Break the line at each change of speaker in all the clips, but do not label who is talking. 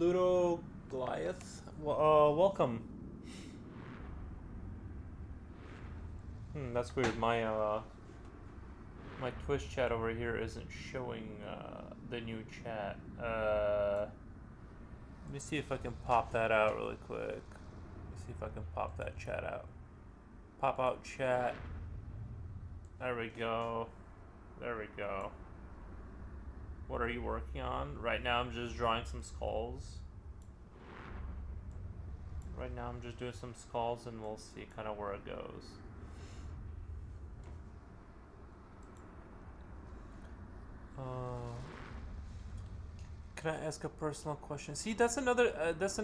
Ludo Goliath. Welcome. That's weird. My Twitch chat over here isn't showing the new chat. Let me see if I can pop that out really quick. Let me see if I can pop that chat out. Pop out chat. There we go. There we go. What are you working on? Right now I'm just drawing some skulls. Right now I'm just doing some skulls and we'll see kind of where it goes. Can I ask a personal question? See, that's another. That's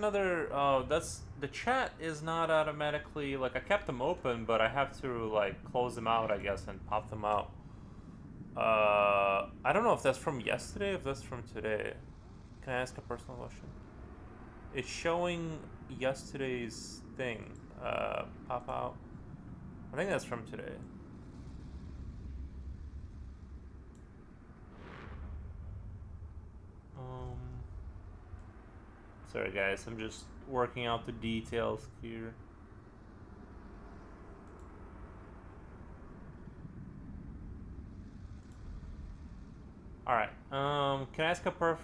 the chat is not automatically like I kept them open, but I have to like close them out, I guess, and pop them out. I don't know if that's from yesterday, if that's from today. Can I ask a personal question? It's showing yesterday's thing. Pop out. I think that's from today. Sorry guys, I'm just working out the details here. Alright, can I ask a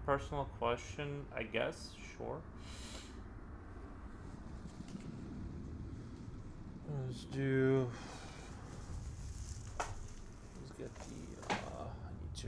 personal question? I guess, sure. Let's get the, I need to.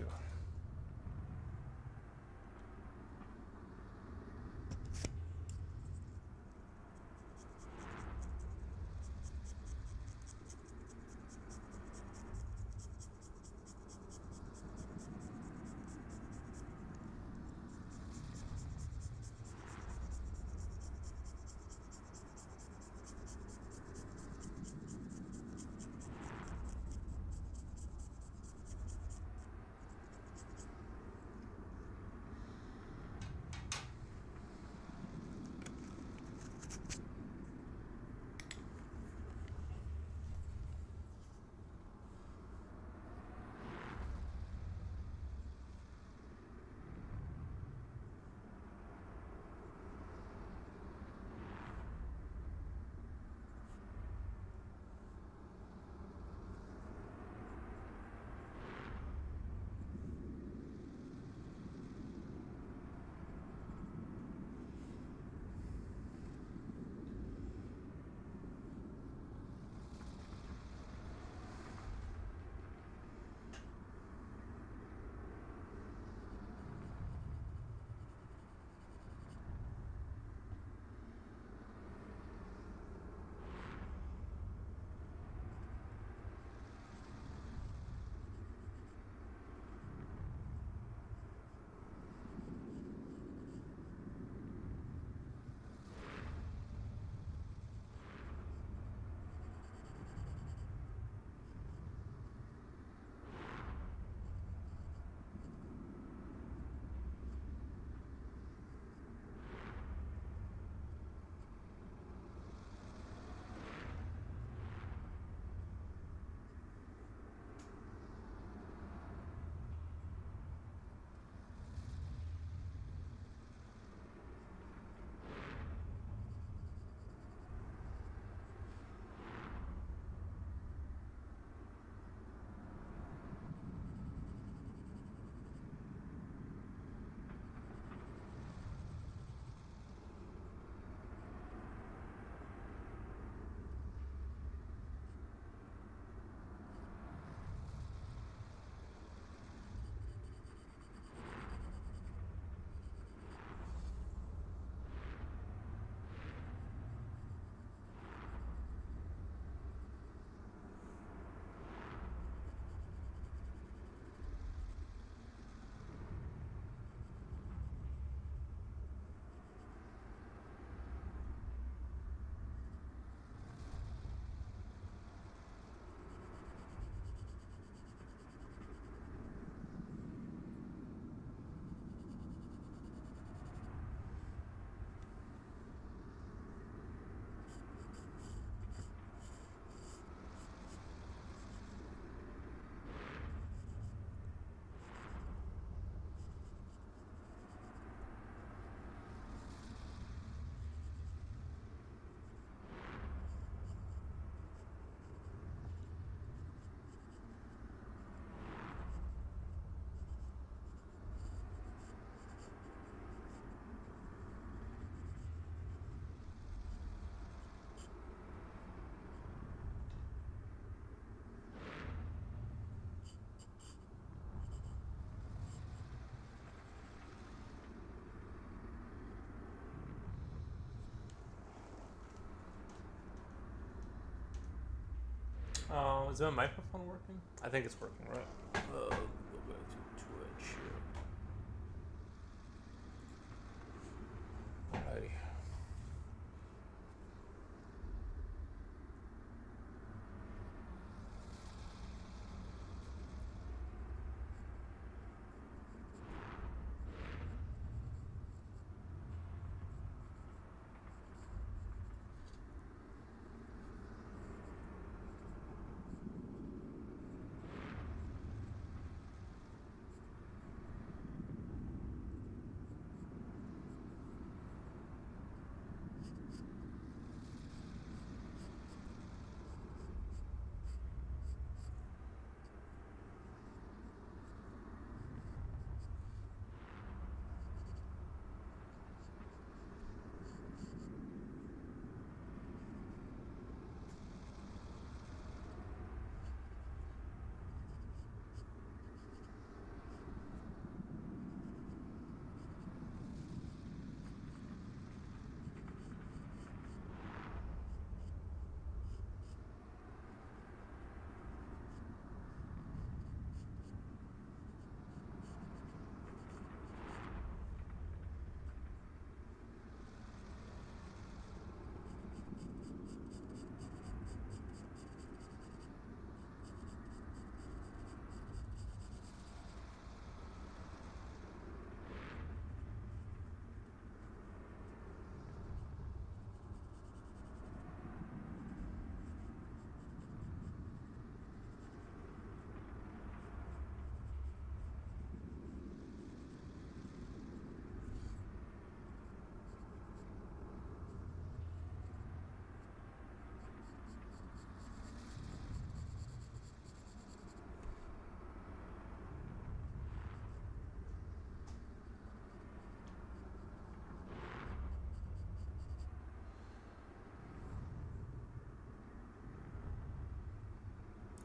Is my microphone working? I think it's working, right? Go back to Twitch. Alrighty.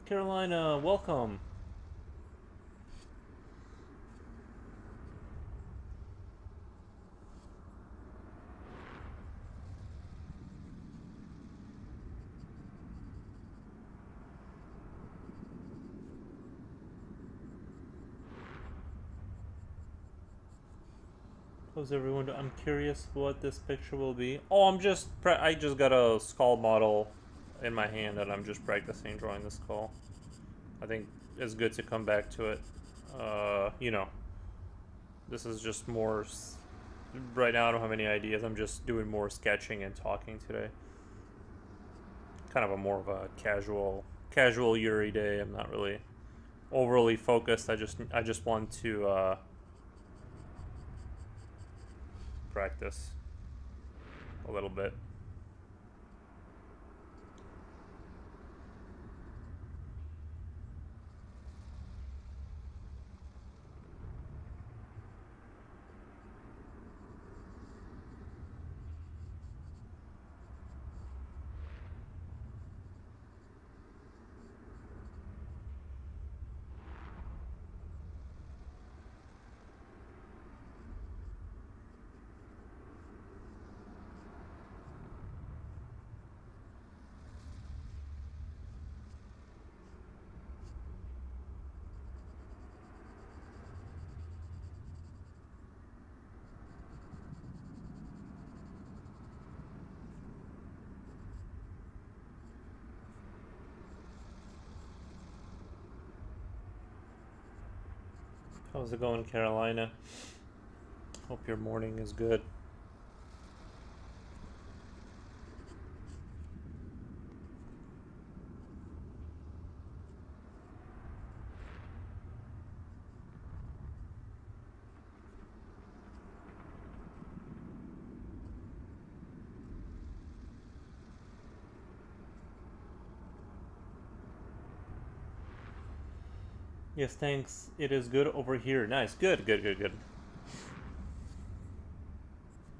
Carolina, welcome. How's everyone doing? I'm curious what this picture will be. Oh, I just got a skull model in my hand and I'm just practicing drawing the skull. I think it's good to come back to it. You know, this is just more. Right now, I don't have any ideas. I'm just doing more sketching and talking today. Kind of a more of a casual Yuri day. I'm not really overly focused. I just want to practice a little bit. How's it going, Carolina? Hope your morning is good. Yes, thanks. It is good over here. Nice. Good.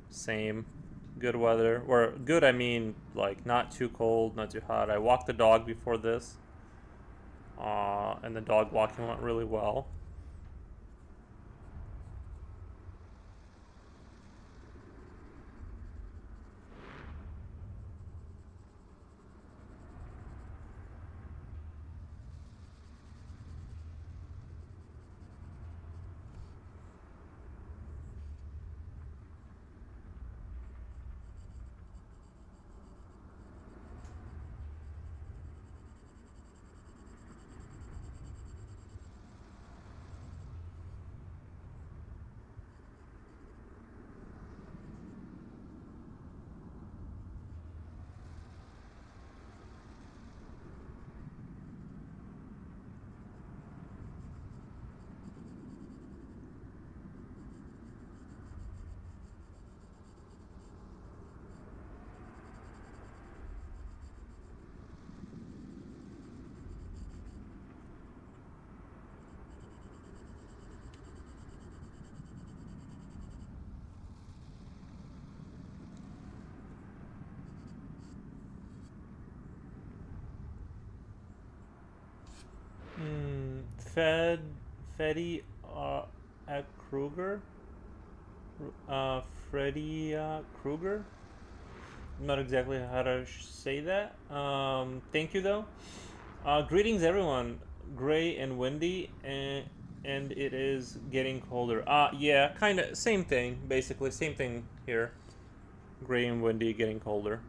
Same. Good weather. Or good, I mean, like, not too cold, not too hot. I walked the dog before this. And the dog walking went really well. Freddy Krueger, Freddy Krueger. Not exactly how to say that. Thank you though. Greetings everyone. Gray and windy, and it is getting colder. Yeah, kind of same thing. Basically, same thing here. Gray and windy, getting colder.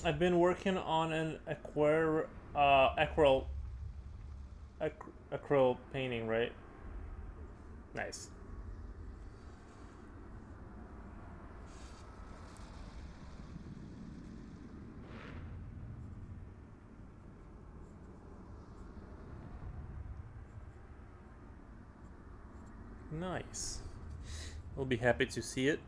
I've been working on an acrylic painting, right? Nice. Nice. We'll be happy to see it.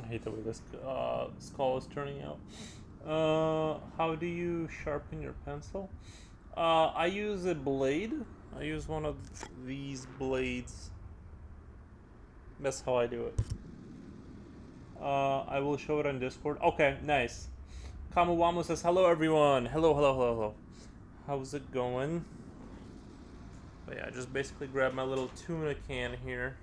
I hate the way this skull is turning out. How do you sharpen your pencil? I use a blade. I use one of these blades. That's how I do it. I will show it on Discord. Okay, nice. Kamuwamu says, hello everyone. Hello, hello, hello, hello. How's it going? But yeah, I just basically grabbed my little tuna can here.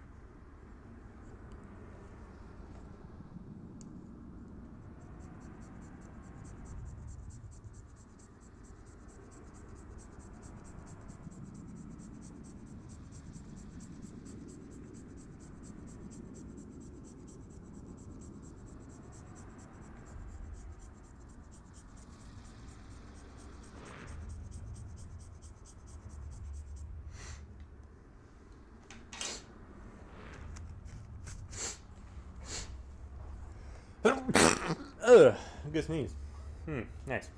Ugh, good sneeze. Nice.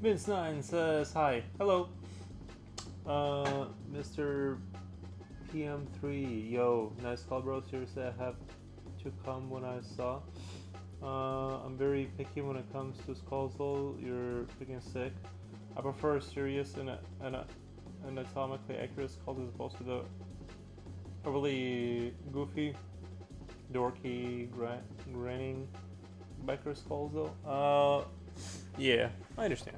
Vince9 says hi. Hello. Mr. PM3. Yo, nice call, bro. Seriously, I have to come when I saw. I'm very picky when it comes to skulls, though. You're freaking sick. I prefer a serious and anatomically accurate skull as opposed to the overly goofy, dorky, grinning biker skulls, though. Yeah, I understand.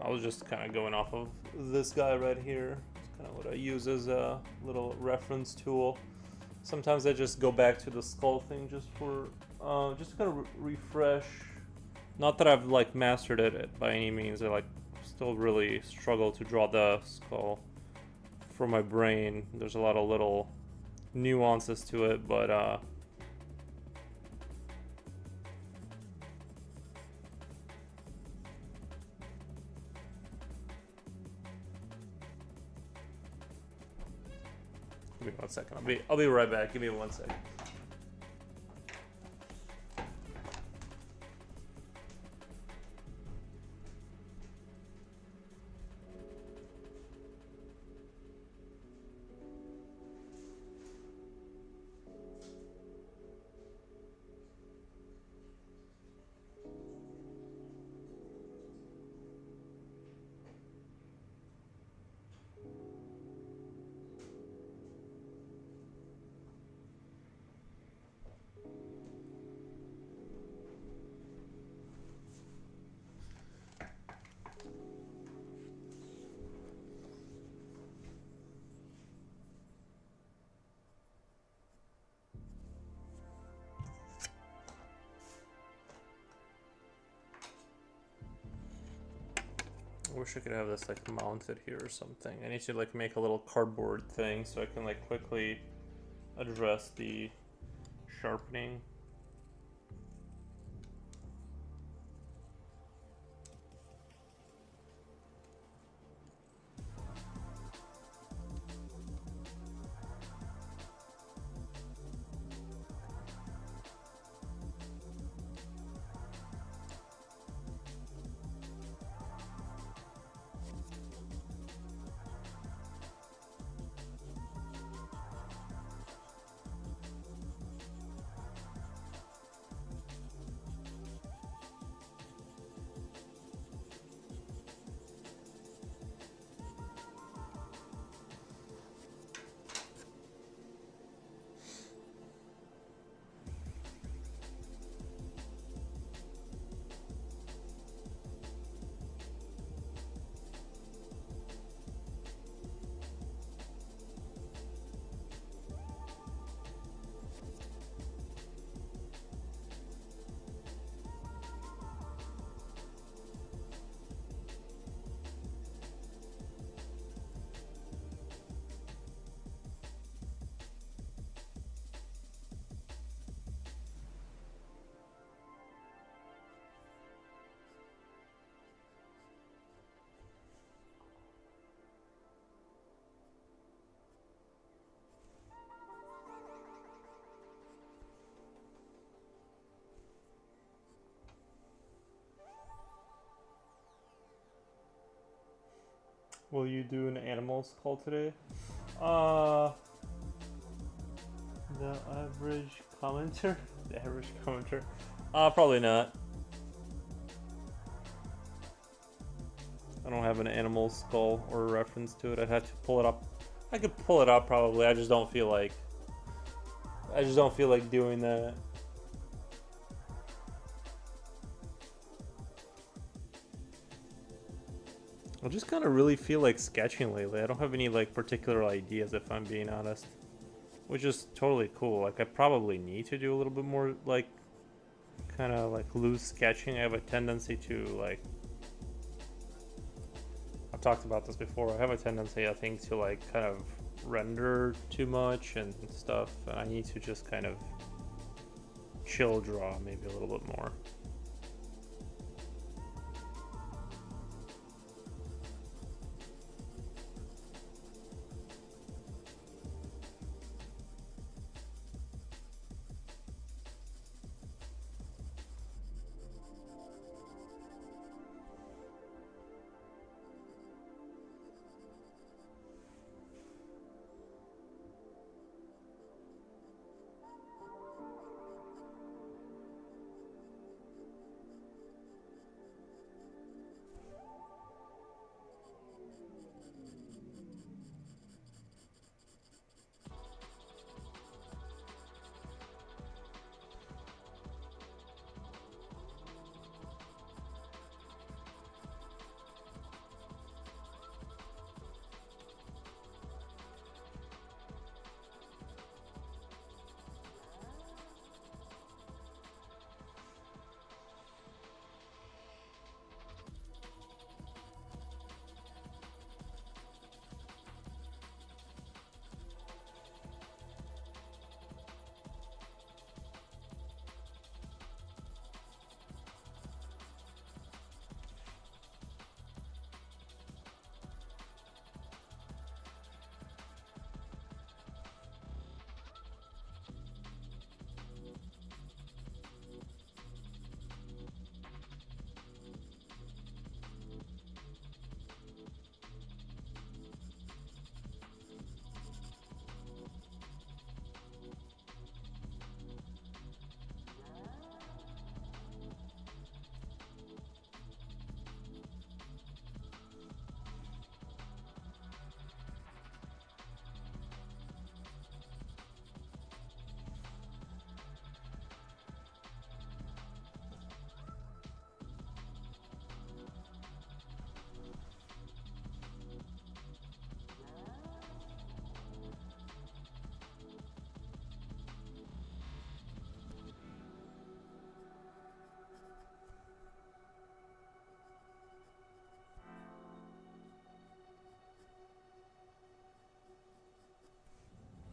I was just kind of going off of this guy right here. It's kind of what I use as a little reference tool. Sometimes I just go back to the skull thing just for, just to kind of refresh. Not that I've like mastered it by any means. I like still really struggle to draw the skull for my brain. There's a lot of little nuances to it, but give me 1 second. I'll be right back. Give me 1 second. I wish I could have this like mounted here or something. I need to like make a little cardboard thing so I can like quickly address the sharpening. Will you do an animals call today? The average commenter? The average commenter? Probably not. I don't have an animal skull or a reference to it. I'd have to pull it up. I could pull it up probably. I just don't feel like doing that. I just kind of really feel like sketching lately. I don't have any like particular ideas if I'm being honest. Which is totally cool. Like I probably need to do a little bit more like kind of like loose sketching. I have a tendency to like, I've talked about this before. I have a tendency, I think, to like kind of render too much and stuff. And I need to just kind of chill draw maybe a little bit more.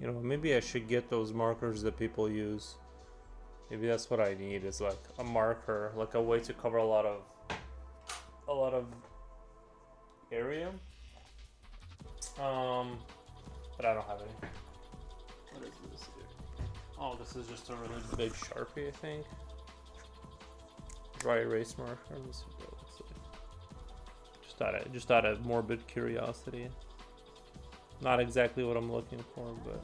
You know, maybe I should get those markers that people use. Maybe that's what I need, is like a marker, like a way to cover a lot of area. But I don't have any. What is this here? Oh, this is just a really big Sharpie, I think. Dry erase marker. Let's see what it looks like. Just out of morbid curiosity. Not exactly what I'm looking for, but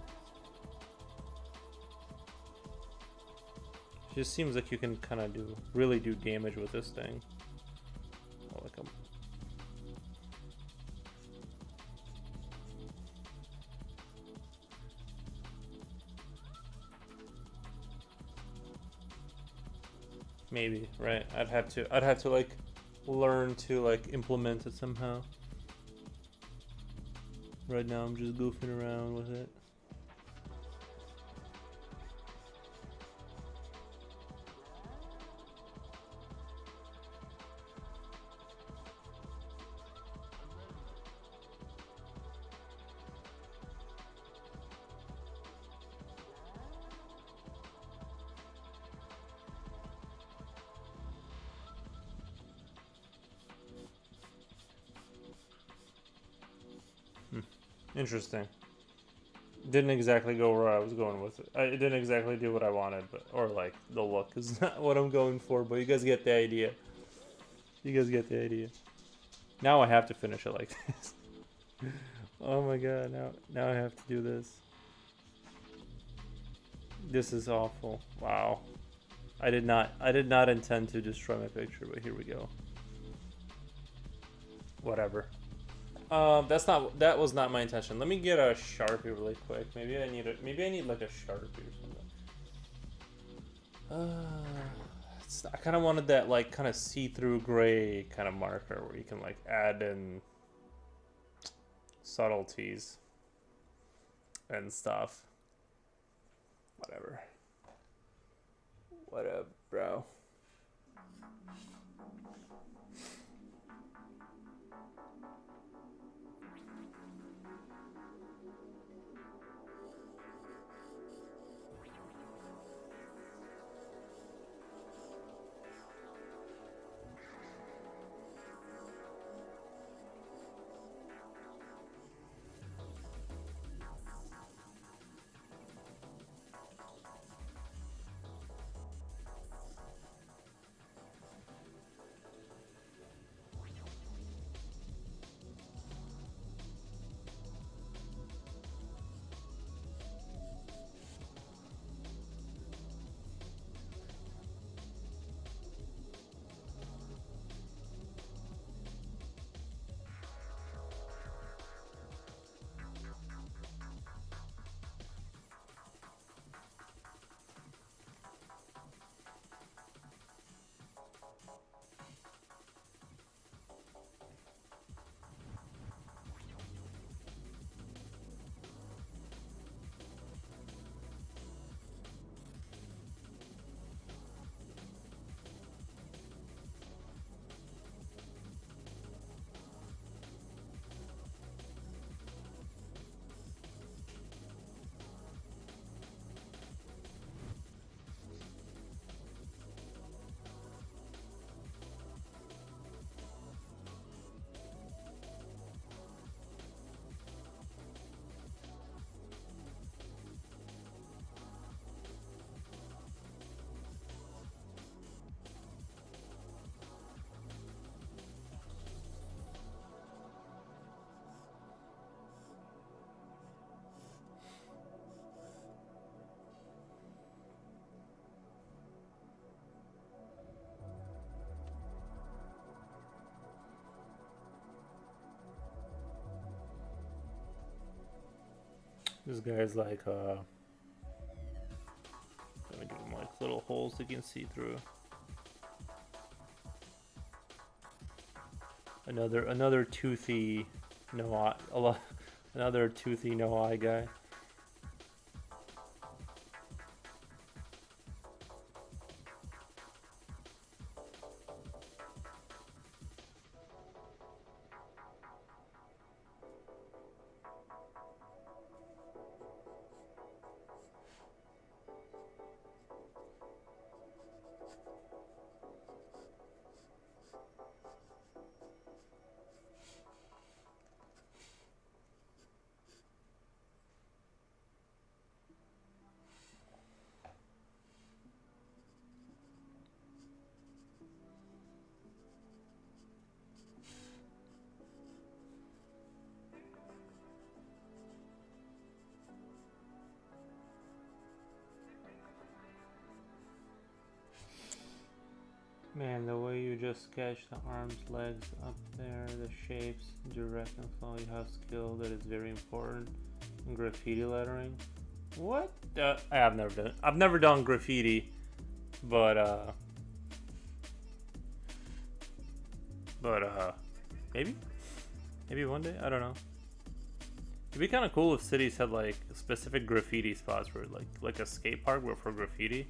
it just seems like you can kind of really do damage with this thing. Oh, like a maybe, right? I'd have to like learn to like implement it somehow. Right now I'm just goofing around with it. Interesting. Didn't exactly go where I was going with it. It didn't exactly do what I wanted, but or like the look is not what I'm going for. But you guys get the idea. You guys get the idea. Now I have to finish it like this. Oh my god! Now I have to do this. This is awful. Wow. I did not intend to destroy my picture, but here we go. Whatever. That was not my intention. Let me get a Sharpie really quick. Maybe I need like a Sharpie or something. I kind of wanted that like kind of see-through gray kind of marker where you can like add in subtleties and stuff. Whatever. What up, bro? This guy's like, let me give him like little holes you can see through. Another toothy, no eye, another toothy no eye guy. Man, the way you just sketch the arms, legs up there, the shapes, direct and flow, you have skill that is very important in graffiti lettering. What? I have never done it. I've never done graffiti, but maybe one day. I don't know. It'd be kind of cool if cities had like specific graffiti spots where like a skate park, but for graffiti.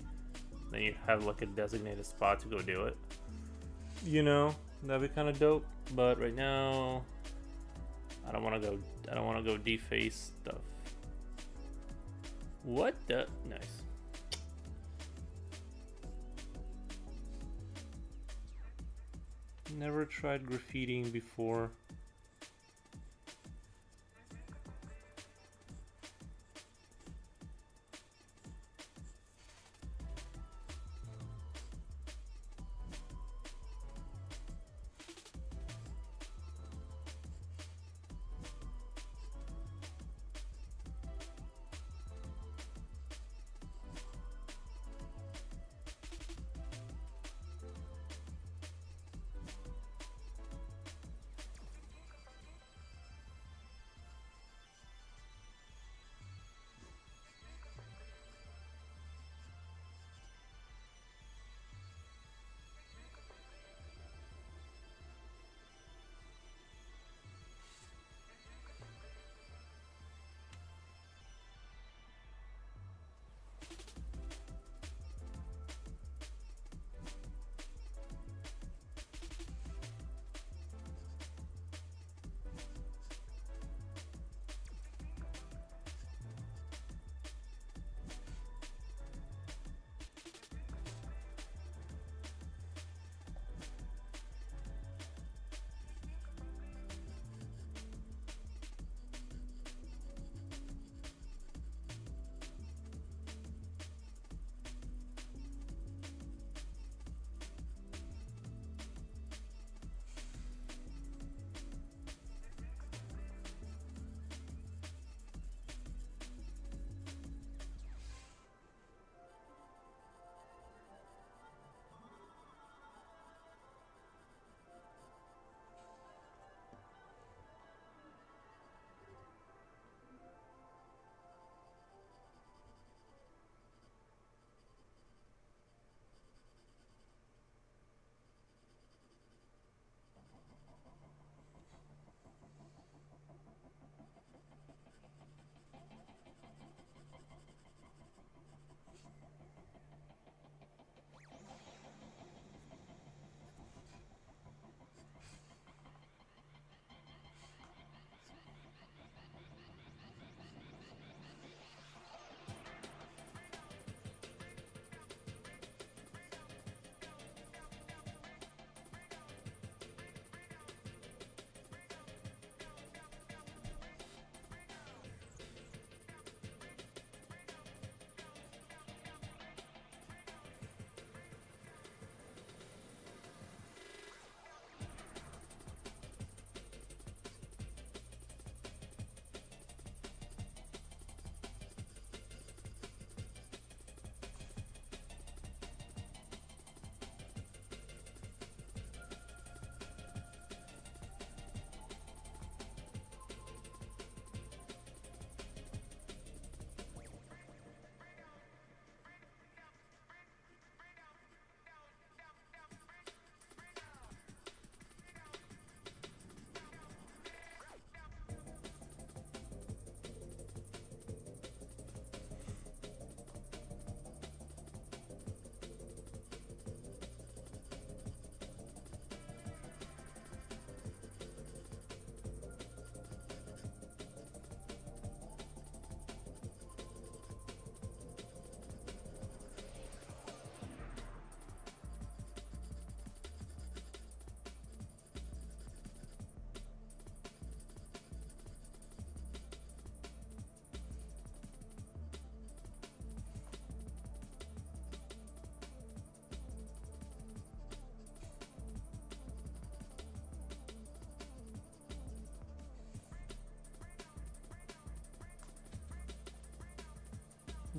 Then you have like a designated spot to go do it. You know, that'd be kind of dope. But right now, I don't want to go deface stuff. What the? Nice. Never tried graffitiing before.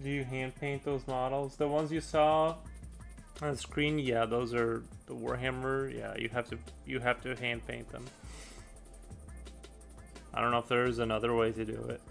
Do you hand paint those models? The ones you saw on screen, yeah, those are the Warhammer, yeah, you have to hand paint them. I don't know if there's another way to do it.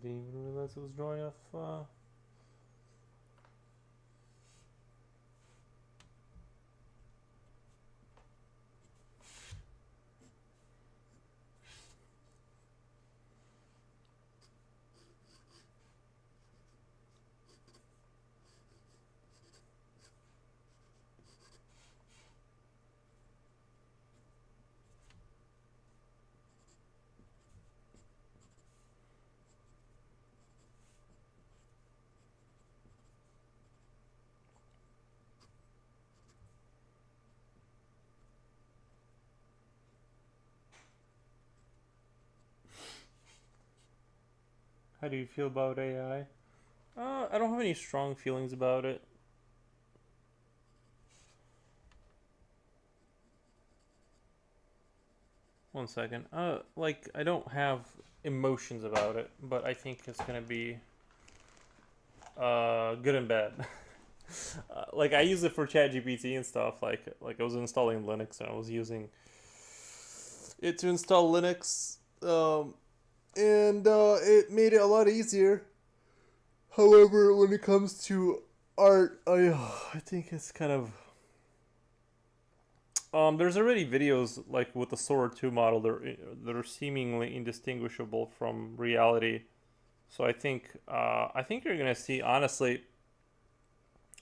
Didn't even realize it was drawing off. How do you feel about AI? I don't have any strong feelings about it. One second. Like I don't have emotions about it, but I think it's gonna be good and bad. Like I use it for ChatGPT and stuff. Like I was installing Linux and I was using it to install Linux, and it made it a lot easier. However, when it comes to art, I think it's kind of there's already videos like with the Sora 2 model that are seemingly indistinguishable from reality. So I think you're gonna see, honestly,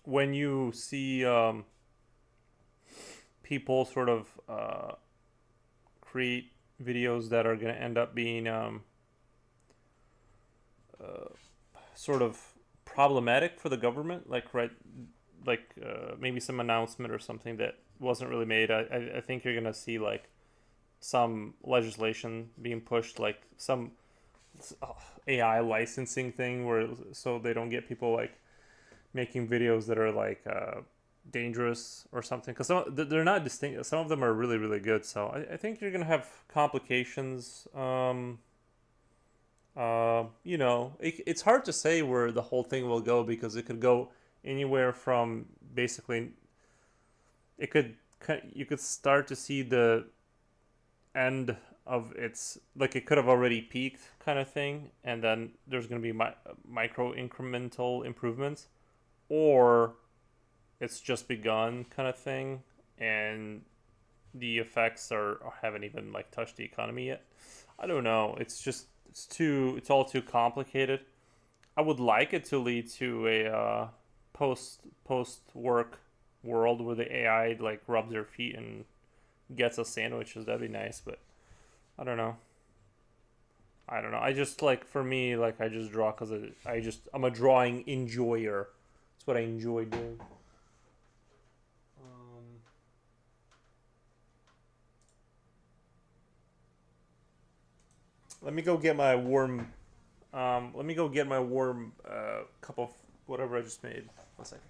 when you see people sort of create videos that are gonna end up being uh, sort of problematic for the government, maybe some announcement or something that wasn't really made. I think you're gonna see like some legislation being pushed, like some AI licensing thing, where so they don't get people like making videos that are like dangerous or something, because they're not distinct. Some of them are really really good. So I think you're gonna have complications. You know, it's hard to say where the whole thing will go, because it could go anywhere from basically it could you could start to see the end of its, like it could have already peaked kind of thing, and then there's going to be micro incremental improvements, or it's just begun kind of thing, and the effects are haven't even like touched the economy yet. I don't know. It's all too complicated. I would like it to lead to a post work world where the AI like rubs their feet and gets us sandwiches. That'd be nice, but I don't know. I don't know. I just like for me, like I just draw because I'm a drawing enjoyer. That's what I enjoy doing. Let me go get my warm. Let me go get my warm cup of whatever I just made. 1 second.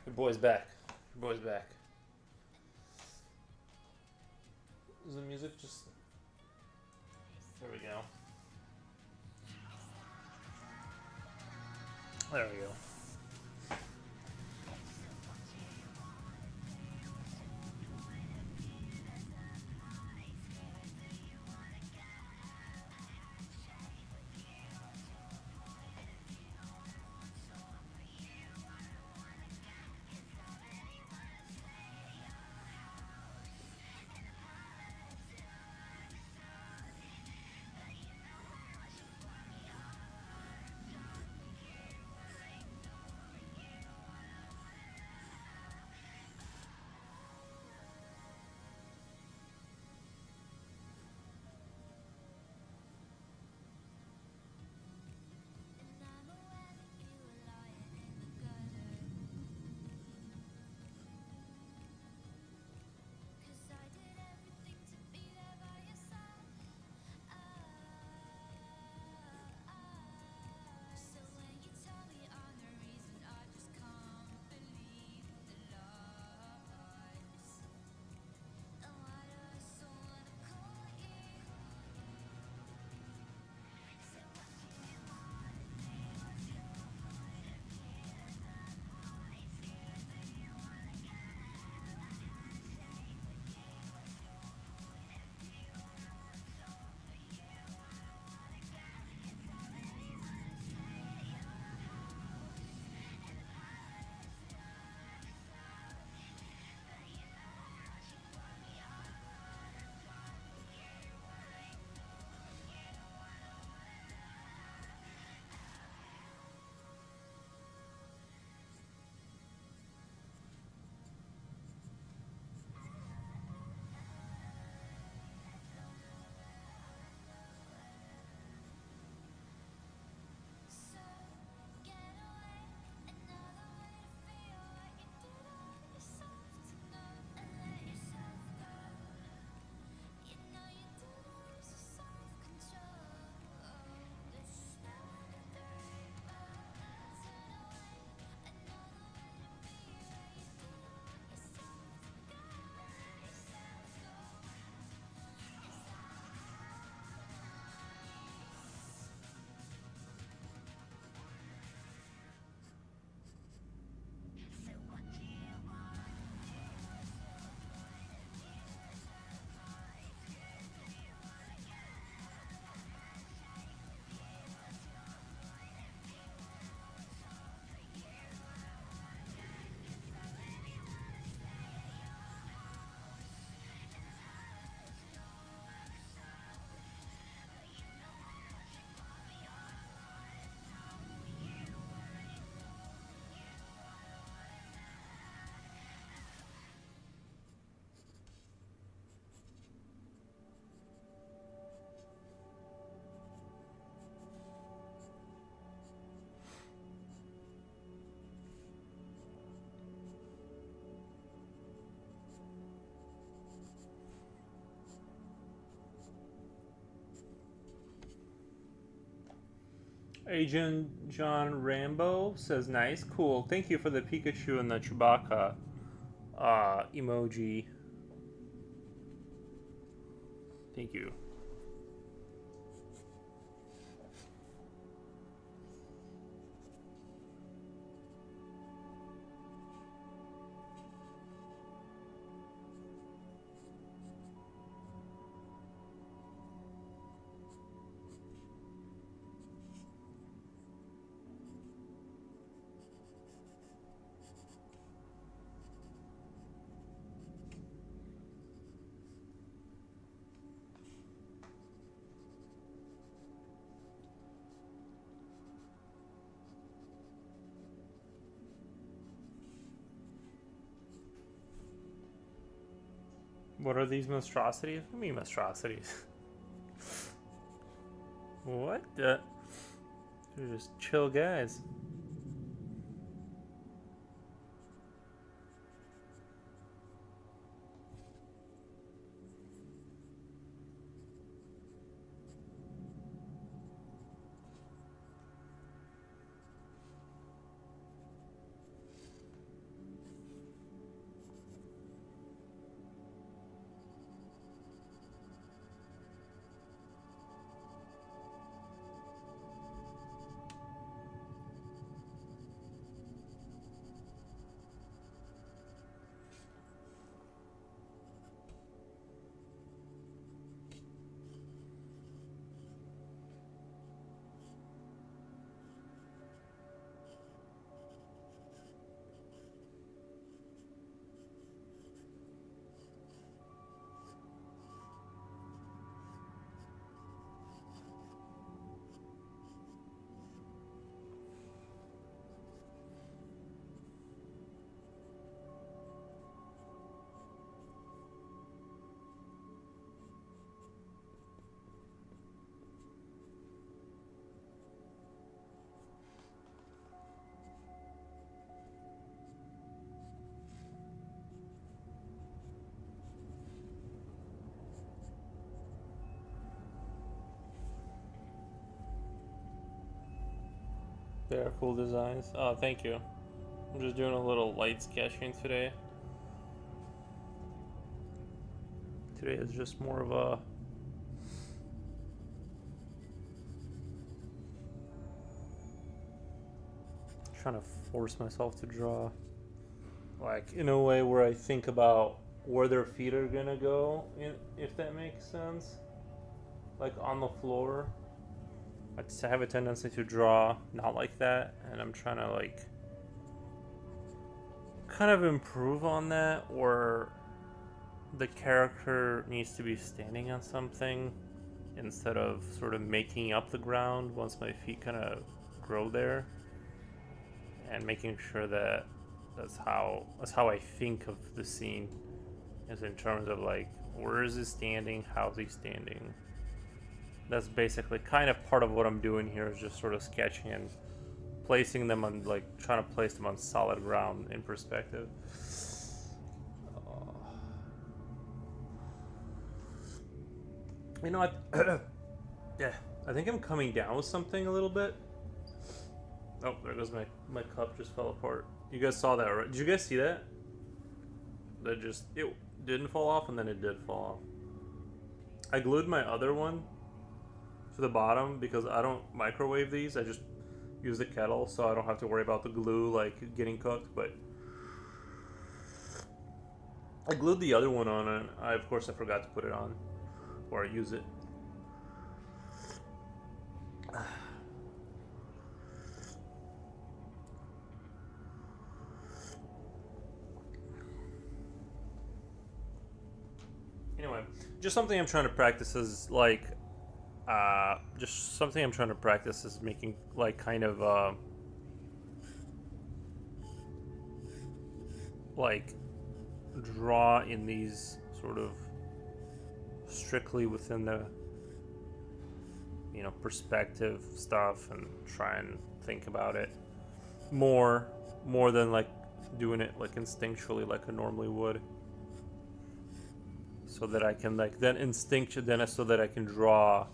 Your boy's back. Your boy's back. Is the music just... There we go. There we go. Agent John Rambo says nice, cool. Thank you for the Pikachu and the Chewbacca emoji. Thank you. What are these monstrosities? What do you mean monstrosities? What the? They're just chill guys. They are cool designs. Oh, thank you. I'm just doing a little light sketching today. Today is just more of a trying to force myself to draw like in a way where I think about where their feet are gonna go, if that makes sense. Like on the floor. I have a tendency to draw not like that, and I'm trying to like kind of improve on that, or the character needs to be standing on something instead of sort of making up the ground once my feet kind of grow there, and making sure that that's how I think of the scene, is in terms of like, where is he standing, how's he standing. That's basically kind of part of what I'm doing here, is just sort of sketching and placing them on, like, trying to place them on solid ground in perspective. You know what? Yeah, I think I'm coming down with something a little bit. Oh, there goes my cup, just fell apart. You guys saw that, right? Did you guys see that? That just, it didn't fall off, and then it did fall off. I glued my other one to the bottom because I don't microwave these. I just use the kettle, so I don't have to worry about the glue like getting cooked. But I glued the other one on, and of course I forgot to put it on or use it. Anyway, just something I'm trying to practice is like just something I'm trying to practice is making like kind of like draw in these sort of strictly within the, you know, perspective stuff, and try and think about it more than like doing it like instinctually like I normally would, so that I can like then so that I can draw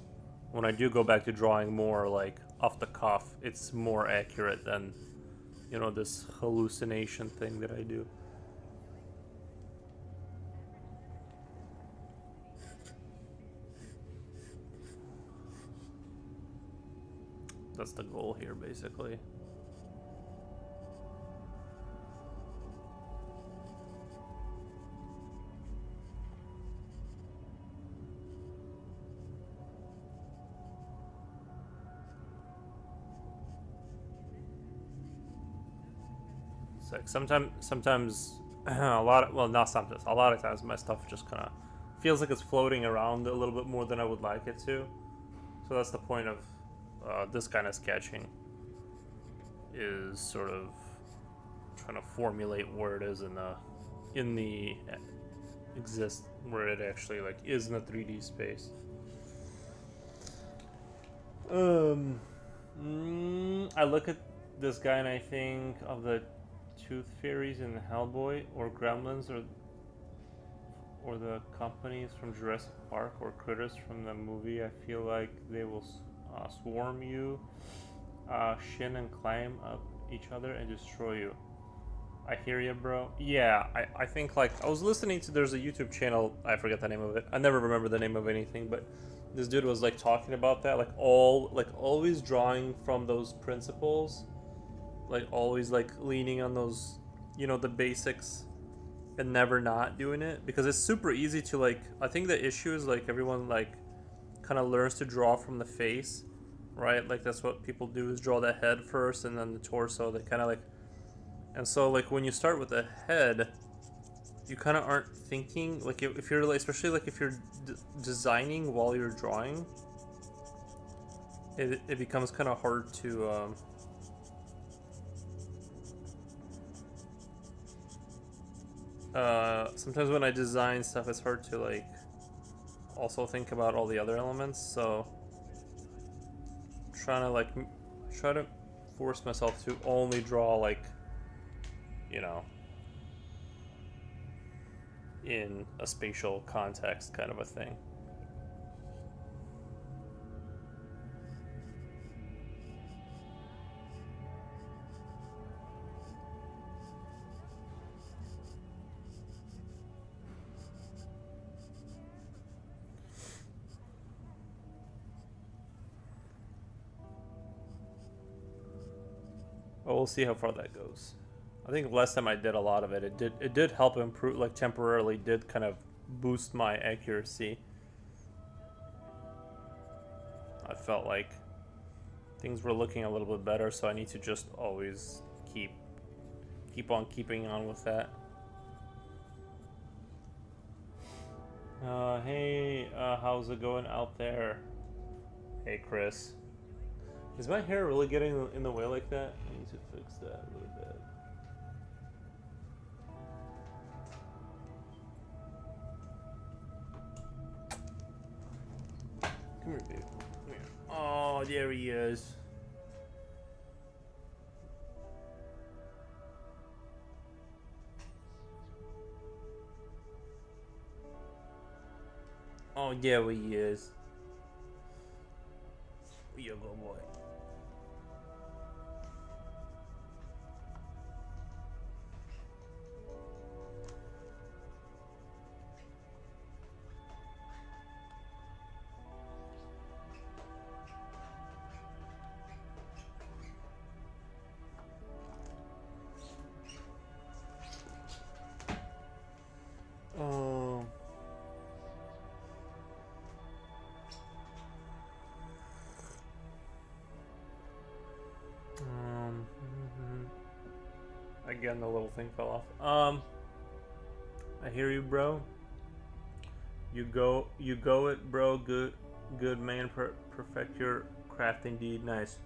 when I do go back to drawing more like off the cuff. It's more accurate than, you know, this hallucination thing that I do. That's the goal here, basically. It's like sometimes a lot of times my stuff just kind of feels like it's floating around a little bit more than I would like it to. So that's the point of this kind of sketching, is sort of trying to formulate where it is in the exist, where it actually like is in a 3D space. I look at this guy and I think of the Tooth Fairies in Hellboy, or Gremlins, or the companies from Jurassic Park, or critters from the movie. I feel like they will swarm you, shin and climb up each other and destroy you. I hear you, bro. Yeah, I think like I was listening to, there's a YouTube channel, I forget the name of it. I never remember the name of anything, but this dude was like talking about that, like always drawing from those principles, like always like leaning on those, the basics, and never not doing it, because it's super easy to like, I think the issue is like everyone like kind of learns to draw from the face, right? Like that's what people do, is draw the head first and then the torso. They kind of like, and so like when you start with the head, you kind of aren't thinking, like if you're like, especially like if you're designing while you're drawing, it becomes kind of hard to sometimes when I design stuff, it's hard to like also think about all the other elements. So trying to like try to force myself to only draw like, in a spatial context kind of a thing. But we'll see how far that goes. I think last time I did a lot of it, it did help improve, like temporarily did kind of boost my accuracy. I felt like things were looking a little bit better, so I need to just always keep on keeping on with that. Hey, how's it going out there? Hey, Chris. Is my hair really getting in the way like that? I need to fix that really bad. Come here, babe. Come here. Oh, there he is. Oh, there he is. You go, boy. Again, the little thing fell off. I hear you, bro. You go it, bro. Good man. Perfect your craft indeed. Nice.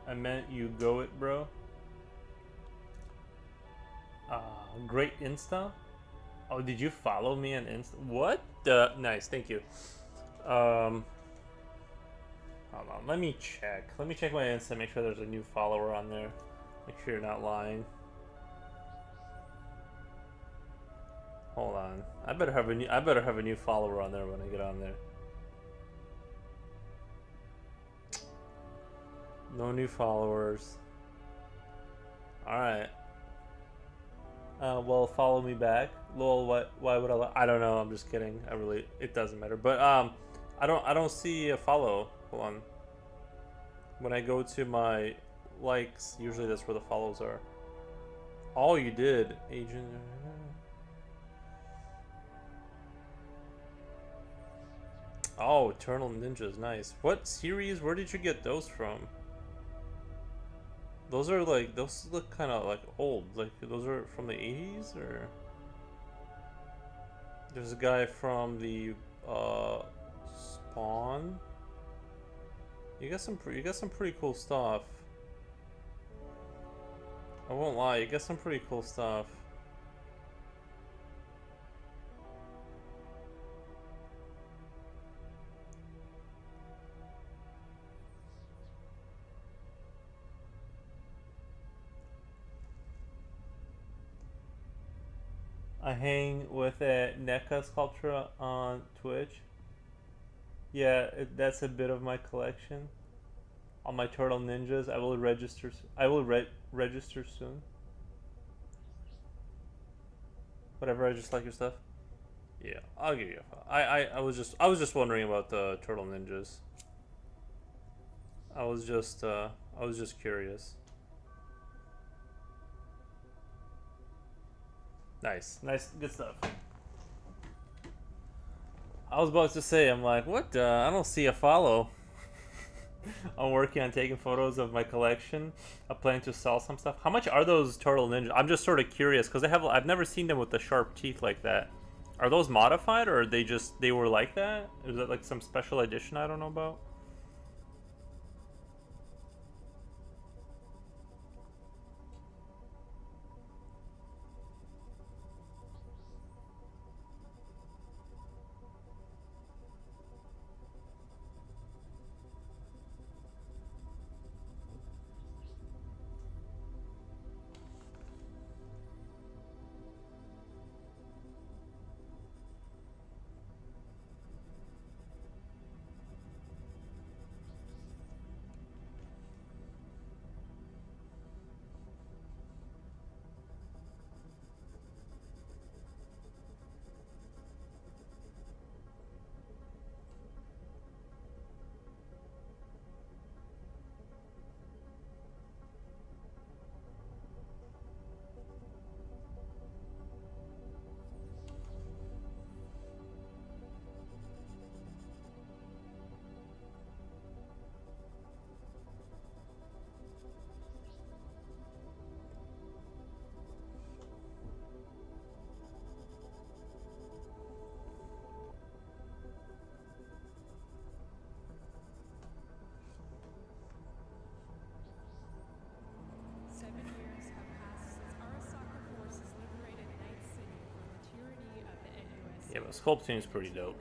I meant you go it, bro. Great Insta. Oh, did you follow me on Insta? What the? Nice, thank you. Um, hold on. Let me check. Let me check my Insta. Make sure there's a new follower on there. Make sure you're not lying. Hold on. I better have a new follower on there when I get on there. No new followers. All right. Well, follow me back. Lol, what? Why would I don't know. I'm just kidding. It doesn't matter. But I don't see a follow. Hold on. When I go to my likes, usually that's where the follows are. Oh, you did, Agent. Oh, Eternal Ninjas, nice. What series? Where did you get those from? Those look kind of like old. Like those are from the 80s, or there's a guy from the Spawn. You got some pretty cool stuff. I won't lie, you got some pretty cool stuff. I hang with a NECA sculpture on Twitch. Yeah, that's a bit of my collection. On my Turtle Ninjas, I will register. I will register soon. Whatever, I just like your stuff. Yeah, I'll give you a. I was just wondering about the Turtle Ninjas. I was just curious. Nice, good stuff. I was about to say, I'm like, what? I don't see a follow. I'm working on taking photos of my collection. I plan to sell some stuff. How much are those Turtle Ninjas? I'm just sort of curious because I've never seen them with the sharp teeth like that. Are those modified, or are they were like that? Is that like some special edition I don't know about? Yeah, but sculpting is pretty dope.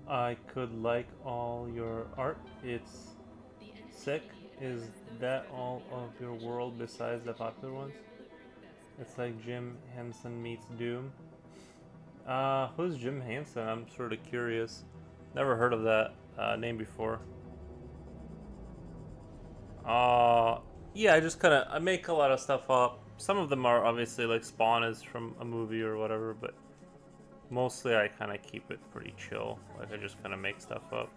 I could like all your art. It's sick. Is that all of your world besides the popular ones? It's like Jim Henson meets Doom. Who's Jim Henson? I'm sort of curious. Never heard of that name before. Yeah, I make a lot of stuff up. Some of them are obviously like Spawn is from a movie or whatever, but mostly I kind of keep it pretty chill. Like I just kind of make stuff up.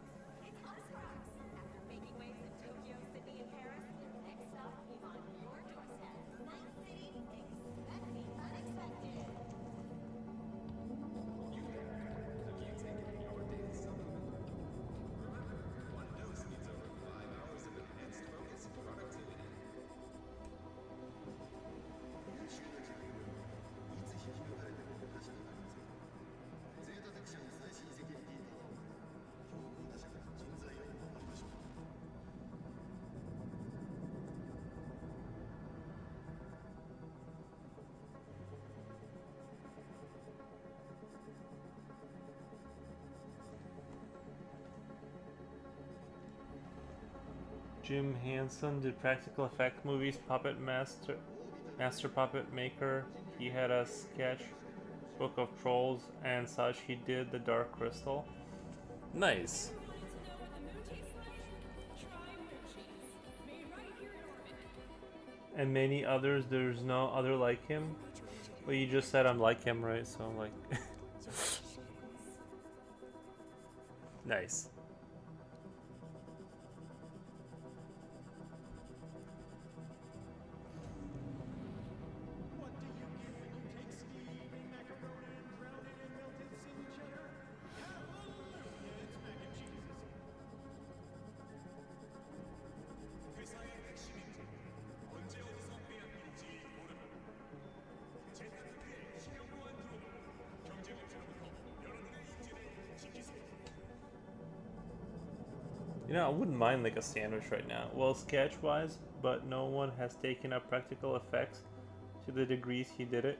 Jim Henson did practical effect movies, Master Puppet Maker. He had a sketch book of trolls and such. He did The Dark Crystal. Nice. And many others. There's no other like him. Well, you just said I'm like him, right? So like, nice. You know, I wouldn't mind like a sandwich right now. Well, sketch-wise, but no one has taken up practical effects to the degrees he did it.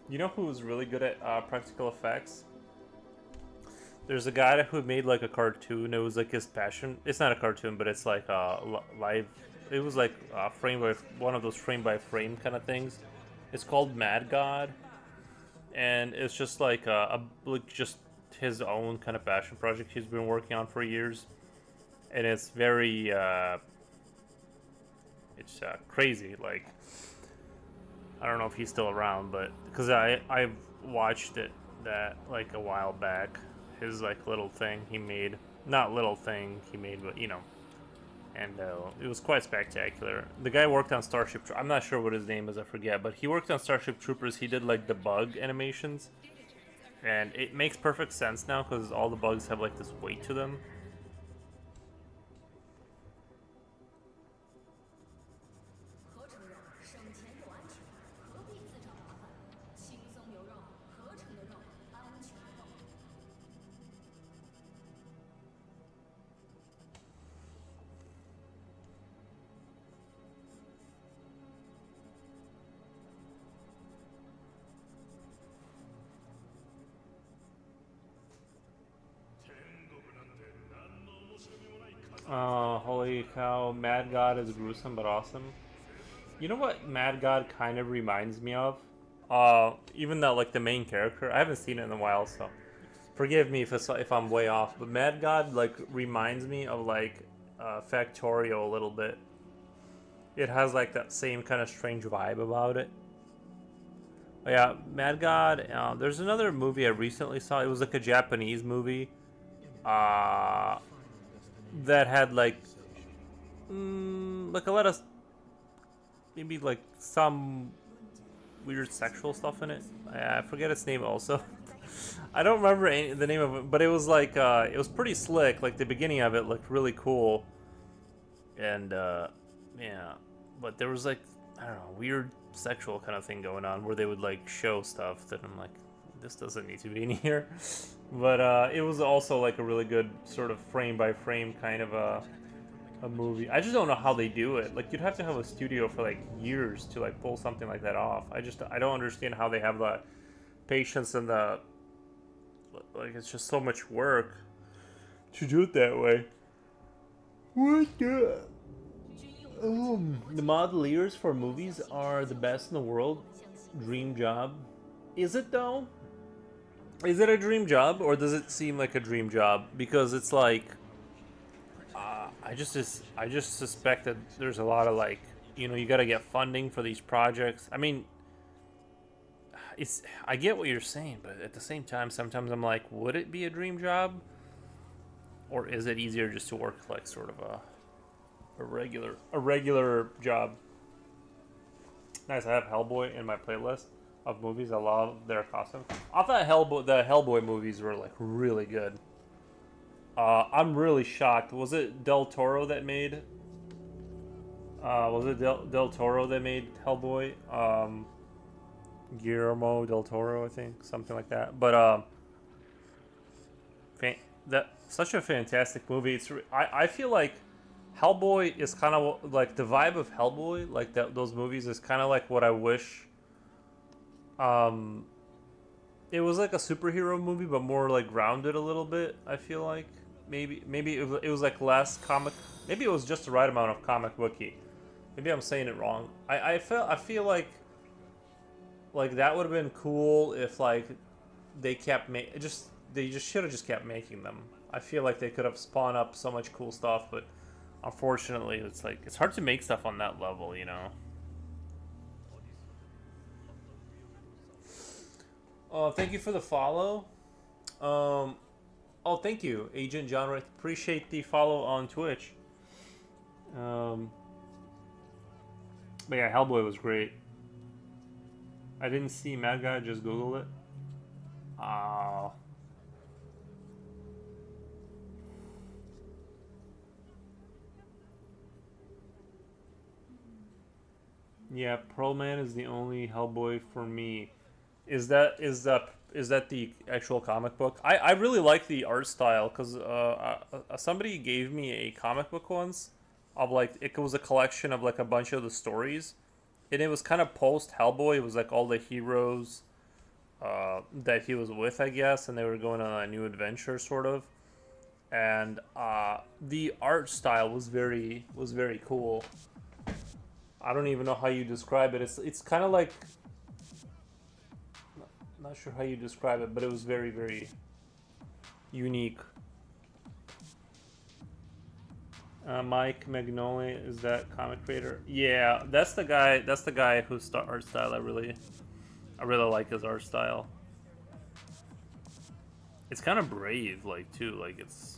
You know who was really good at practical effects? There's a guy who made like a cartoon. It was like his passion. It's not a cartoon, but it's like live. It was like frame by one of those frame by frame kind of things. It's called Mad God, and it's just like like just his own kind of passion project he's been working on for years. And it's very it's crazy. Like, I don't know if he's still around, but because I've watched that like a while back, his like little thing he made, not little thing he made, but you know, and it was quite spectacular. The guy worked on Starship I'm not sure what his name is, I forget, but he worked on Starship Troopers. He did like the bug animations, and it makes perfect sense now because all the bugs have like this weight to them. Holy cow, Mad God is gruesome but awesome. You know what Mad God kind of reminds me of? Even though like the main character, I haven't seen it in a while, so forgive me if I'm way off. But Mad God like reminds me of like Factorio a little bit. It has like that same kind of strange vibe about it. But yeah, Mad God. There's another movie I recently saw. It was like a Japanese movie. That had like a lot of maybe like some weird sexual stuff in it. I forget its name also. I don't remember the name of it, but it was like it was pretty slick. Like the beginning of it looked really cool, and yeah, but there was like, I don't know, weird sexual kind of thing going on where they would like show stuff that I'm like, this doesn't need to be in here. But it was also like a really good sort of frame by frame kind of a movie. I just don't know how they do it. Like, you'd have to have a studio for like years to like pull something like that off. I don't understand how they have the patience and the, like, it's just so much work to do it that way. What the modeliers for movies are the best in the world. Dream job. Is it though? Is it a dream job, or does it seem like a dream job? Because it's like, I just suspect that there's a lot of like, you know, you got to get funding for these projects. I mean, I get what you're saying, but at the same time, sometimes I'm like, would it be a dream job, or is it easier just to work like sort of a regular job? Nice, I have Hellboy in my playlist of movies. I love their costumes. I thought the Hellboy movies were like really good. I'm really shocked. Was it Del Toro that made? Was it Del Toro that made Hellboy? Guillermo del Toro, I think, something like that. But that such a fantastic movie. I feel like Hellboy is kind of like the vibe of Hellboy, like those movies is kind of like what I wish. It was like a superhero movie, but more like grounded a little bit. I feel like maybe it was like less Maybe it was just the right amount of comic booky. Maybe I'm saying it wrong. I feel like that would have been cool if like they kept they just should have just kept making them. I feel like they could have spawned up so much cool stuff, but unfortunately, it's like it's hard to make stuff on that level, you know. Thank you for the follow. Um, oh, thank you, Agent John. Appreciate the follow on Twitch. Um, but yeah, Hellboy was great. I didn't see Mad Guy. Just Google it. Ah. Yeah, Pearl Man is the only Hellboy for me. Is that the actual comic book? I really like the art style because somebody gave me a comic book once of like it was a collection of like a bunch of the stories, and it was kind of post Hellboy. It was like all the heroes that he was with, I guess, and they were going on a new adventure, sort of. And the art style was very cool. I don't even know how you describe it. It's kind of like not sure how you describe it, but it was very unique. Mike Magnoli is that comic creator? Yeah, that's the guy. That's the guy whose art style I really like his art style. It's kind of brave, like too. Like it's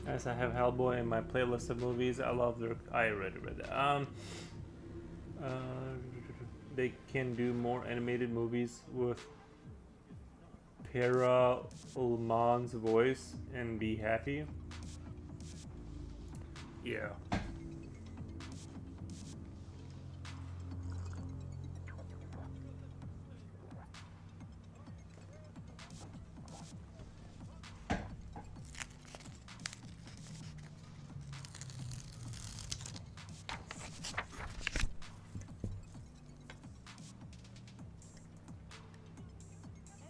As I have Hellboy in my playlist of movies. I love their. I already read that. Uh, they can do more animated movies with Para Ullman's voice and be happy. Yeah.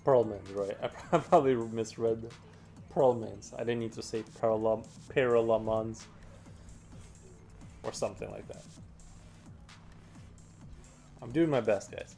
Pearlman's right. I probably misread Pearlman's. I didn't need to say Paralamans or something like that. I'm doing my best, guys.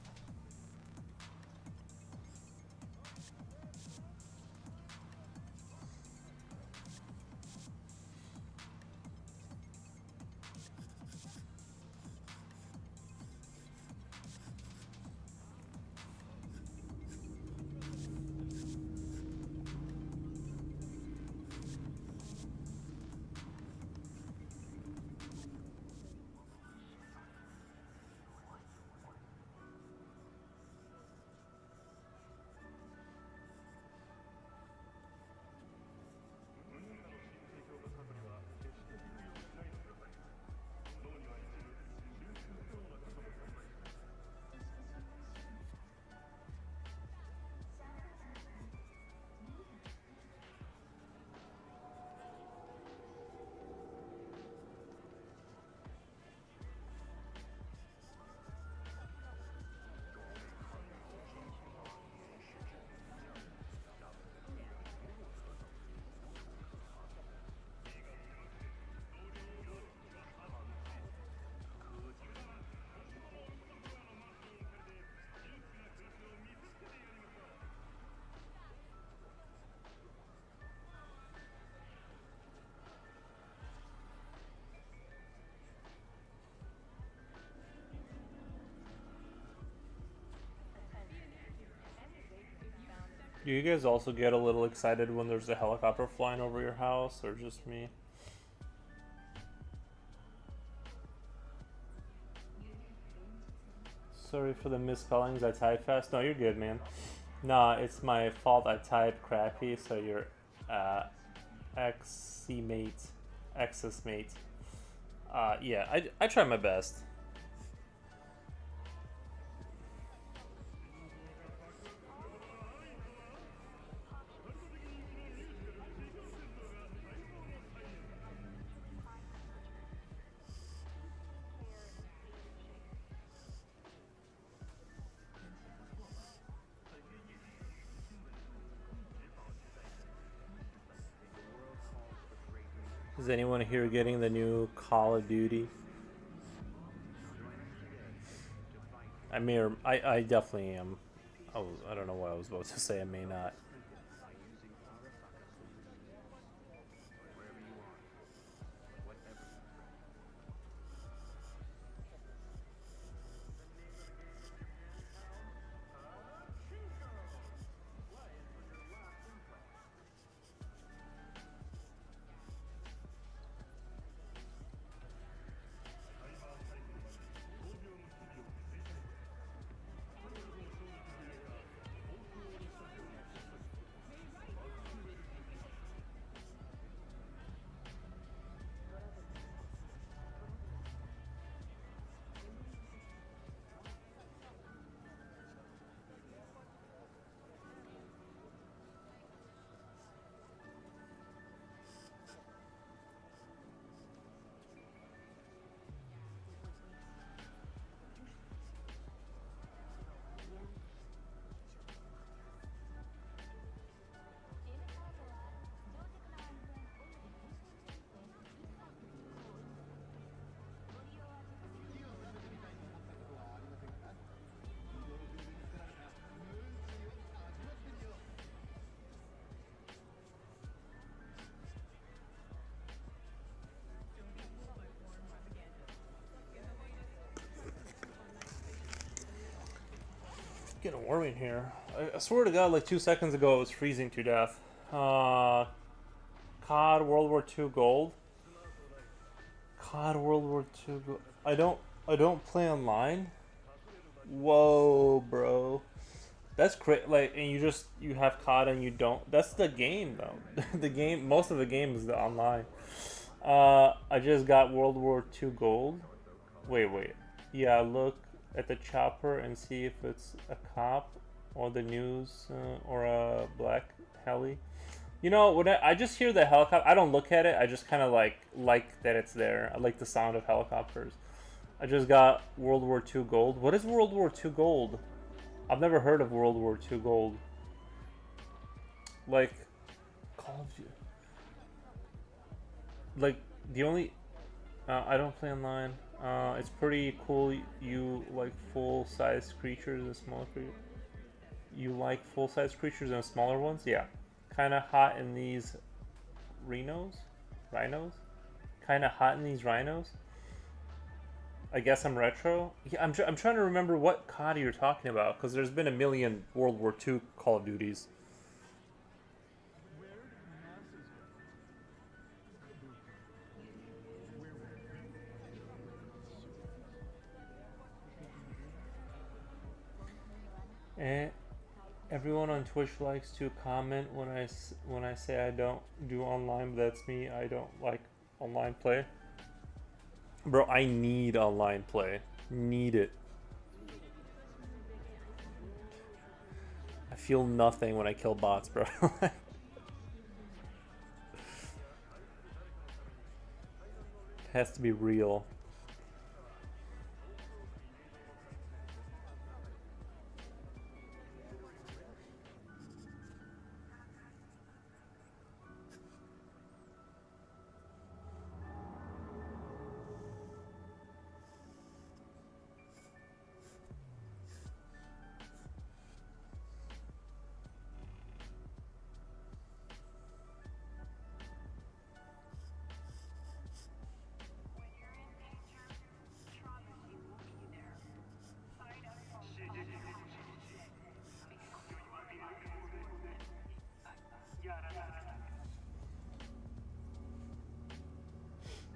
Do you guys also get a little excited when there's a helicopter flying over your house, or just me? Sorry for the misspellings. I type fast. No, you're good, man. Nah, it's my fault. I type crappy, so you're uh, ex-mate, ex's mate. Yeah, I try my best. Is anyone here getting the new Call of Duty? I may or I definitely am. I don't know what I was about to say. I may not. Getting warm in here. I swear to God, like 2 seconds ago, it was freezing to death. COD World War II Gold. COD World War II Gold. I don't play online. Whoa, bro. That's crazy. Like, and you have COD and you don't. That's the game though. The game. Most of the game is the online. I just got World War II Gold. Wait. Yeah, look at the chopper and see if it's a cop or the news or a black heli. You know, when I just hear the helicopter, I don't look at it. I just kind of like that it's there. I like the sound of helicopters. I just got World War II Gold. What is World War II Gold? I've never heard of World War II Gold. Like, Call of Duty. Like, the only I don't play online. It's pretty cool. You like full-size creatures and smaller creatures. You like full-size creatures and smaller ones? Yeah. Kind of hot in these rhinos. Kind of hot in these rhinos. I guess I'm retro. Yeah, I'm trying to remember what COD you're talking about because there's been a million World War II Call of Duties. And everyone on Twitch likes to comment when I say I don't do online, but that's me. I don't like online play. Bro, I need online play. Need it. I feel nothing when I kill bots, bro. It has to be real.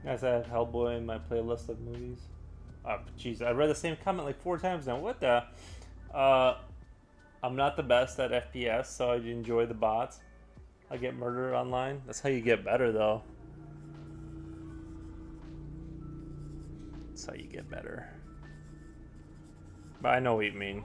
Guys, I have Hellboy in my playlist of movies. Jeez, I read the same comment like 4 times now. What the? Uh, I'm not the best at FPS, so I enjoy the bots. I get murdered online. That's how you get better, though. That's how you get better. But I know what you mean.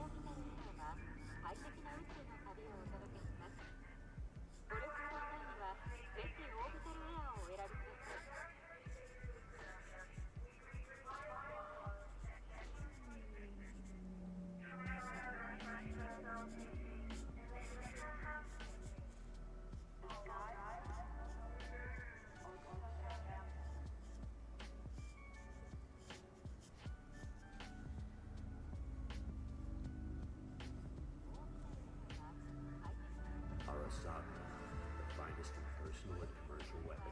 The finest in personal and commercial weaponry.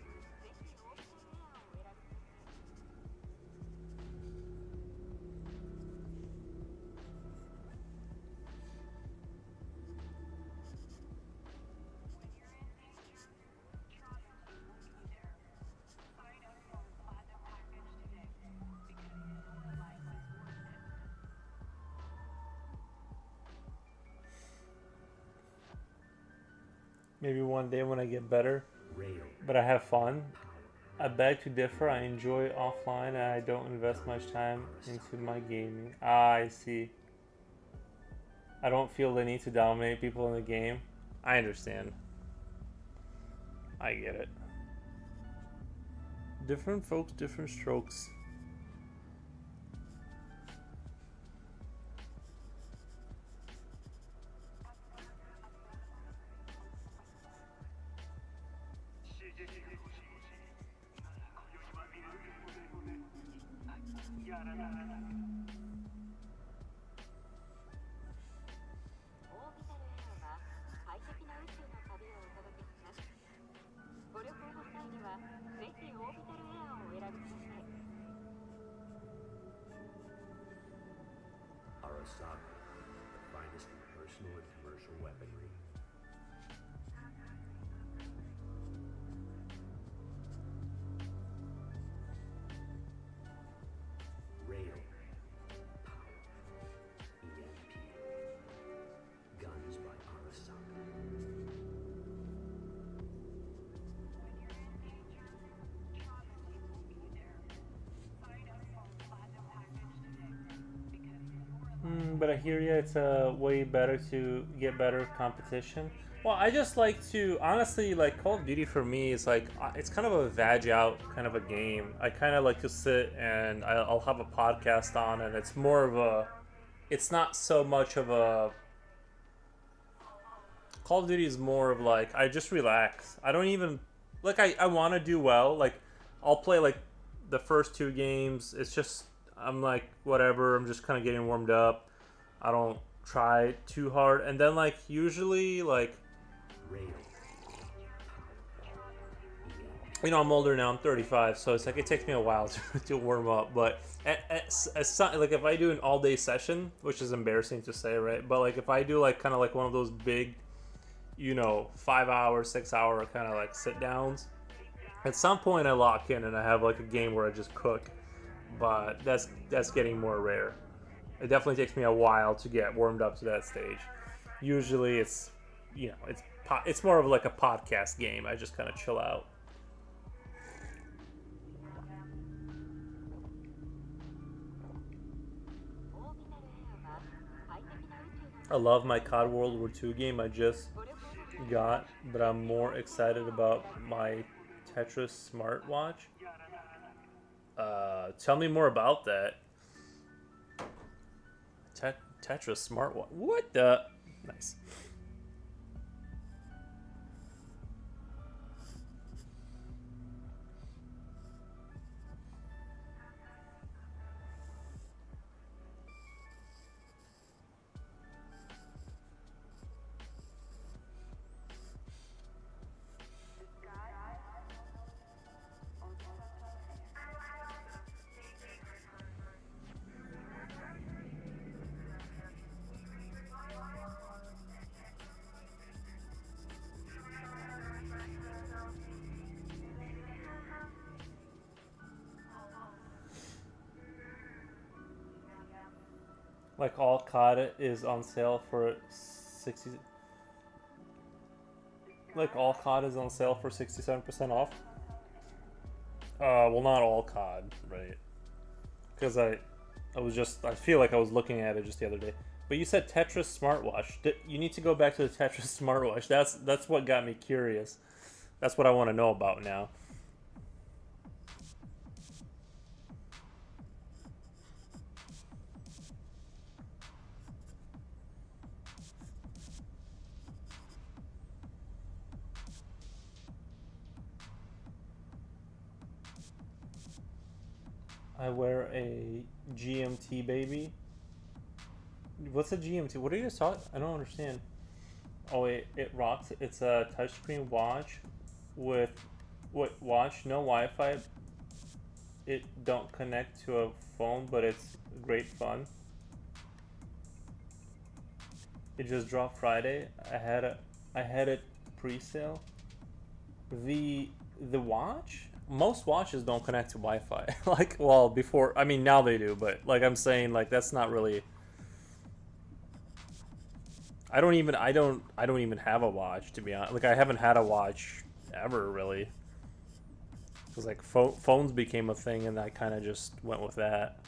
Maybe one day when I get better, but I have fun. I beg to differ. I enjoy offline and I don't invest much time into my gaming. Ah, I see. I don't feel the need to dominate people in the game. I understand. I get it. Different folks, different strokes.
Arasaka, the finest in personal and commercial weaponry. Rail, power, EMP, guns by Arasaka.
But I hear you. It's way better to get better competition. Well, I just like to honestly like Call of Duty for me is like it's kind of a vag out kind of a game. I kind of like to sit and I'll have a podcast on, and it's more of a. It's not so much of a. Call of Duty is more of like I just relax. I don't even like I want to do well. Like I'll play like the first 2 games. It's just I'm like whatever. I'm just kind of getting warmed up. I don't try too hard, and then like usually like you know I'm older now. I'm 35, so it's like it takes me a while to warm up. But like if I do an all day session, which is embarrassing to say, right? But like if I do like kind of like one of those big, you know, 5 hour, 6 hour kind of like sit downs. At some point, I lock in and I have like a game where I just cook, but that's getting more rare. It definitely takes me a while to get warmed up to that stage. Usually, it's you know it's more of like a podcast game. I just kind of chill out. I love my COD World War II game I just got, but I'm more excited about my Tetris smartwatch. Tell me more about that. Tetris smartwatch. What the? Nice. Like all COD is on sale for 60. Like all COD is on sale for 67% off. Well, not all COD, right? Because I feel like I was looking at it just the other day. But you said Tetris smartwatch. You need to go back to the Tetris smartwatch. That's what got me curious. That's what I want to know about now. I wear a GMT, baby. What's a GMT? What are you guys talking? I don't understand. Oh, it rocks. It's a touchscreen watch with watch, no Wi-Fi. It don't connect to a phone, but it's great fun. It just dropped Friday. I had it pre-sale. The watch? Most watches don't connect to Wi-Fi. Like, well, before, I mean, now they do, but like I'm saying, like that's not really. I don't even have a watch, to be honest. Like I haven't had a watch ever really. Because like phones became a thing, and I kind of just went with that.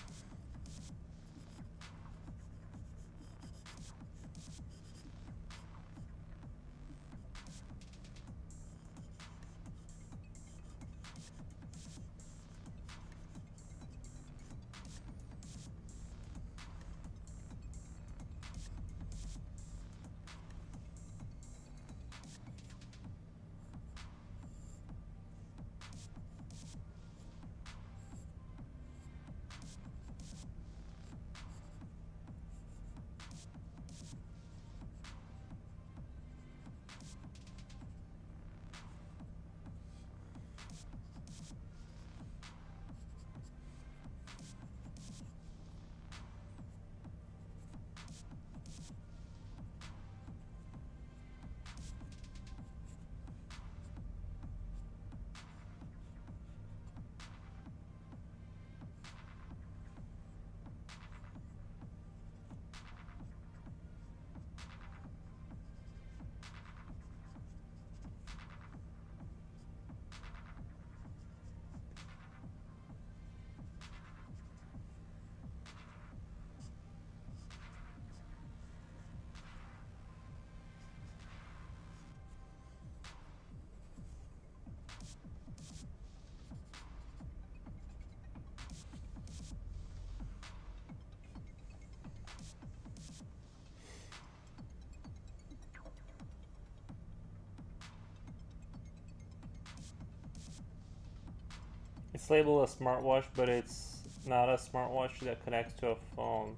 It's labeled a smartwatch, but it's not a smartwatch that connects to a phone.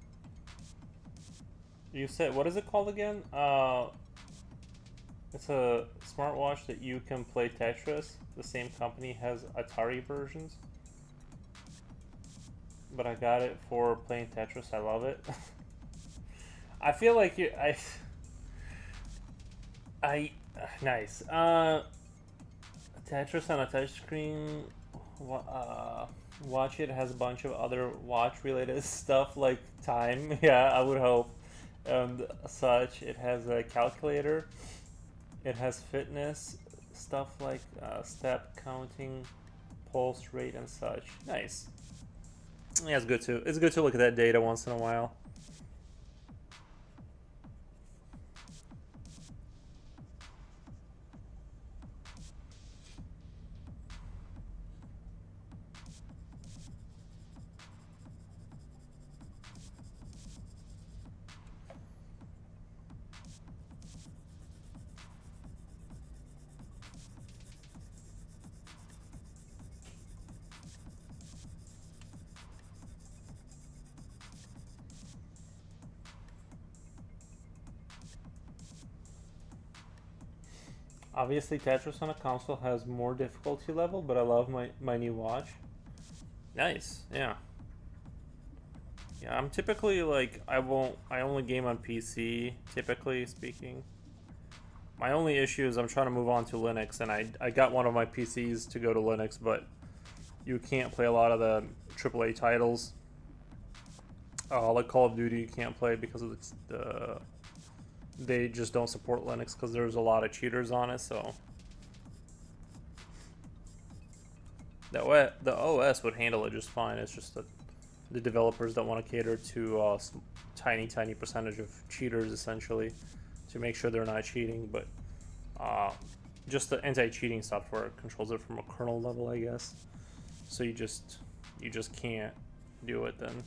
You said, what is it called again? It's a smartwatch that you can play Tetris. The same company has Atari versions. But I got it for playing Tetris. I love it. I feel like nice. Tetris on a touchscreen. Watch it has a bunch of other watch related stuff like time. Yeah, I would hope. And such. It has a calculator. It has fitness stuff like step counting, pulse rate, and such. Nice. Yeah, it's good to look at that data once in a while. Obviously, Tetris on a console has more difficulty level, but I love my new watch. Nice, yeah. Yeah, I'm typically like, I only game on PC, typically speaking. My only issue is I'm trying to move on to Linux, and I got one of my PCs to go to Linux, but you can't play a lot of the AAA titles. Like Call of Duty, you can't play because of the they just don't support Linux because there's a lot of cheaters on it. So the OS would handle it just fine. It's just that the developers don't want to cater to tiny percentage of cheaters essentially to make sure they're not cheating. But uh, just the anti-cheating software controls it from a kernel level, I guess. So you just can't do it then.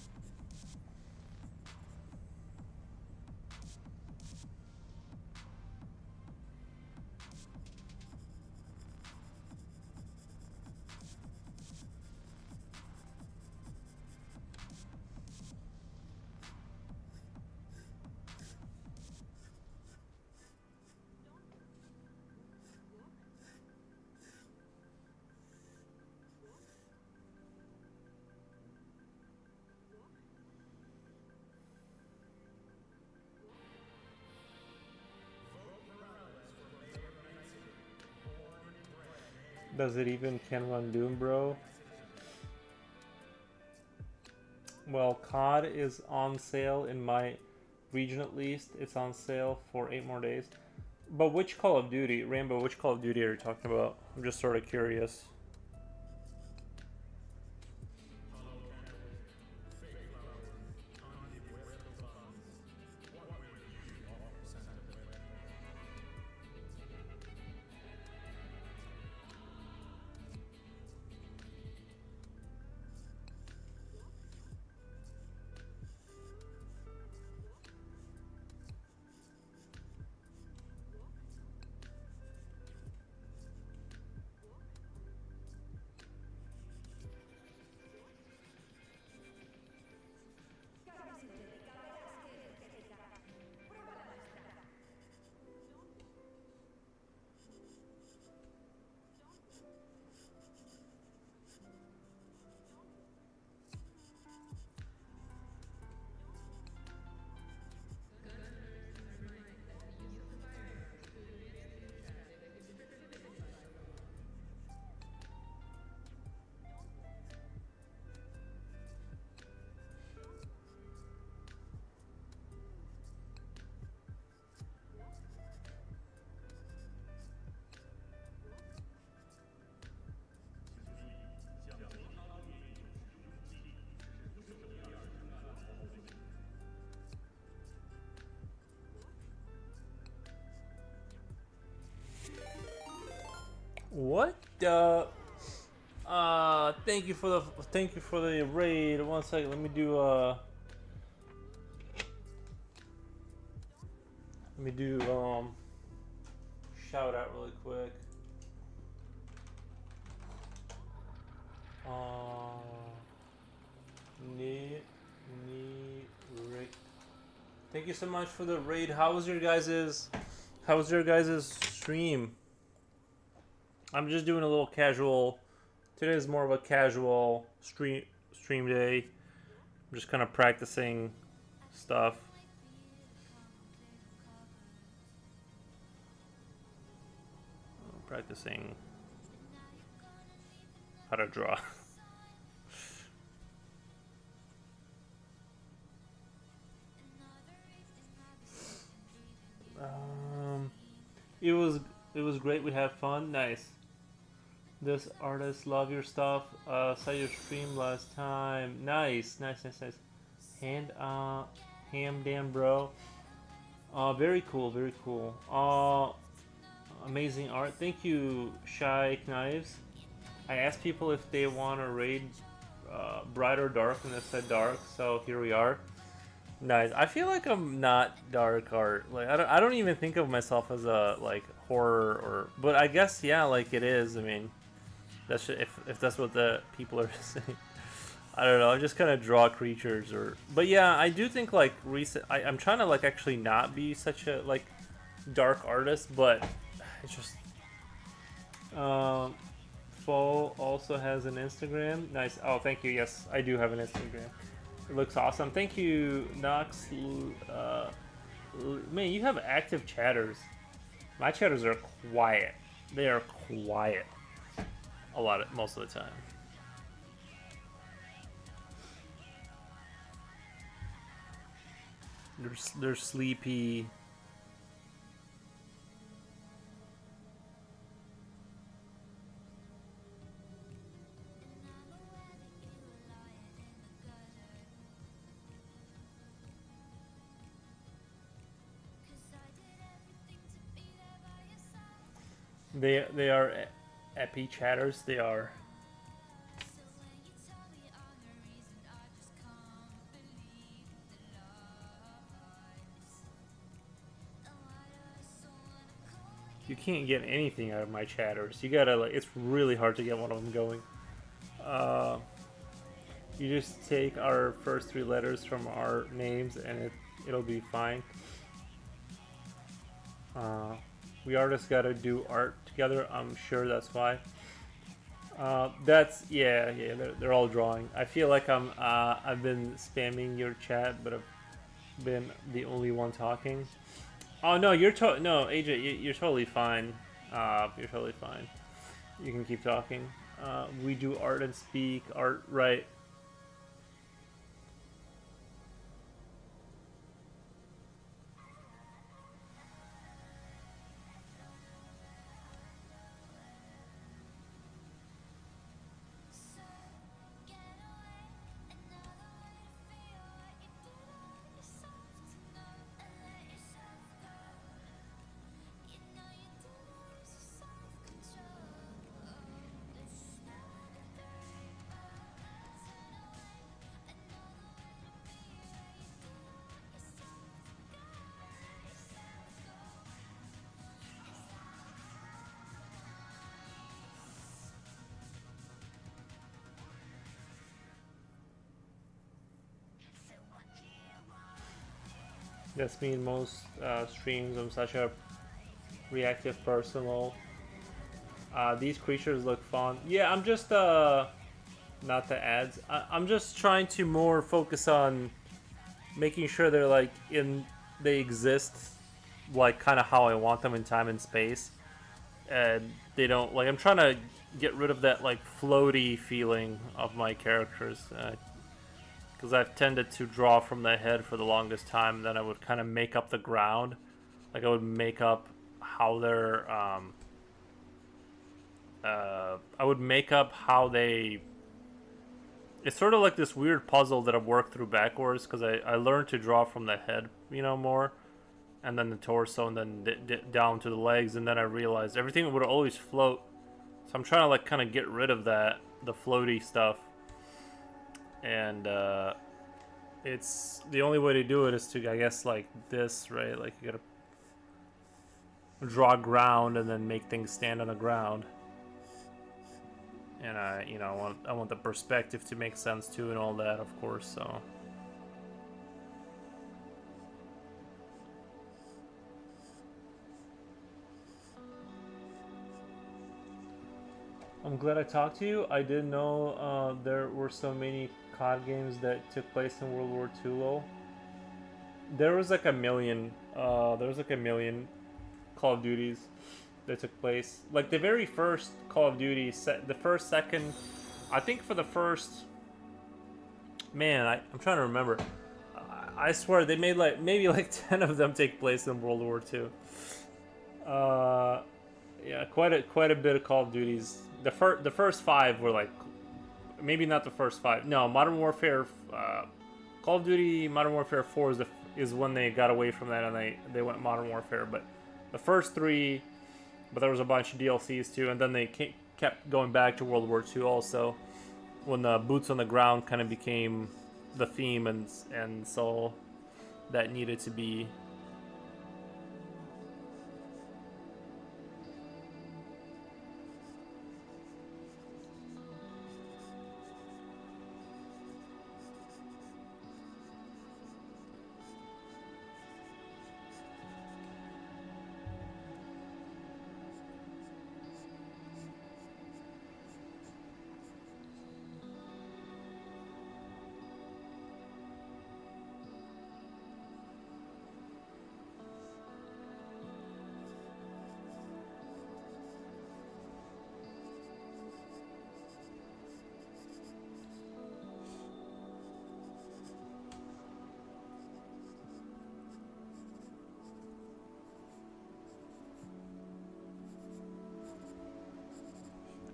Does it even can run Doom, bro? Well, COD is on sale in my region at least. It's on sale for 8 more days. But which Call of Duty? Rainbow, which Call of Duty are you talking about? I'm just sort of curious. What? Thank you for the raid. One second, let me do shout out really quick. Rick. Thank you so much for the raid. How was your guys's stream? I'm just doing a little casual. Today is more of a casual stream day. I'm just kind of practicing stuff. Practicing how to draw. It was great. We had fun. Nice. This artist, love your stuff. Saw your stream last time. Nice. Ham Dan bro. Very cool. Amazing art. Thank you, Shy Knives. I asked people if they want to raid bright or dark, and they said dark. So here we are. Nice. I feel like I'm not dark art. Like I don't even think of myself as a like horror or. But I guess yeah, like it is. I mean, that's if that's what the people are saying. I don't know. I just kind of draw creatures or. But yeah, I do think like I'm trying to like actually not be such a like dark artist, but it's just. Fo also has an Instagram. Nice. Oh, thank you. Yes, I do have an Instagram. It looks awesome. Thank you, Nox. Man, you have active chatters. My chatters are quiet. They are quiet. Most of the time. Most of They're sleepy. They are epi chatters. They are. You can't get anything out of my chatters. You gotta like. It's really hard to get one of them going. Uh, you just take our first three letters from our names, and it'll be fine. Uh, we artists gotta do art together. I'm sure that's why. That's yeah. They're all drawing. I feel like I've been spamming your chat, but I've been the only one talking. Oh no, no AJ, you're totally fine. You're totally fine. You can keep talking. We do art and speak art, right? That's me in most streams. I'm such a reactive person. These creatures look fun. Yeah, I'm just not the ads. I'm just trying to more focus on making sure they're like they exist like kind of how I want them in time and space, and they don't like. I'm trying to get rid of that like floaty feeling of my characters, because I've tended to draw from the head for the longest time. And then I would kind of make up the ground, like I would make up how they're. I would make up how they. It's sort of like this weird puzzle that I've worked through backwards because I learned to draw from the head, more, and then the torso, and then down to the legs, and then I realized everything would always float. So I'm trying to like kind of get rid of that, the floaty stuff, and it's the only way to do it is to I guess like this, right? Like you gotta draw ground and then make things stand on the ground. And I want the perspective to make sense too, and all that, of course. So I'm glad I talked to you. I didn't know there were so many COD games that took place in World War II. Lol. There was like a million. There was like a million Call of Duties that took place. Like the very first Call of Duty, the first, second, I think for the first, man, I'm trying to remember. I swear they made like maybe like 10 of them take place in World War II. Yeah, quite a bit of Call of Duties. The first five were like, maybe not the first five. No, Modern Warfare, Call of Duty Modern Warfare 4 is when they got away from that and they went Modern Warfare. But the first three. But there was a bunch of DLCs too, and then they kept going back to World War II also, when the boots on the ground kind of became the theme, and so that needed to be.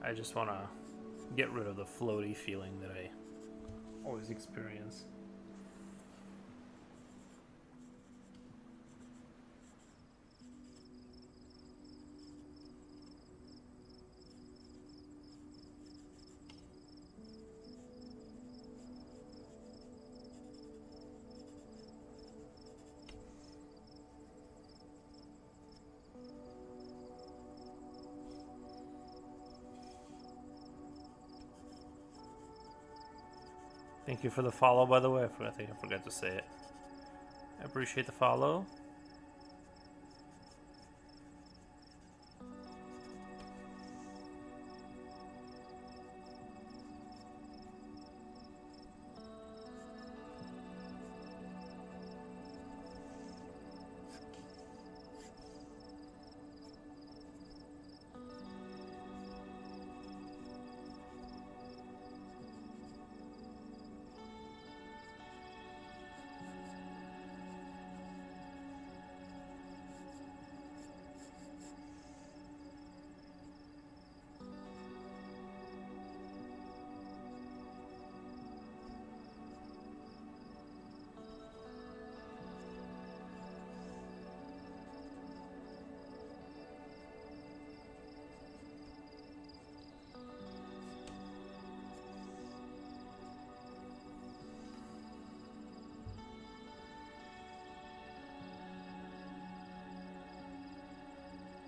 I just want to get rid of the floaty feeling that I always experience. Thank you for the follow, by the way. I think I forgot to say it. I appreciate the follow.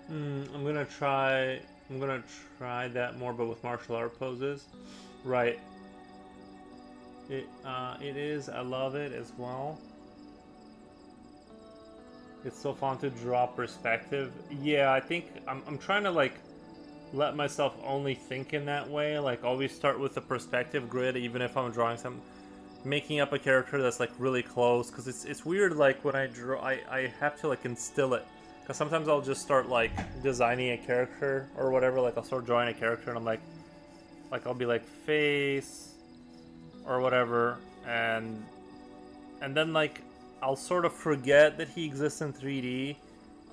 I'm gonna try. I'm gonna try that more, but with martial art poses. Right. It is. I love it as well. It's so fun to draw perspective. Yeah, I think I'm trying to like let myself only think in that way. Like always start with the perspective grid, even if I'm drawing some, making up a character that's like really close. Because it's weird. Like when I draw, I have to like instill it. Because sometimes I'll just start like designing a character or whatever. Like I'll start drawing a character and I'm like I'll be like face or whatever, and then like I'll sort of forget that he exists in 3D,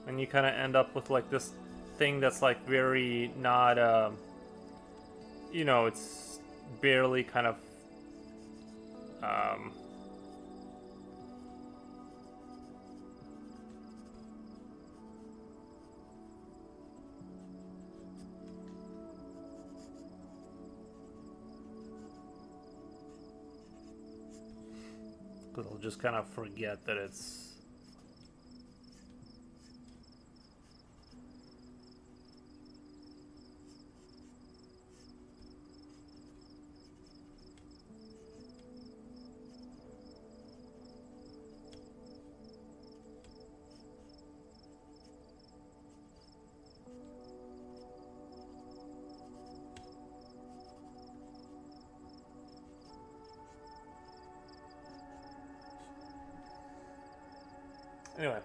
and you kind of end up with like this thing that's like very not, you know, it's barely kind of, um, because I'll just kind of forget that it's. Anyway.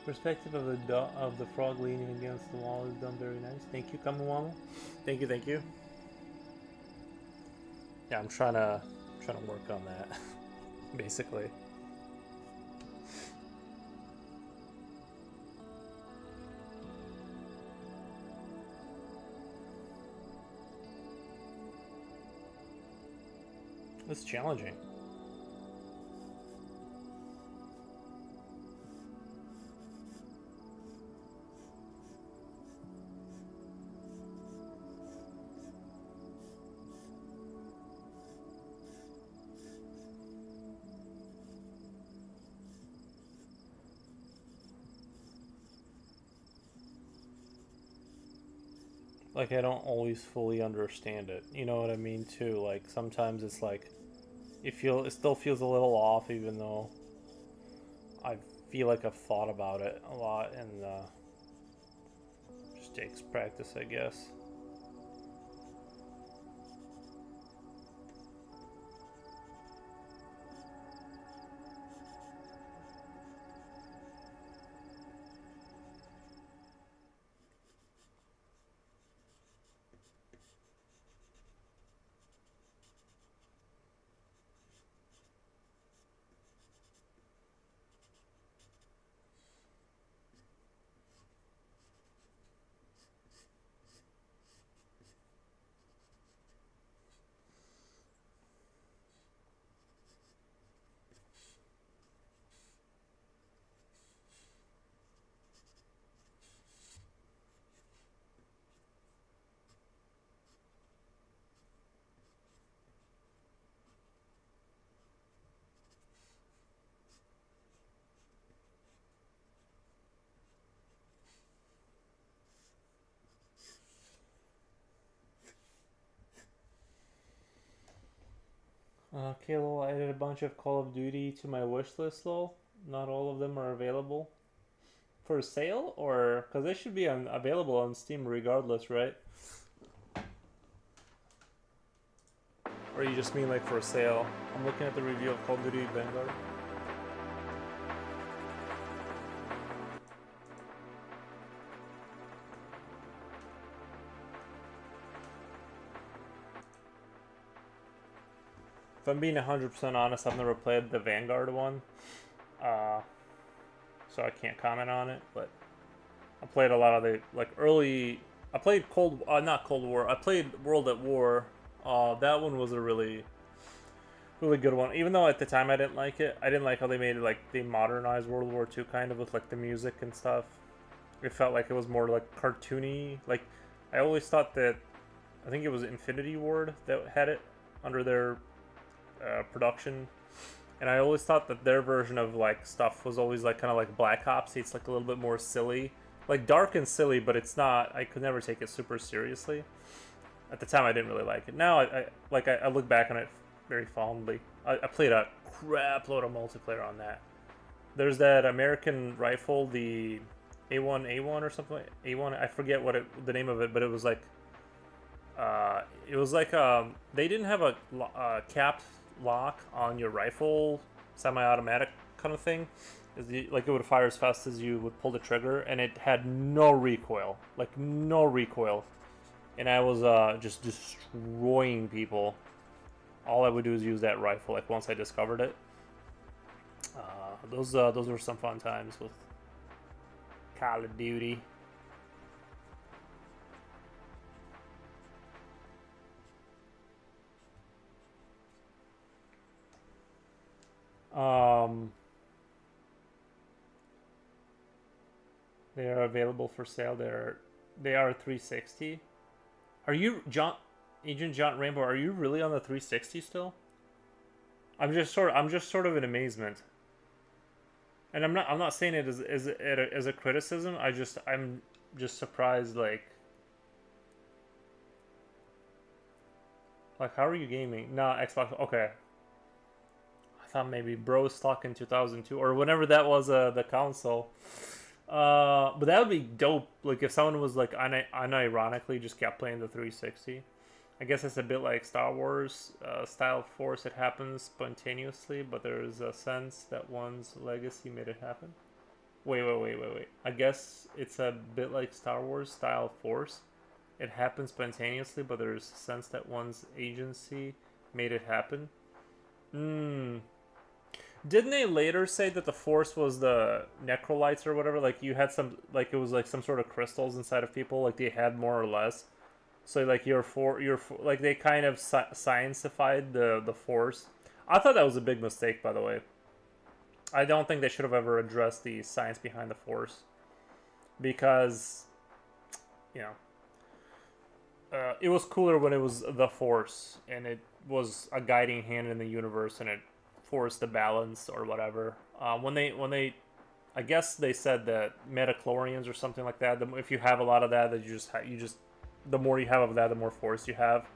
Perspective of the frog leaning against the wall is done very nice. Thank you, Kamuwamu. Thank you, thank you. Yeah, I'm trying to work on that, basically. It's challenging. Like, I don't always fully understand it. You know what I mean, too? Like, sometimes it's like, it still feels a little off, even though I feel like I've thought about it a lot, and just takes practice, I guess. Okay, lol, I added a bunch of Call of Duty to my wish list, lol. Not all of them are available. For sale? Or... Because they should be available on Steam regardless, right? Or you just mean like for sale? I'm looking at the review of Call of Duty Vanguard. If I'm being 100% honest, I've never played the Vanguard one. So I can't comment on it, but I played a lot of the, like, early... I played not Cold War, I played World at War. That one was a really good one. Even though at the time I didn't like it, I didn't like how they made it, like, they modernized World War II kind of with, like, the music and stuff. It felt like it was more, like, cartoony. Like, I always thought that, I think it was Infinity Ward that had it under their production, and I always thought that their version of like stuff was always like kind of like Black Ops. It's like a little bit more silly, like dark and silly, but it's not. I could never take it super seriously. At the time, I didn't really like it. Now, I look back on it very fondly. I played a crap load of multiplayer on that. There's that American rifle, the A1 or something. A1, I forget the name of it, but it was like they didn't have a capped lock on your rifle, semi-automatic kind of thing. Like, it would fire as fast as you would pull the trigger, and it had no recoil, like no recoil. And I was just destroying people. All I would do is use that rifle. Like, once I discovered it, those were some fun times with Call of Duty. They are available for sale. They are 360. Are you Agent John Rainbow? Are you really on the 360 still? I'm just sort of in amazement. And I'm not saying it as a criticism. I'm just surprised, like how are you gaming? No, Xbox. Okay. I thought maybe Bro Stock in 2002 or whenever that was the console. But that would be dope. Like, if someone was like unironically just kept playing the 360. I guess it's a bit like Star Wars style Force. It happens spontaneously, but there is a sense that one's legacy made it happen. Wait. I guess it's a bit like Star Wars style force. It happens spontaneously, but there's a sense that one's agency made it happen. Hmm. Didn't they later say that the force was the necrolytes or whatever? Like you had some, like it was like some sort of crystals inside of people, like they had more or less. So like like they kind of sciencified the force. I thought that was a big mistake, by the way. I don't think they should have ever addressed the science behind the force because you know it was cooler when it was the force and it was a guiding hand in the universe and it forced the balance or whatever. When they I guess they said that metachlorians or something like that. If you have a lot of that, that you just the more you have of that, the more force you have.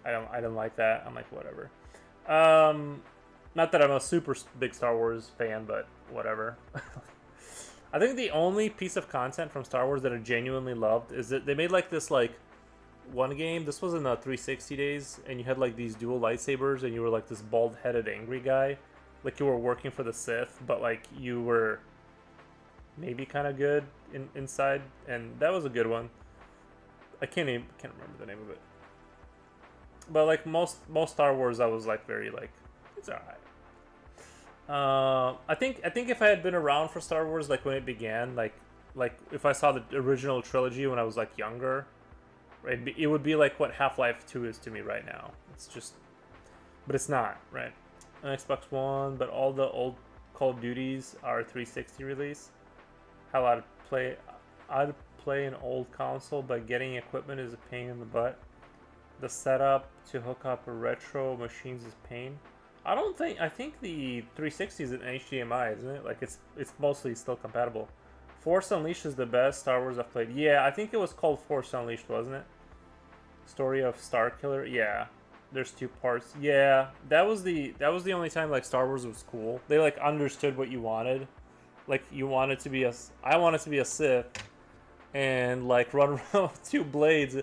I don't like that. I'm like whatever. Um, Not that I'm a super big Star Wars fan, but whatever. I think the only piece of content from Star Wars that I genuinely loved is that they made like this like one game. This was in the 360 days, and you had like these dual lightsabers, and you were like this bald-headed angry guy, like you were working for the Sith, but like you were maybe kind of good inside, and that was a good one. I can't remember the name of it, but like most Star Wars, I was like very like it's alright. I think if I had been around for Star Wars like when it began, like if I saw the original trilogy when I was like younger, right, it would be like what Half-Life 2 is to me right now. It's just, but it's not, right? An Xbox One, but all the old Call of Duties are 360 release. How I'd play an old console, but getting equipment is a pain in the butt. The setup to hook up retro machines is pain. I think the 360 is an HDMI, isn't it? Like it's mostly still compatible. Force Unleashed is the best Star Wars I've played. Yeah, I think it was called Force Unleashed, wasn't it? Story of Starkiller. Yeah, there's two parts. Yeah, that was the only time like Star Wars was cool. They like understood what you wanted. Like you wanted to be I wanted to be a Sith and like run around with two blades.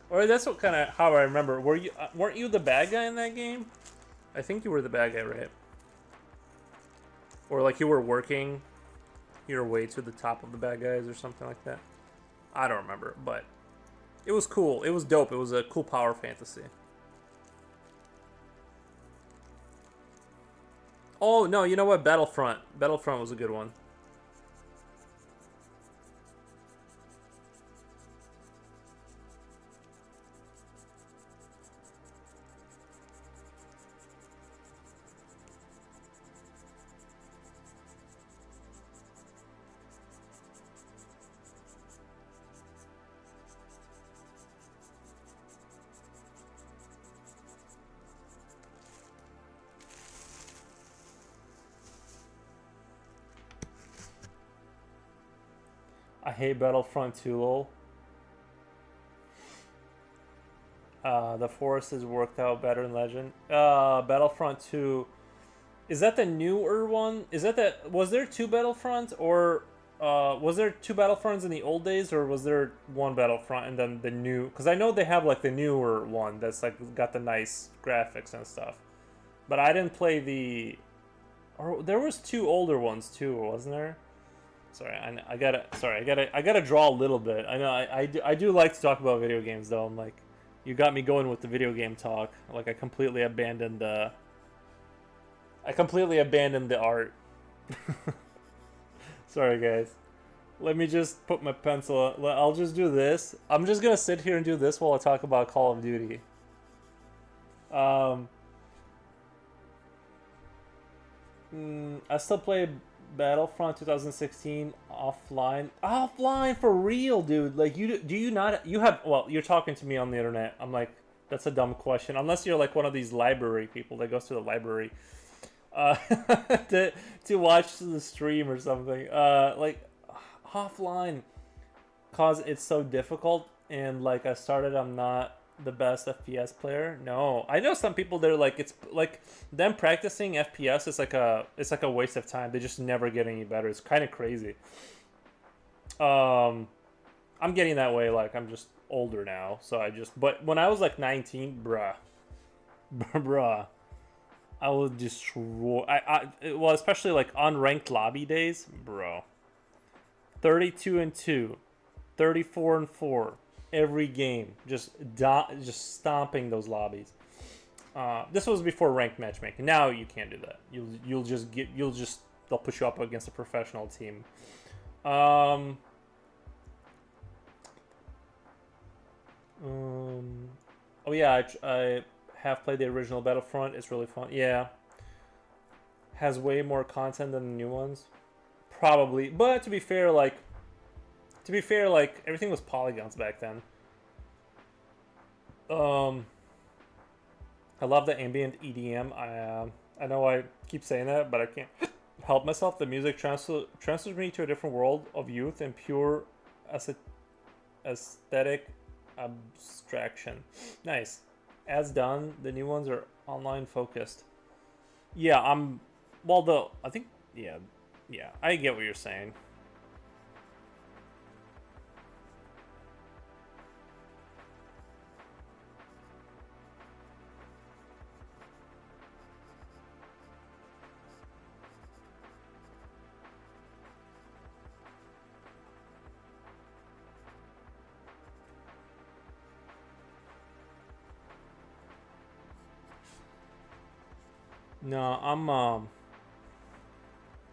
Or that's what kind of how I remember. Weren't you the bad guy in that game? I think you were the bad guy, right? Or like you were working your way to the top of the bad guys or something like that. I don't remember, but it was cool. It was dope. It was a cool power fantasy. Oh, no, you know what? Battlefront. Battlefront was a good one. I hate Battlefront 2, lol. The Forest has worked out better in Legend. Battlefront 2. Is that the newer one? Was there two Battlefronts? Or was there two Battlefronts in the old days? Or was there one Battlefront and then the new? Because I know they have like the newer one that's like got the nice graphics and stuff. But I didn't play the... Or there was two older ones too, wasn't there? Sorry, I gotta draw a little bit. I know I do like to talk about video games though. I'm like, you got me going with the video game talk. Like I completely abandoned the art. Sorry guys. Let me just put my pencil. I'll just do this. I'm just gonna sit here and do this while I talk about Call of Duty. I still play Battlefront 2016 offline. Offline for real, dude. Like do you not you have well, you're talking to me on the internet. I'm like that's a dumb question. Unless you're like one of these library people that goes to the library uh to watch the stream or something. Like offline cause it's so difficult and like I'm not the best FPS player. No, I know some people they're like it's like them practicing FPS is like a waste of time. They just never get any better. It's kind of crazy. I'm getting that way. Like I'm just older now, so but when I was like 19, bruh, I would destroy. Well, especially like unranked lobby days, bro. 32-2, 34-4 every game, just stomping those lobbies. This was before ranked matchmaking. Now you can't do that. They'll put you up against a professional team. Oh yeah, I have played the original Battlefront. It's really fun. Yeah, has way more content than the new ones, probably. But to be fair, like everything was polygons back then. I love the ambient EDM. I know I keep saying that, but I can't help myself. The music transfers me to a different world of youth and pure aesthetic abstraction. Nice. As done, the new ones are online focused. Yeah, I think, yeah, I get what you're saying. No, I'm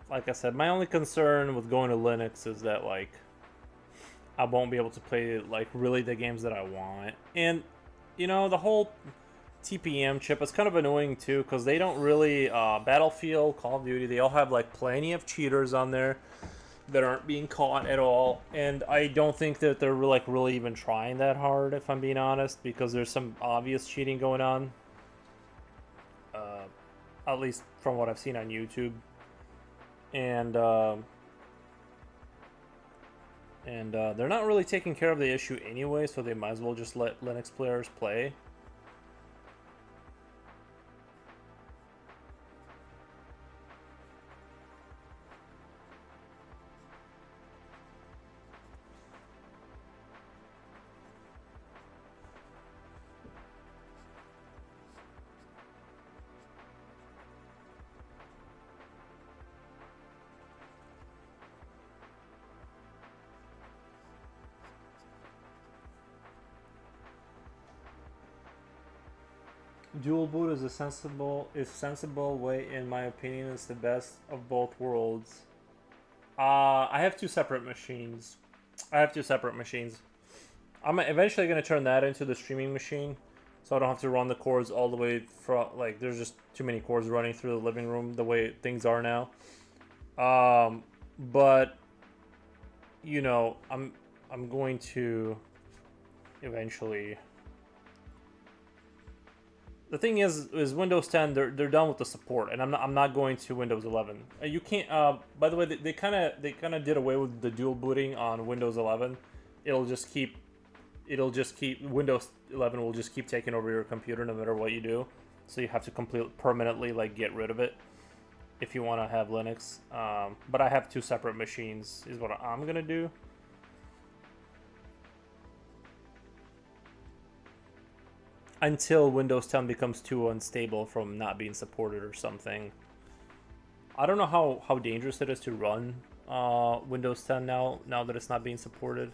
like I said, my only concern with going to Linux is that like I won't be able to play like really the games that I want. And the whole TPM chip is kind of annoying too because they don't really Battlefield, Call of Duty, they all have like plenty of cheaters on there that aren't being caught at all. And I don't think that they're like really even trying that hard, if I'm being honest, because there's some obvious cheating going on. At least from what I've seen on YouTube. And they're not really taking care of the issue anyway, so they might as well just let Linux players play. Dual boot is a sensible way, in my opinion. It's the best of both worlds. I have two separate machines. I'm eventually gonna turn that into the streaming machine, so I don't have to run the cords all the way from like. There's just too many cords running through the living room the way things are now. But I'm going to eventually. The thing is Windows 10 they're done with the support, and I'm not going to Windows 11. You can't. By the way, they kind of did away with the dual booting on Windows 11. It'll just keep Windows 11 will just keep taking over your computer no matter what you do. So you have to permanently like get rid of it if you want to have Linux. But I have two separate machines is what I'm gonna do. Until Windows 10 becomes too unstable from not being supported or something. I don't know how dangerous it is to run Windows 10 now that it's not being supported.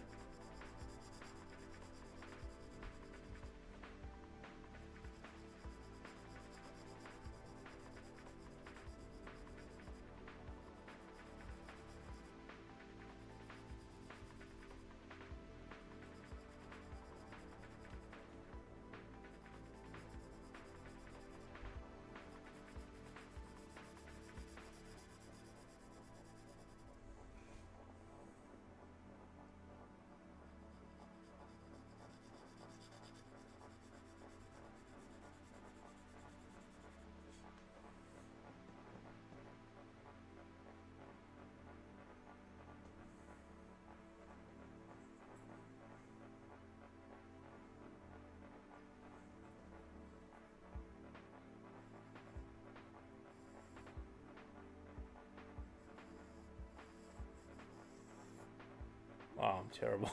Oh, I'm terrible.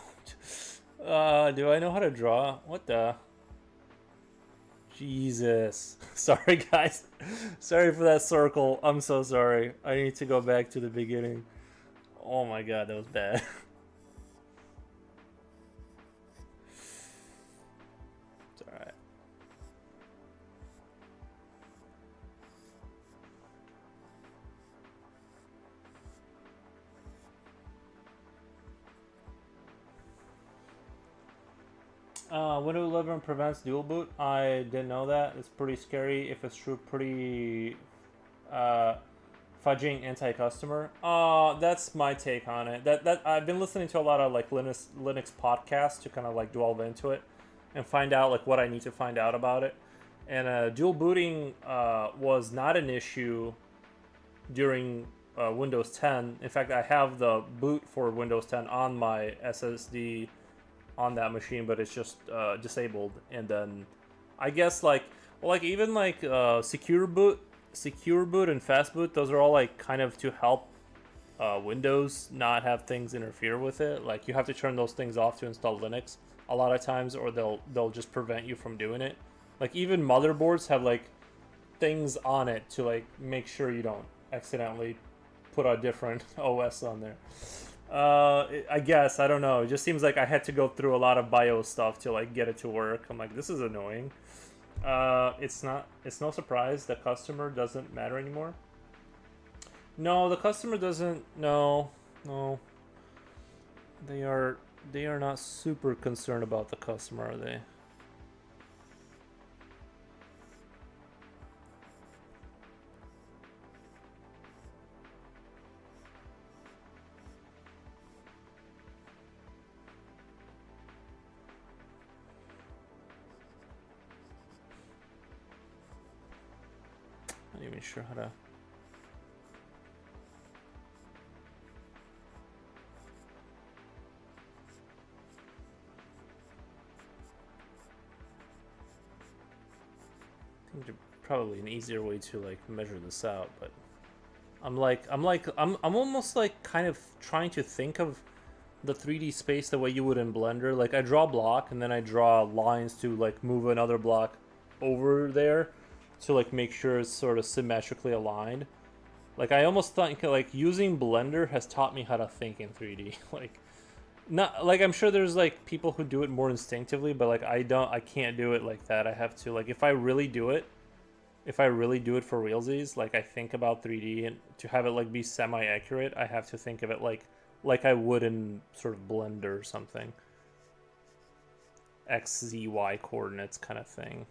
Do I know how to draw? What the? Jesus. Sorry, guys. Sorry for that circle. I'm so sorry. I need to go back to the beginning. Oh my god, that was bad. It's alright. Windows 11 prevents dual boot. I didn't know that. It's pretty scary. If it's true, pretty uh, fudging anti-customer. That's my take on it. That I've been listening to a lot of like Linux podcasts to kind of like delve into it and find out like what I need to find out about it. And dual booting was not an issue during Windows 10. In fact, I have the boot for Windows 10 on my SSD on that machine, but it's just disabled. And then I guess like even like secure boot and fast boot, those are all like kind of to help Windows not have things interfere with it. Like you have to turn those things off to install Linux a lot of times, or they'll just prevent you from doing it. Like even motherboards have like things on it to like make sure you don't accidentally put a different OS on there. I guess I don't know. It just seems like I had to go through a lot of BIOS stuff to like get it to work. I'm like, this is annoying. It's not. It's no surprise the customer doesn't matter anymore. No, the customer doesn't. No, no. They are. They are not super concerned about the customer, are they? Not even sure how to. I think there's probably an easier way to like measure this out, but I'm almost like kind of trying to think of the 3D space the way you would in Blender. Like I draw a block and then I draw lines to like move another block over there to like make sure it's sort of symmetrically aligned. Like I almost think like using Blender has taught me how to think in 3D. Like not like I'm sure there's like people who do it more instinctively, but like I can't do it like that. I have to like if I really do it for realsies, like I think about 3D and to have it like be semi-accurate, I have to think of it like I would in sort of Blender or something. X, Z, Y coordinates kind of thing.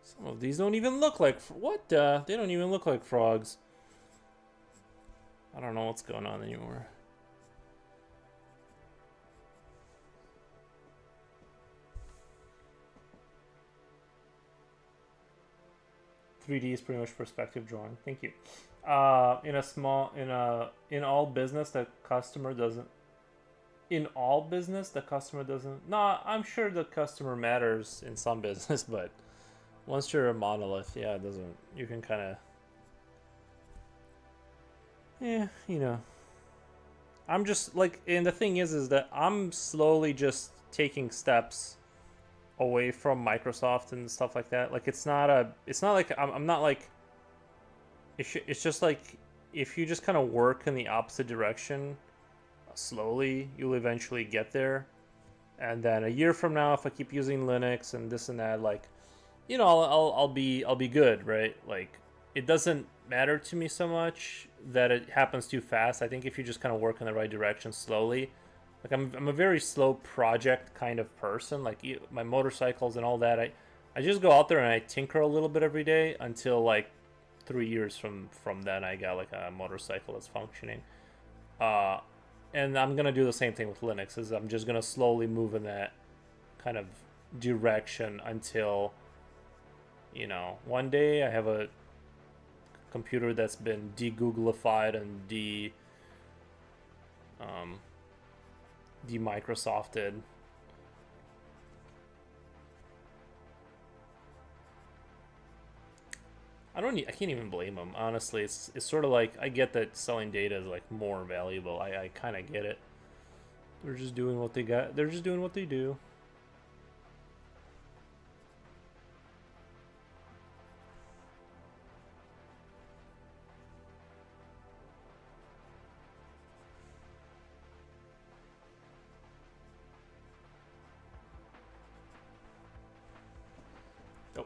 Some of these don't even look like... What? They don't even look like frogs. I don't know what's going on anymore. .3D is pretty much perspective drawing. Thank you. In all business, the customer doesn't. In all business, the customer doesn't. No, I'm sure the customer matters in some business, but once you're a monolith, yeah, it doesn't. You can kind of. Yeah, you know. I'm just like, and the thing is that I'm slowly just taking steps away from Microsoft and stuff like that. Like it's not like I'm not like it's just like if you just kind of work in the opposite direction slowly, you'll eventually get there. And then a year from now, if I keep using Linux and this and that, like you know, I'll be good, right? Like it doesn't matter to me so much that it happens too fast. I think if you just kind of work in the right direction slowly, like I'm a very slow project kind of person. Like my motorcycles and all that, I just go out there and I tinker a little bit every day until like 3 years from then I got like a motorcycle that's functioning. And I'm gonna do the same thing with Linux. Is I'm just gonna slowly move in that kind of direction until you know one day I have a computer that's been de-Googleified and de-Microsofted. I can't even blame them. Honestly, it's sort of like I get that selling data is like more valuable. I kind of get it. They're just doing what they got. They're just doing what they do.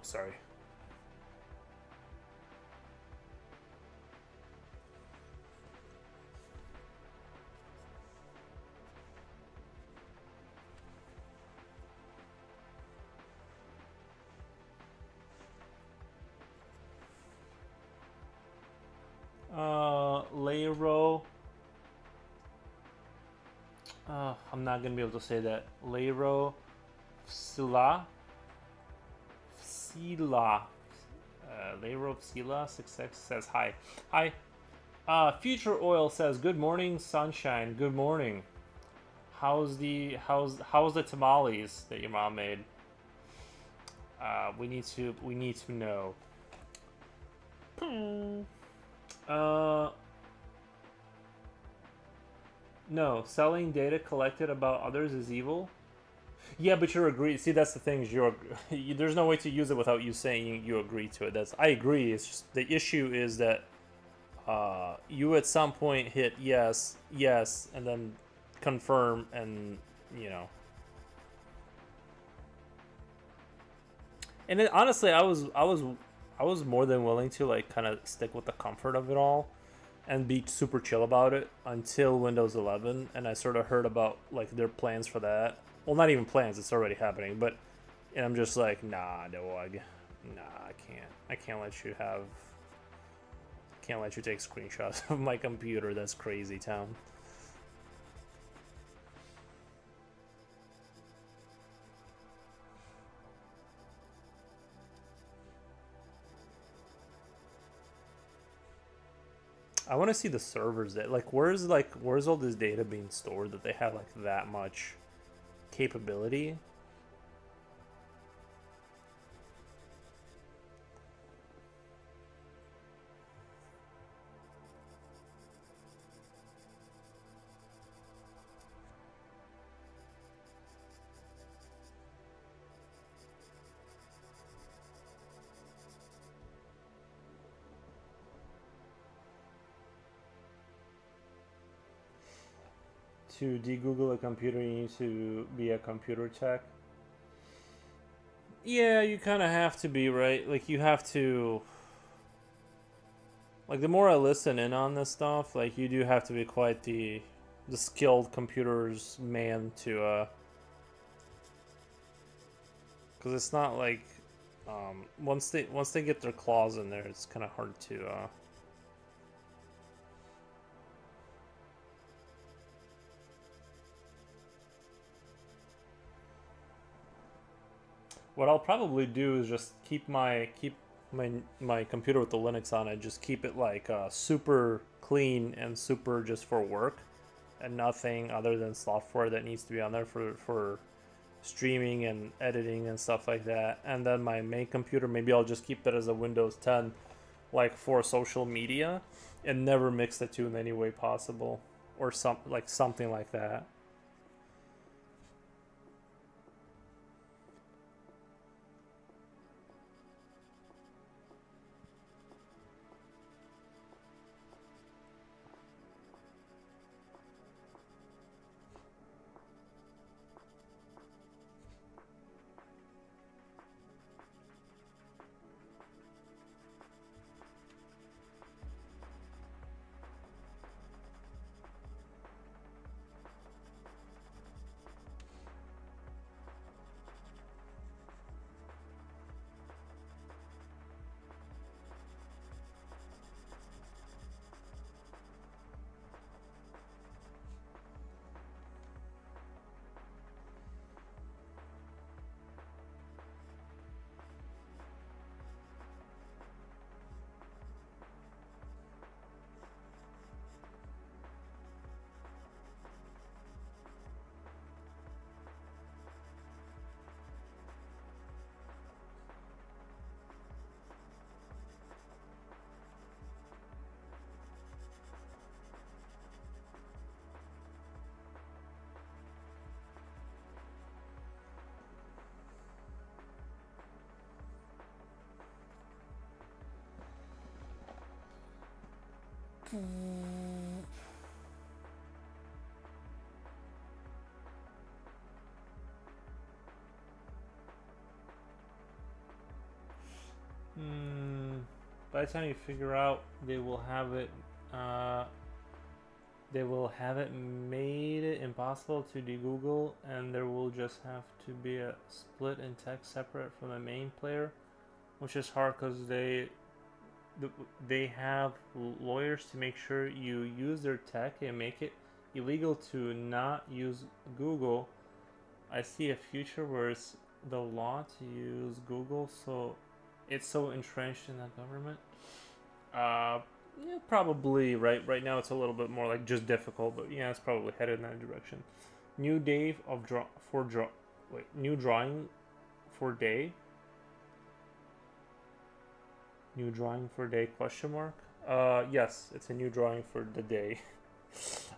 sorry. Leiro. I'm not gonna be able to say that. Leiro Sila. Sila. Leiro Sila 66 says hi. Hi. Future Oil says good morning, sunshine. Good morning. How's the tamales that your mom made? We need to know. No, selling data collected about others is evil. Yeah, but you're agree. See, that's the thing. There's no way to use it without you saying you agree to it. I agree. It's just the issue is that you at some point hit yes, yes, and then confirm, and you know. And then, honestly, I was more than willing to like kind of stick with the comfort of it all and be super chill about it until Windows 11, and I sort of heard about like their plans for that. Well, not even plans; it's already happening. But and I'm just like, nah, dog, nah, I can't let you have, can't let you take screenshots of my computer. That's crazy town. I want to see the servers that where's all this data being stored that they have like that much capability. To de-Google a computer, you need to be a computer tech. Yeah, you kind of have to be, right? Like, you have to... Like, the more I listen in on this stuff, like, you do have to be quite the skilled computers man to, because it's not like, once they get their claws in there, it's kind of hard to, What I'll probably do is just keep my computer with the Linux on it. Just keep it like super clean and super just for work, and nothing other than software that needs to be on there for streaming and editing and stuff like that. And then my main computer, maybe I'll just keep that as a Windows 10, like for social media, and never mix the two in any way possible, or something like that. By the time you figure out, they will have it. Uh, they will have it made it impossible to de-Google, and there will just have to be a split in text separate from the main player, which is hard because they have lawyers to make sure you use their tech and make it illegal to not use Google. I see a future where it's the law to use Google, so it's so entrenched in that government. Uh, yeah, probably right. Right now, it's a little bit more like just difficult, but yeah, it's probably headed in that direction. New day of draw for draw. Wait, new drawing for day. New drawing for day? Question mark. Yes, it's a new drawing for the day.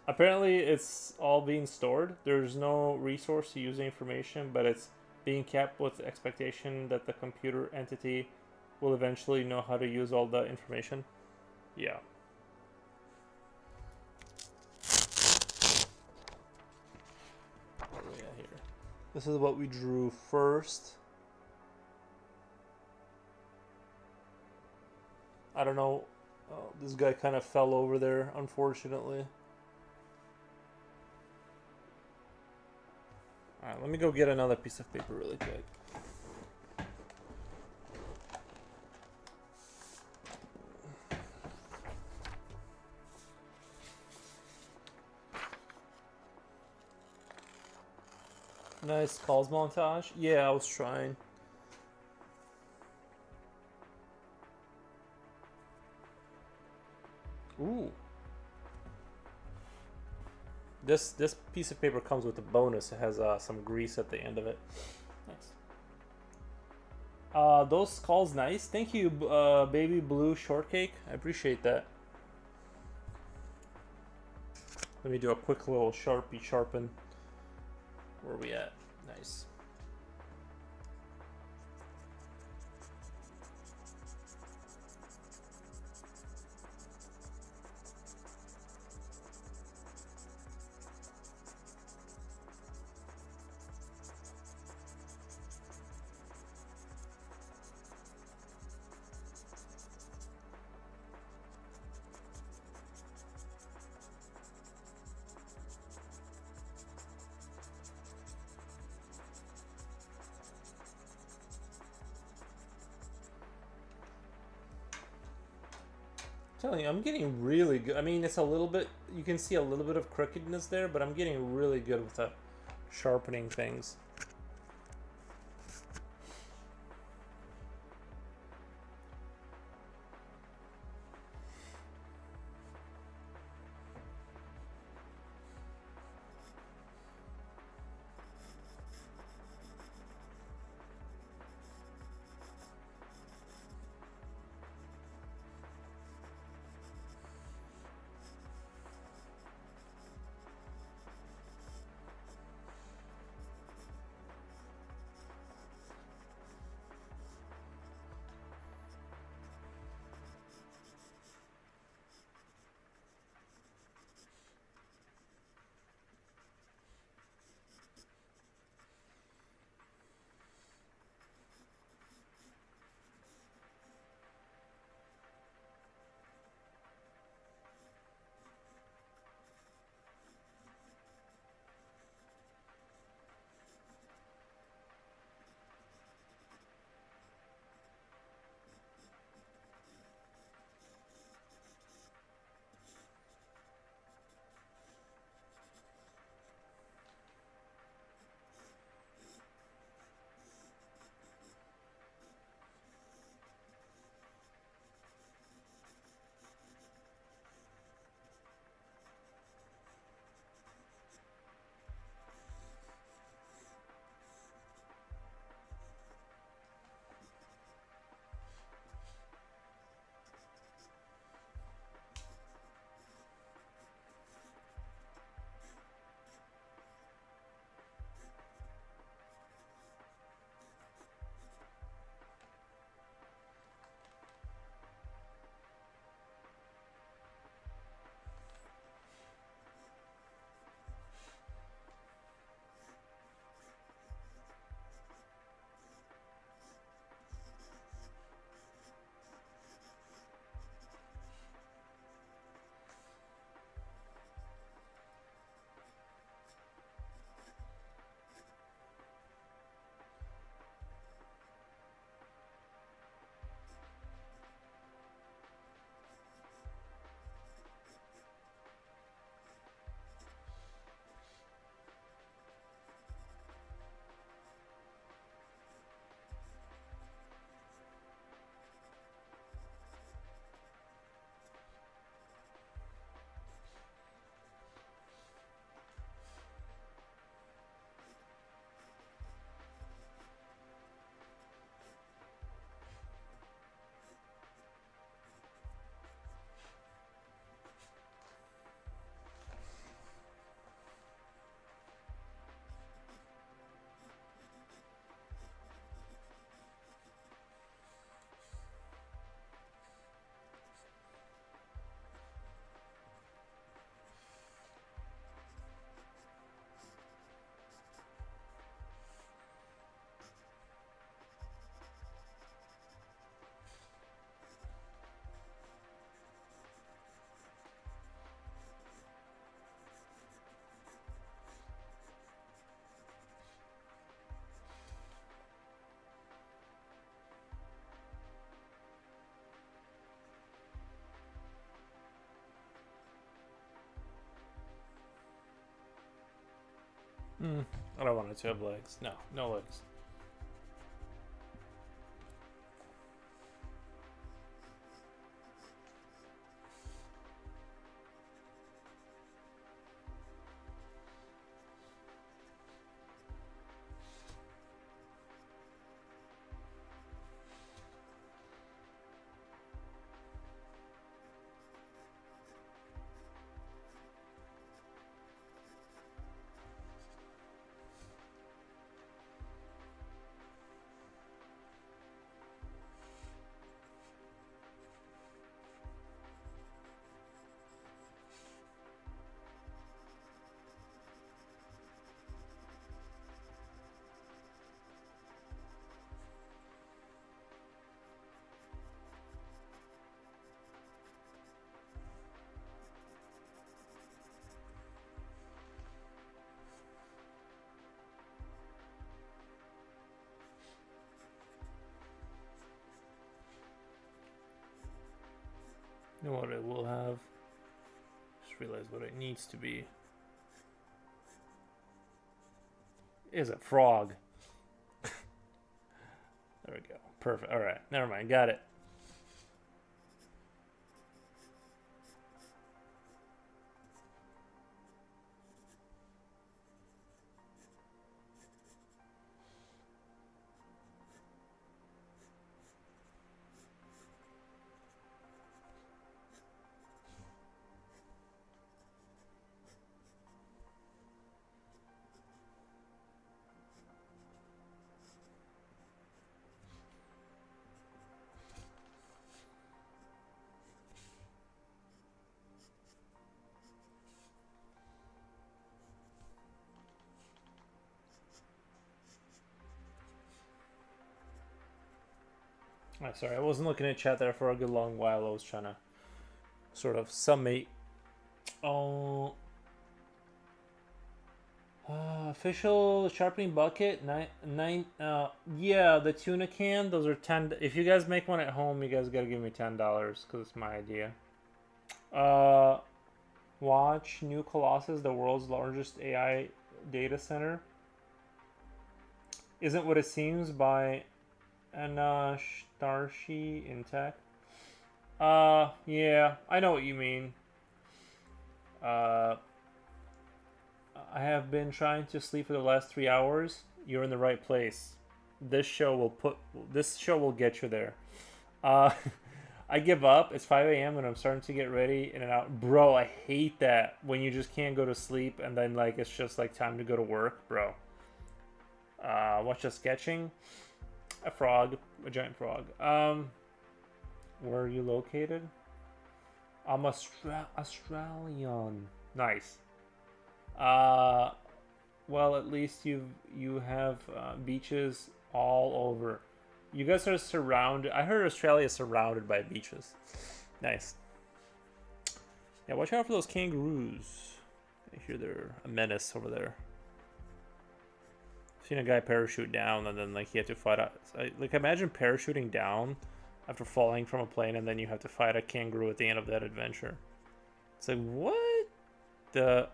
Apparently, it's all being stored. There's no resource to use the information, but it's being kept with the expectation that the computer entity will eventually know how to use all the information. Yeah. What do we got here? This is what we drew first. I don't know. Oh, this guy kind of fell over there, unfortunately. Alright, let me go get another piece of paper really quick. Nice calls montage. Yeah, I was trying. Ooh. This piece of paper comes with a bonus. It has some grease at the end of it. Nice. Those calls nice. Thank you, baby blue shortcake. I appreciate that. Let me do a quick little Sharpie sharpen. Where are we at? Nice. Telling you, I'm getting really good. I mean, it's a little bit, you can see a little bit of crookedness there, but I'm getting really good with sharpening things. I don't want it to have legs. No, no legs. You know what it will have? Just realized what it needs to be. Is a frog. There we go. Perfect. All right. Never mind. Got it. Oh, sorry, I wasn't looking at chat there for a good long while. I was trying to sort of summate. Oh, official sharpening bucket nine. Yeah, the tuna can. Those are 10. If you guys make one at home, you guys gotta give me $10 because it's my idea. Watch New Colossus, the world's largest AI data center. Isn't what it seems by Anna Starshi in tech. Yeah, I know what you mean. I have been trying to sleep for the last 3 hours. You're in the right place. This show will get you there. I give up. It's 5 a.m. and I'm starting to get ready in and out. Bro, I hate that when you just can't go to sleep and then like it's just like time to go to work, bro. Watch the sketching. A frog, a giant frog. Where are you located? I'm Australian. Nice. Well, at least you have beaches all over. You guys are surrounded. I heard Australia is surrounded by beaches. Nice. Yeah, watch out for those kangaroos. I hear they're a menace over there. Seen a guy parachute down and then like he had to fight out. Like imagine parachuting down after falling from a plane and then you have to fight a kangaroo at the end of that adventure. It's like what the.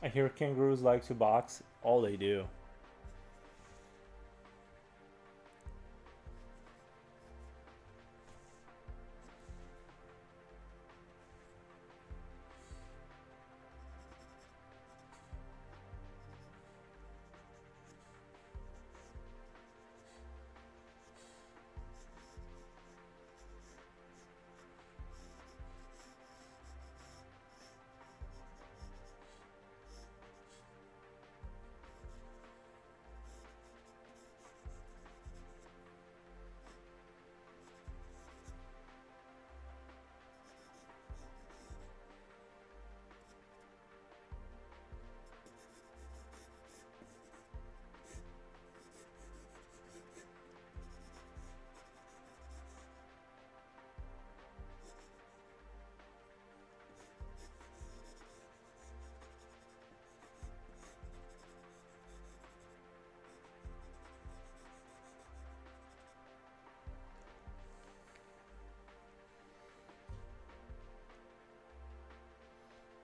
I hear kangaroos like to box. All they do.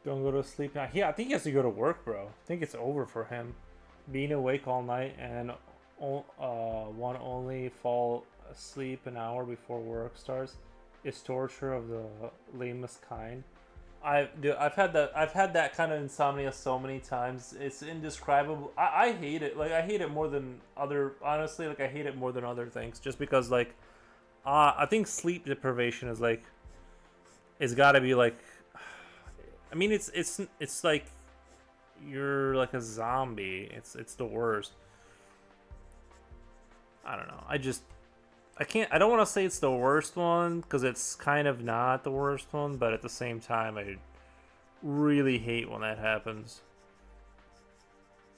Don't go to sleep now. Yeah, I think he has to go to work, bro. I think it's over for him. Being awake all night and one only fall asleep an hour before work starts is torture of the lamest kind. I've had that kind of insomnia so many times. It's indescribable. I hate it. Like I hate it more than other. Honestly, like I hate it more than other things. Just because like, I think sleep deprivation is like, it's got to be like. I mean, it's like you're like a zombie. It's the worst. I don't know. I can't. I don't want to say it's the worst one because it's kind of not the worst one, but at the same time, I really hate when that happens.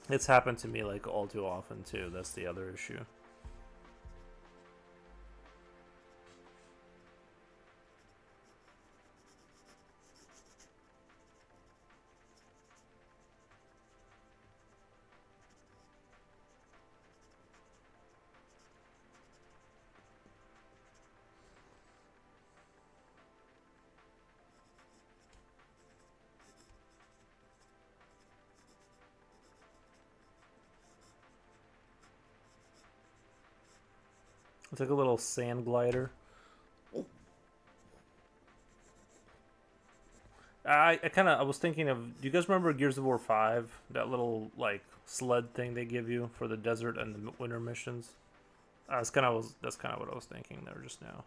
It's happened to me like all too often too. That's the other issue. It's like a little sand glider. I was thinking of. Do you guys remember Gears of War 5? That little like sled thing they give you for the desert and the winter missions. That's kind of what I was thinking there just now.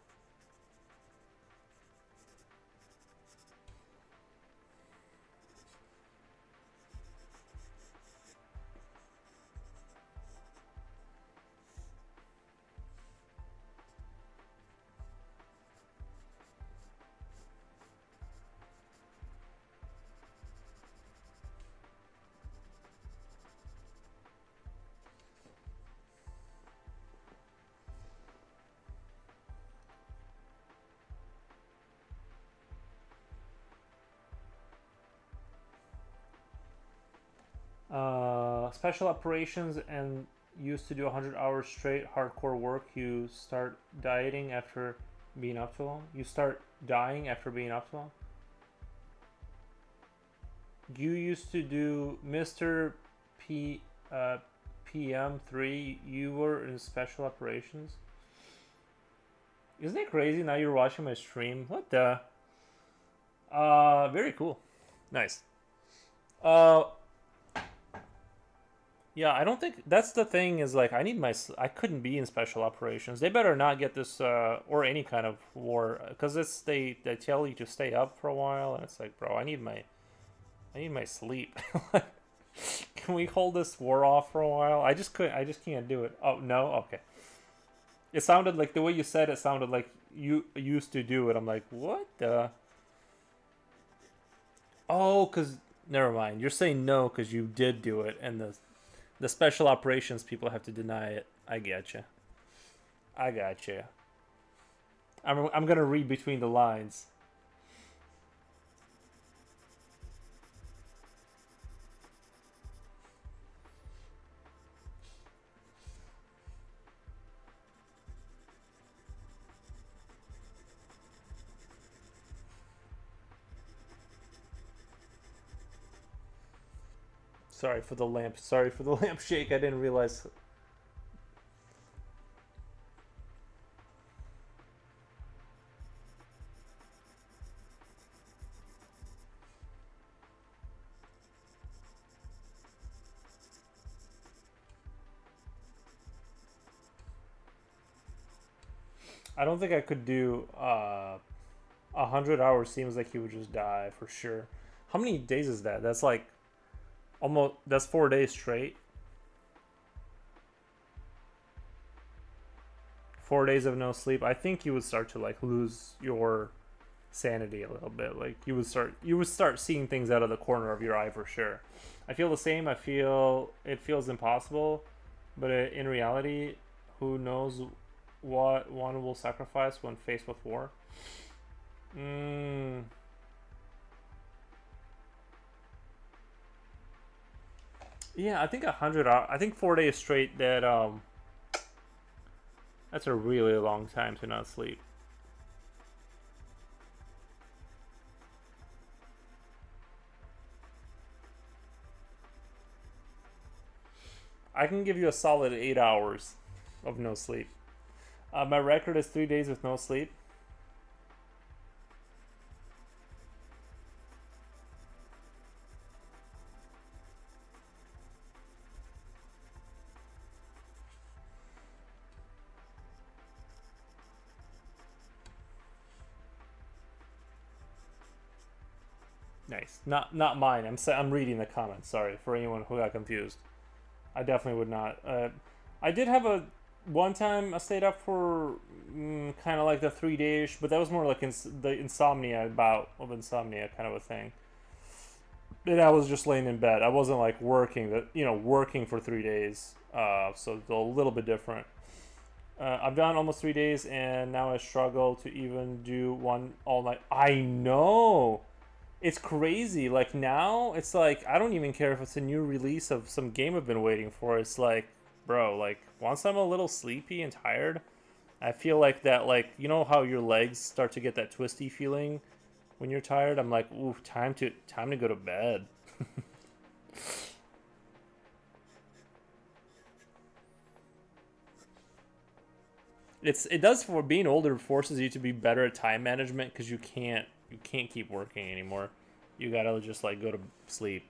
Special operations and used to do 100 hours straight hardcore work. You start dieting after being up too long. You start dying after being up too long. You used to do Mr. P PM3. You were in special operations. Isn't it crazy? Now you're watching my stream. What the? Very cool. Nice. Uh, Yeah, I don't think that's the thing. Is like I couldn't be in special operations. They better not get this or any kind of war because it's they tell you to stay up for a while and it's like, bro, I need my sleep. Can we hold this war off for a while? I just can't do it. Oh no, okay. It sounded like the way you said it sounded like you used to do it. I'm like, what the? Oh, cause never mind. You're saying no because you did do it and the special operations people have to deny it. I getcha. I gotcha. I'm gonna read between the lines. Sorry for the lamp. Sorry for the lamp shake. I didn't realize. I don't think I could do 100 hours. Seems like he would just die for sure. How many days is that? That's like almost. That's 4 days straight. 4 days of no sleep. I think you would start to like lose your sanity a little bit. Like you would start seeing things out of the corner of your eye for sure. I feel the same. I feel it feels impossible, but in reality, who knows what one will sacrifice when faced with war? Mm, yeah, I think 100 hours. I think 4 days straight. That's a really long time to not sleep. I can give you a solid 8 hours of no sleep. My record is 3 days with no sleep. Nice. Not mine. I'm reading the comments. Sorry for anyone who got confused. I definitely would not. I did have a one time I stayed up for kind of like the 3 days, but that was more like the insomnia bout of insomnia kind of a thing. And I was just laying in bed. I wasn't like working working for 3 days. So it's a little bit different. I've done almost 3 days, and now I struggle to even do one all night. I know. It's crazy. Like now, it's like I don't even care if it's a new release of some game I've been waiting for. It's like, bro, like once I'm a little sleepy and tired, I feel like that. Like you know how your legs start to get that twisty feeling when you're tired. I'm like, ooh, time to go to bed. It does for being older forces you to be better at time management because you can't keep working anymore. You gotta just like go to sleep.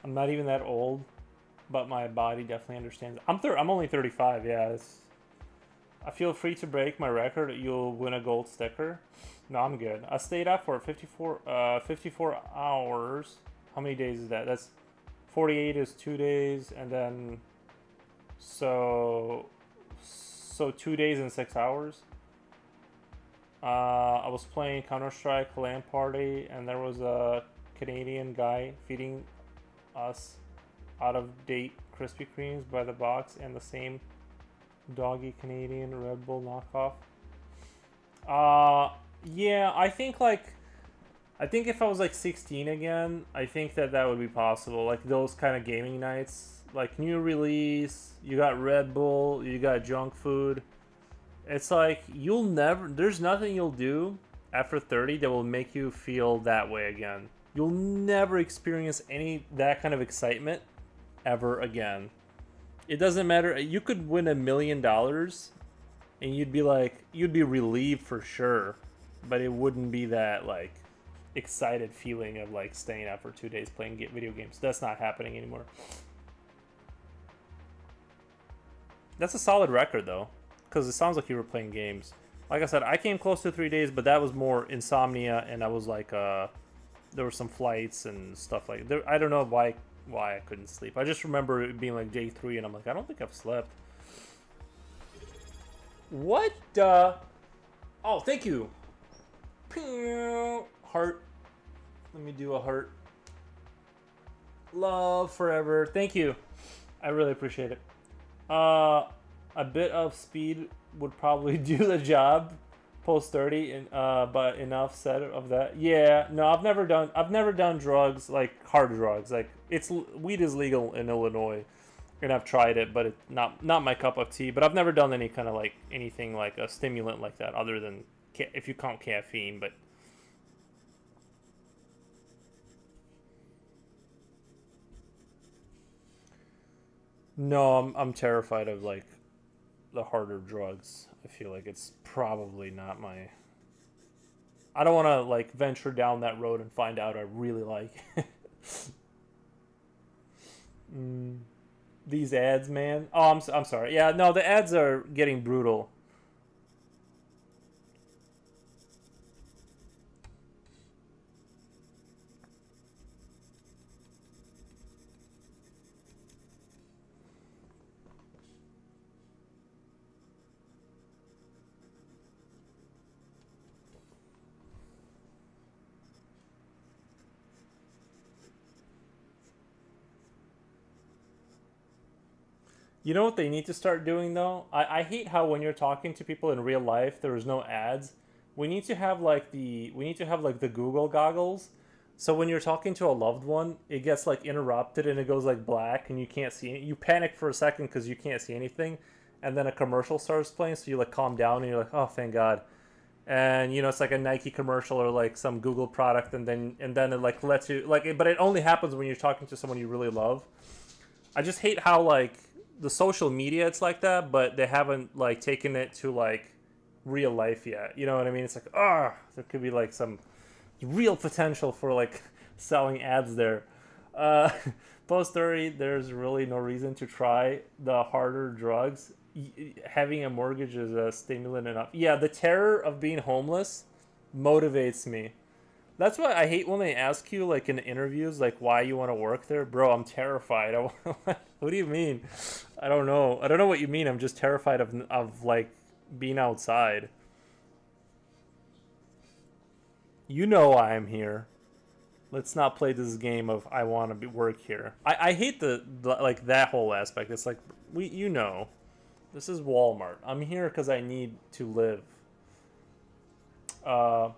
I'm not even that old, but my body definitely understands. I'm only 35. Yeah, I feel free to break my record. You'll win a gold sticker. No, I'm good. I stayed up for 54 hours. How many days is that? That's 48 is 2 days, and then so 2 days and 6 hours. I was playing Counter Strike LAN party, and there was a Canadian guy feeding us out of date Krispy Kremes by the box and the same doggy Canadian Red Bull knockoff. Yeah, I think if I was like 16 again, I think that would be possible. Like those kind of gaming nights, like new release, you got Red Bull, you got junk food. It's like there's nothing you'll do after 30 that will make you feel that way again. You'll never experience any that kind of excitement ever again. It doesn't matter. You could win $1 million and you'd be relieved for sure, but it wouldn't be that like excited feeling of like staying up for 2 days playing video games. That's not happening anymore. That's a solid record though, because it sounds like you were playing games. Like I said, I came close to 3 days, but that was more insomnia, and I was like, there were some flights and stuff like that. I don't know why I couldn't sleep. I just remember it being like day 3, and I'm like, I don't think I've slept. What? Oh, thank you. Heart. Let me do a heart. Love forever. Thank you. I really appreciate it. A bit of speed would probably do the job post 30, and but enough said of that. Yeah, no, I've never done drugs, like hard drugs. Like weed is legal in Illinois, and I've tried it, but it's not my cup of tea. But I've never done any kind of like anything like a stimulant like that, other than if you count caffeine. But no, I'm terrified of like the harder drugs. I feel like it's probably not my. I don't want to like venture down that road and find out I really like it. These ads, man. Oh, I'm sorry. Yeah, no, the ads are getting brutal. You know what they need to start doing though? I hate how when you're talking to people in real life there is no ads. We need to have like the Google goggles. So when you're talking to a loved one, it gets like interrupted and it goes like black and you can't see it. You panic for a second because you can't see anything, and then a commercial starts playing, so you like calm down and you're like, oh, thank God. And you know it's like a Nike commercial or like some Google product, and then it like lets you like, but it only happens when you're talking to someone you really love. I just hate how like the social media it's like that, but they haven't like taken it to like real life yet. You know what I mean? It's like, there could be like some real potential for like selling ads there. Uh, Post 30, there's really no reason to try the harder drugs. Having a mortgage is a stimulant enough. Yeah, the terror of being homeless motivates me. That's why I hate when they ask you like in interviews like why you want to work there, bro. I'm terrified. What do you mean? I don't know. I don't know what you mean. I'm just terrified of like being outside. You know why I'm here. Let's not play this game of I want to work here. I hate the like that whole aspect. It's like you know, this is Walmart. I'm here because I need to live. Uh,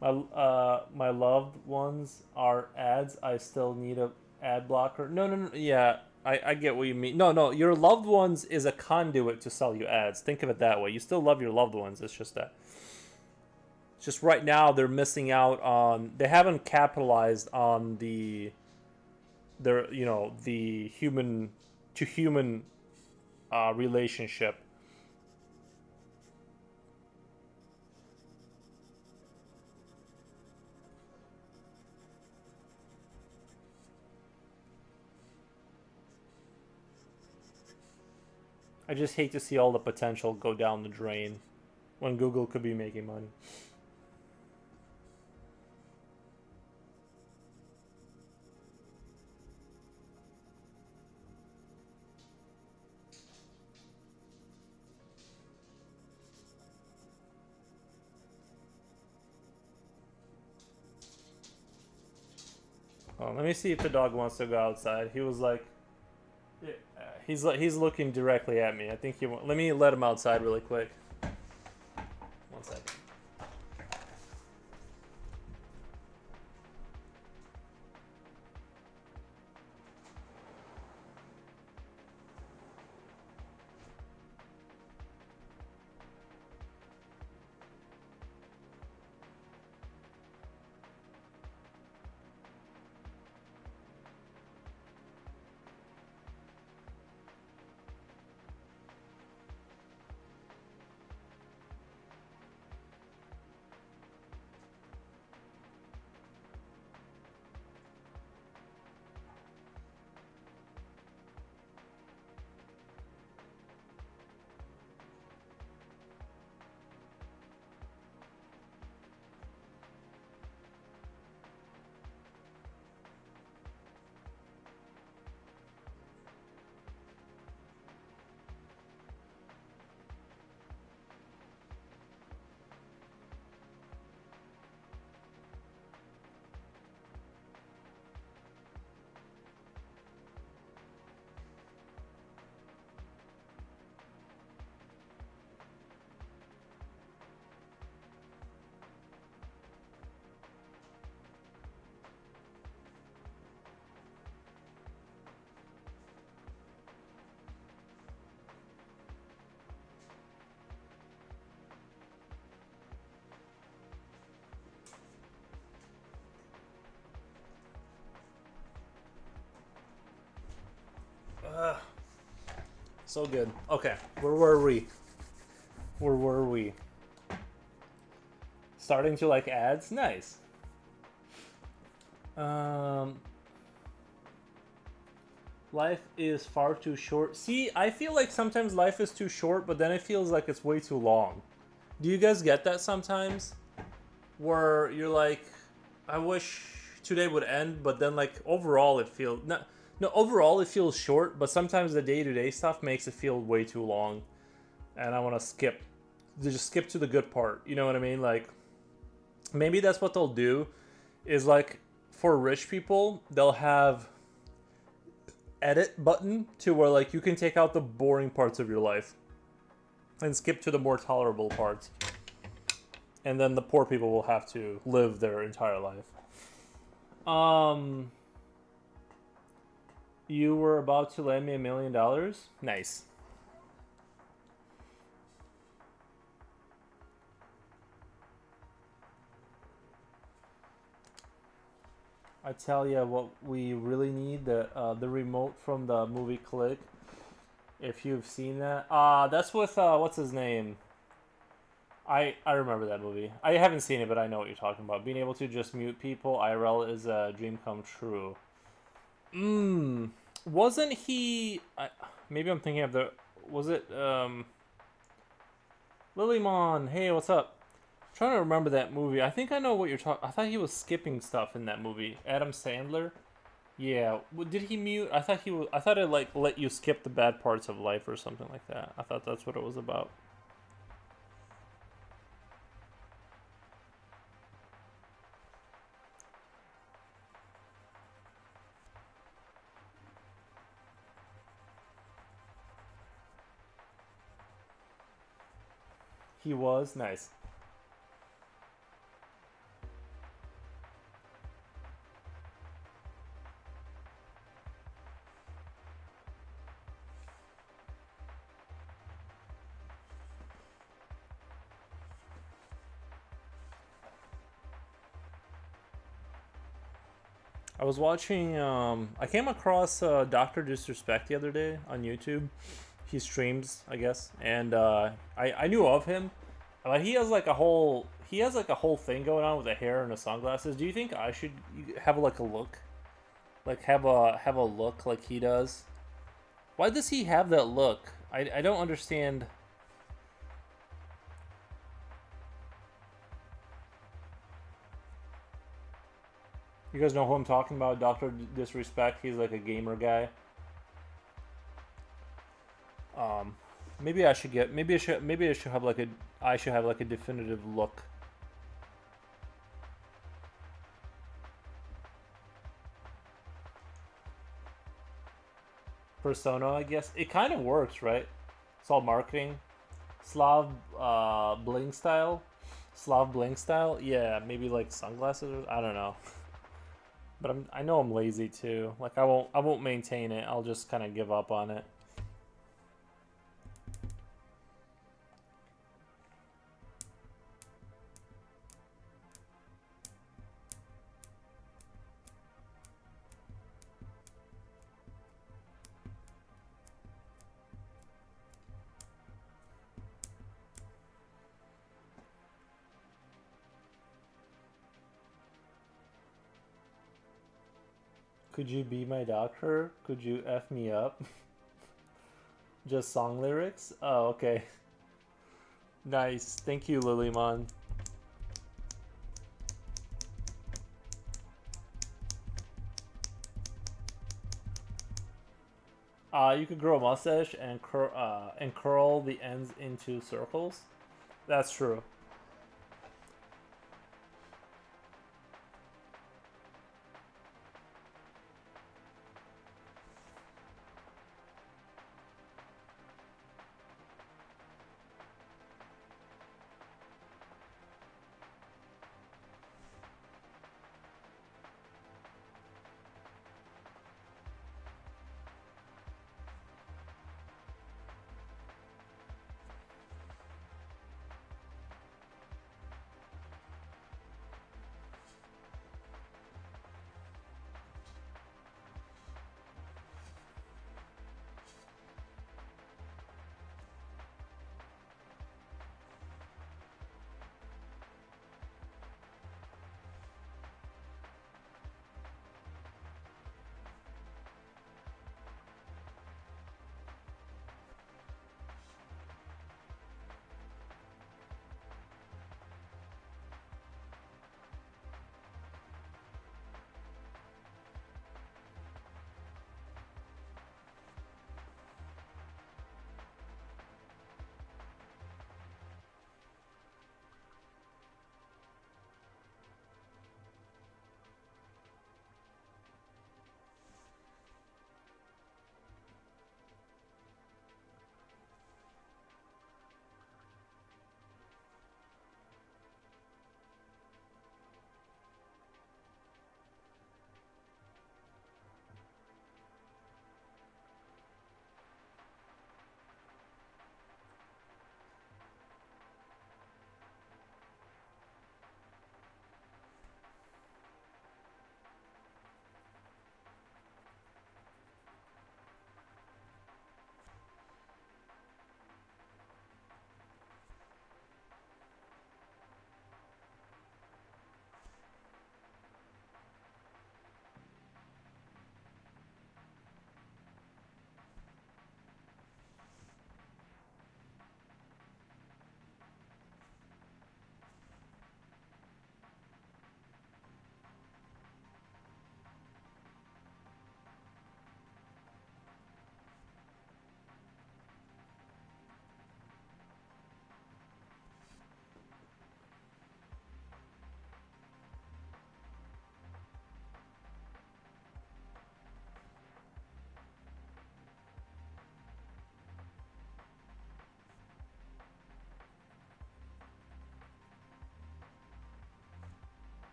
my loved ones are ads. I still need a ad blocker. No, no, no. Yeah, I get what you mean. No, no. Your loved ones is a conduit to sell you ads. Think of it that way. You still love your loved ones. It's just that. It's just right now they're missing out on. They haven't capitalized on the human to human relationship. I just hate to see all the potential go down the drain when Google could be making money. Oh, let me see if the dog wants to go outside. He was like, yeah, he's looking directly at me. I think let me let him outside really quick. One second. So good. Okay, where were we? Where were we? Starting to like ads? Nice. Um, Life is far too short. See, I feel like sometimes life is too short, but then it feels like it's way too long. Do you guys get that sometimes? Where you're like, I wish today would end, but then like overall it feels no overall it feels short, but sometimes the day to day stuff makes it feel way too long, and I want to just skip to the good part. You know what I mean? Like maybe that's what they'll do, is like for rich people they'll have edit button to where like you can take out the boring parts of your life and skip to the more tolerable parts. And then the poor people will have to live their entire life. You were about to lend me $1 million? Nice. I tell you what we really need, the remote from the movie Click. If you've seen that. That's with what's his name? I remember that movie. I haven't seen it, but I know what you're talking about. Being able to just mute people IRL is a dream come true. Wasn't he maybe I'm thinking of the was it Lilymon, hey, what's up? I'm trying to remember that movie. I think I know what you're talking. I thought he was skipping stuff in that movie. Adam Sandler. Yeah, did he mute? I thought he was. I thought it like let you skip the bad parts of life or something like that. I thought that's what it was about. He was nice. I was watching. I came across Doctor Disrespect the other day on YouTube. He streams, I guess, and I knew of him, but he has like a whole thing going on with the hair and the sunglasses. Do you think I should have like a look, like have a look like he does? Why does he have that look? I don't understand. You guys know who I'm talking about? Doctor Disrespect. He's like a gamer guy. Um, maybe I should get. Maybe I should have like a. I should have like a definitive look. Persona, I guess it kind of works, right? It's all marketing. Slav bling style. Slav bling style. Yeah, maybe like sunglasses. I don't know. But I know I'm lazy too. Like I won't maintain it. I'll just kind of give up on it. Could you be my doctor? Could you F me up? Just song lyrics? Oh, okay. Nice. Thank you, Lilymon. You could grow a mustache and curl the ends into circles. That's true.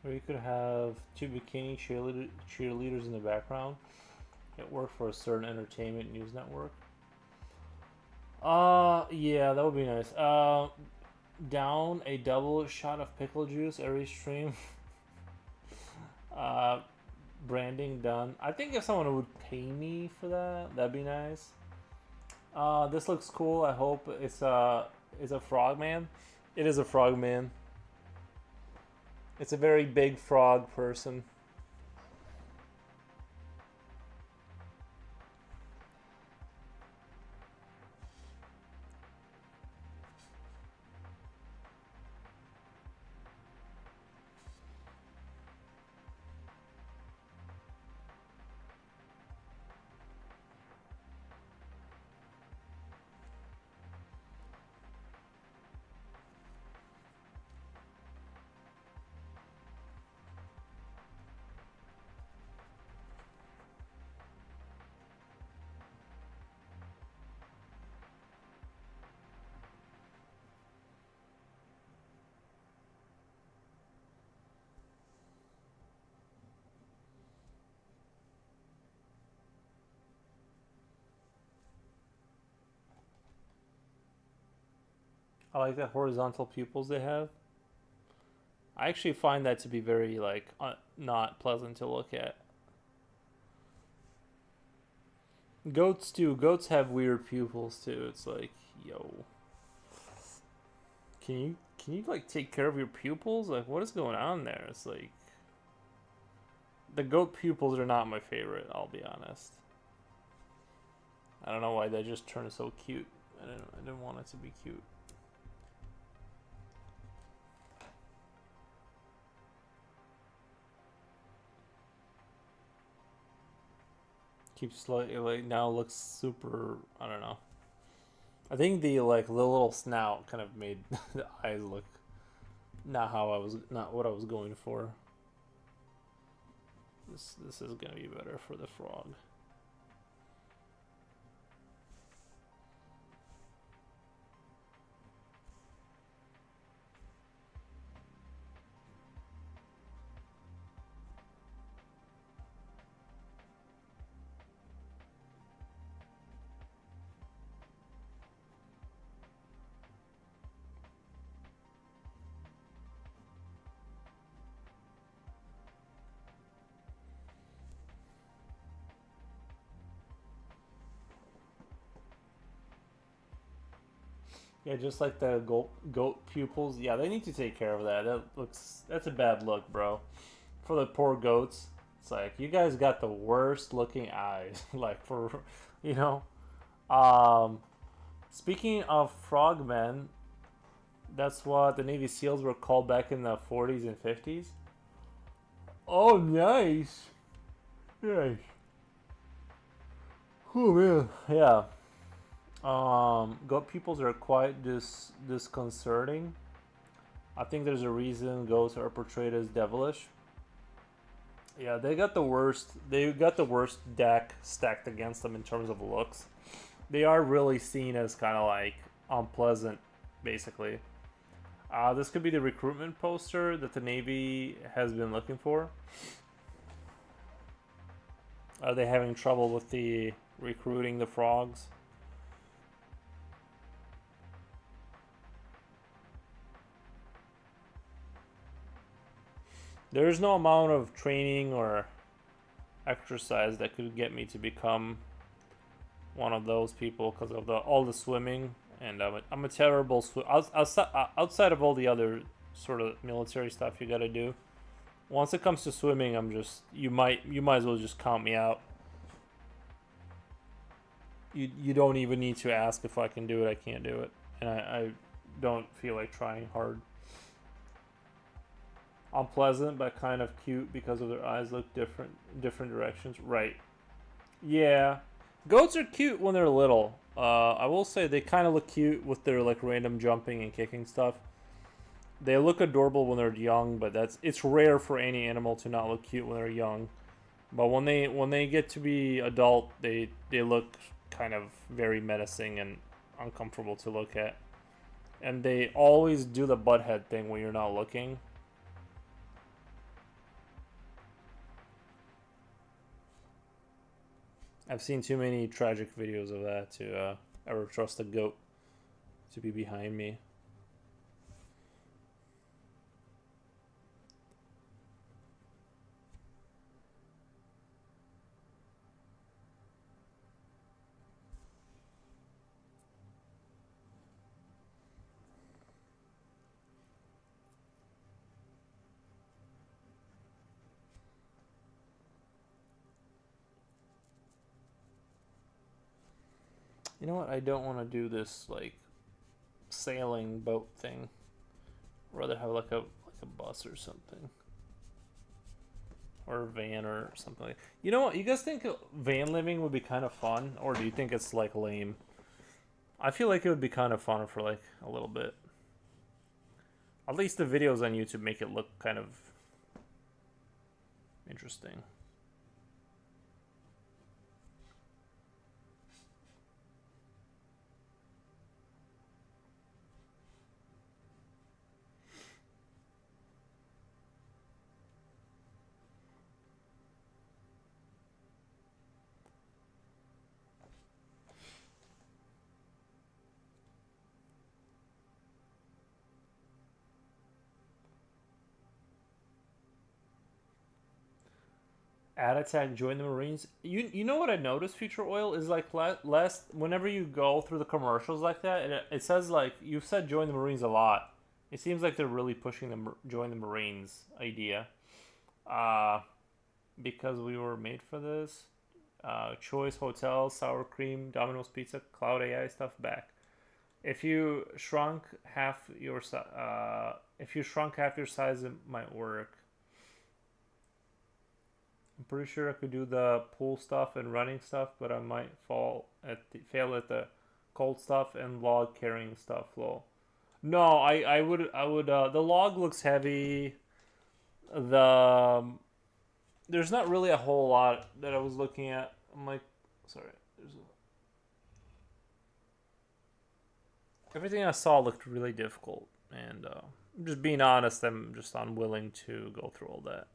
Or you could have two bikini cheerleaders in the background. It worked for a certain entertainment news network. Yeah, that would be nice. Down a double shot of pickle juice every stream. uh, Branding done. I think if someone would pay me for that, that'd be nice. This looks cool. I hope it's a frogman. It is a frogman. It's a very big frog person. I like the horizontal pupils they have. I actually find that to be very like not pleasant to look at. Goats too. Goats have weird pupils too. It's like, yo, can you like take care of your pupils? Like, what is going on there? It's like the goat pupils are not my favorite. I'll be honest. I don't know why they just turned so cute. I didn't want it to be cute. Keeps slightly like now looks super. I don't know. I think the like the little snout kind of made the eyes look not what I was going for. This is gonna be better for the frog. Yeah, just like the goat pupils. Yeah, they need to take care of that. That's a bad look, bro. For the poor goats, it's like you guys got the worst looking eyes. Like for, you know. Um, Speaking of frogmen, that's what the Navy SEALs were called back in the 40s and 50s. Oh, nice, nice. Oh man, yeah. Goat pupils are quite disconcerting. I think there's a reason goats are portrayed as devilish. Yeah, they got the worst. They got the worst deck stacked against them in terms of looks. They are really seen as kind of like unpleasant, basically. This could be the recruitment poster that the Navy has been looking for. Are they having trouble with the recruiting the frogs? There's no amount of training or exercise that could get me to become one of those people because of all the swimming, and I'm a terrible swim outside of all the other sort of military stuff you got to do. Once it comes to swimming, I'm just you might as well just count me out. You don't even need to ask if I can do it. I can't do it, and I don't feel like trying hard. Unpleasant but kind of cute because of their eyes look different directions. Right. Yeah. Goats are cute when they're little. I will say they kind of look cute with their like random jumping and kicking stuff. They look adorable when they're young, but it's rare for any animal to not look cute when they're young. But when they get to be adult, they look kind of very menacing and uncomfortable to look at. And they always do the butt head thing when you're not looking. I've seen too many tragic videos of that to ever trust a goat to be behind me. You know what? I don't want to do this like sailing boat thing. I'd rather have like a bus or something, or a van or something. You know what? You guys think van living would be kind of fun, or do you think it's like lame? I feel like it would be kind of fun for like a little bit. At least the videos on YouTube make it look kind of interesting. Ad attack, join the Marines. You know what I noticed? Future Oil is like less whenever you go through the commercials like that, it says like you've said join the Marines a lot. It seems like they're really pushing the join the Marines idea. Uh, because we were made for this. Choice Hotels, Sour Cream, Domino's Pizza, Cloud AI stuff back. If you shrunk half your if you shrunk half your size, it might work. I'm pretty sure I could do the pool stuff and running stuff, but I might fail at the cold stuff and log carrying stuff. Lol. No, I would. The log looks heavy. There's not really a whole lot that I was looking at. I'm like, sorry. Everything I saw looked really difficult, and I'm just being honest. I'm just unwilling to go through all that.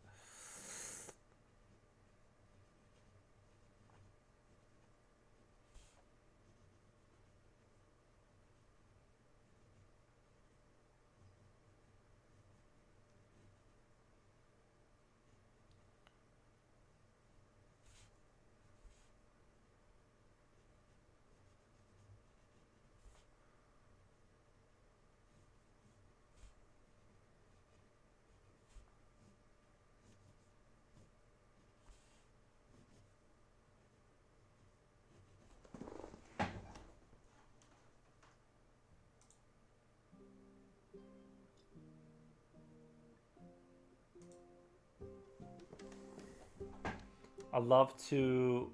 I love to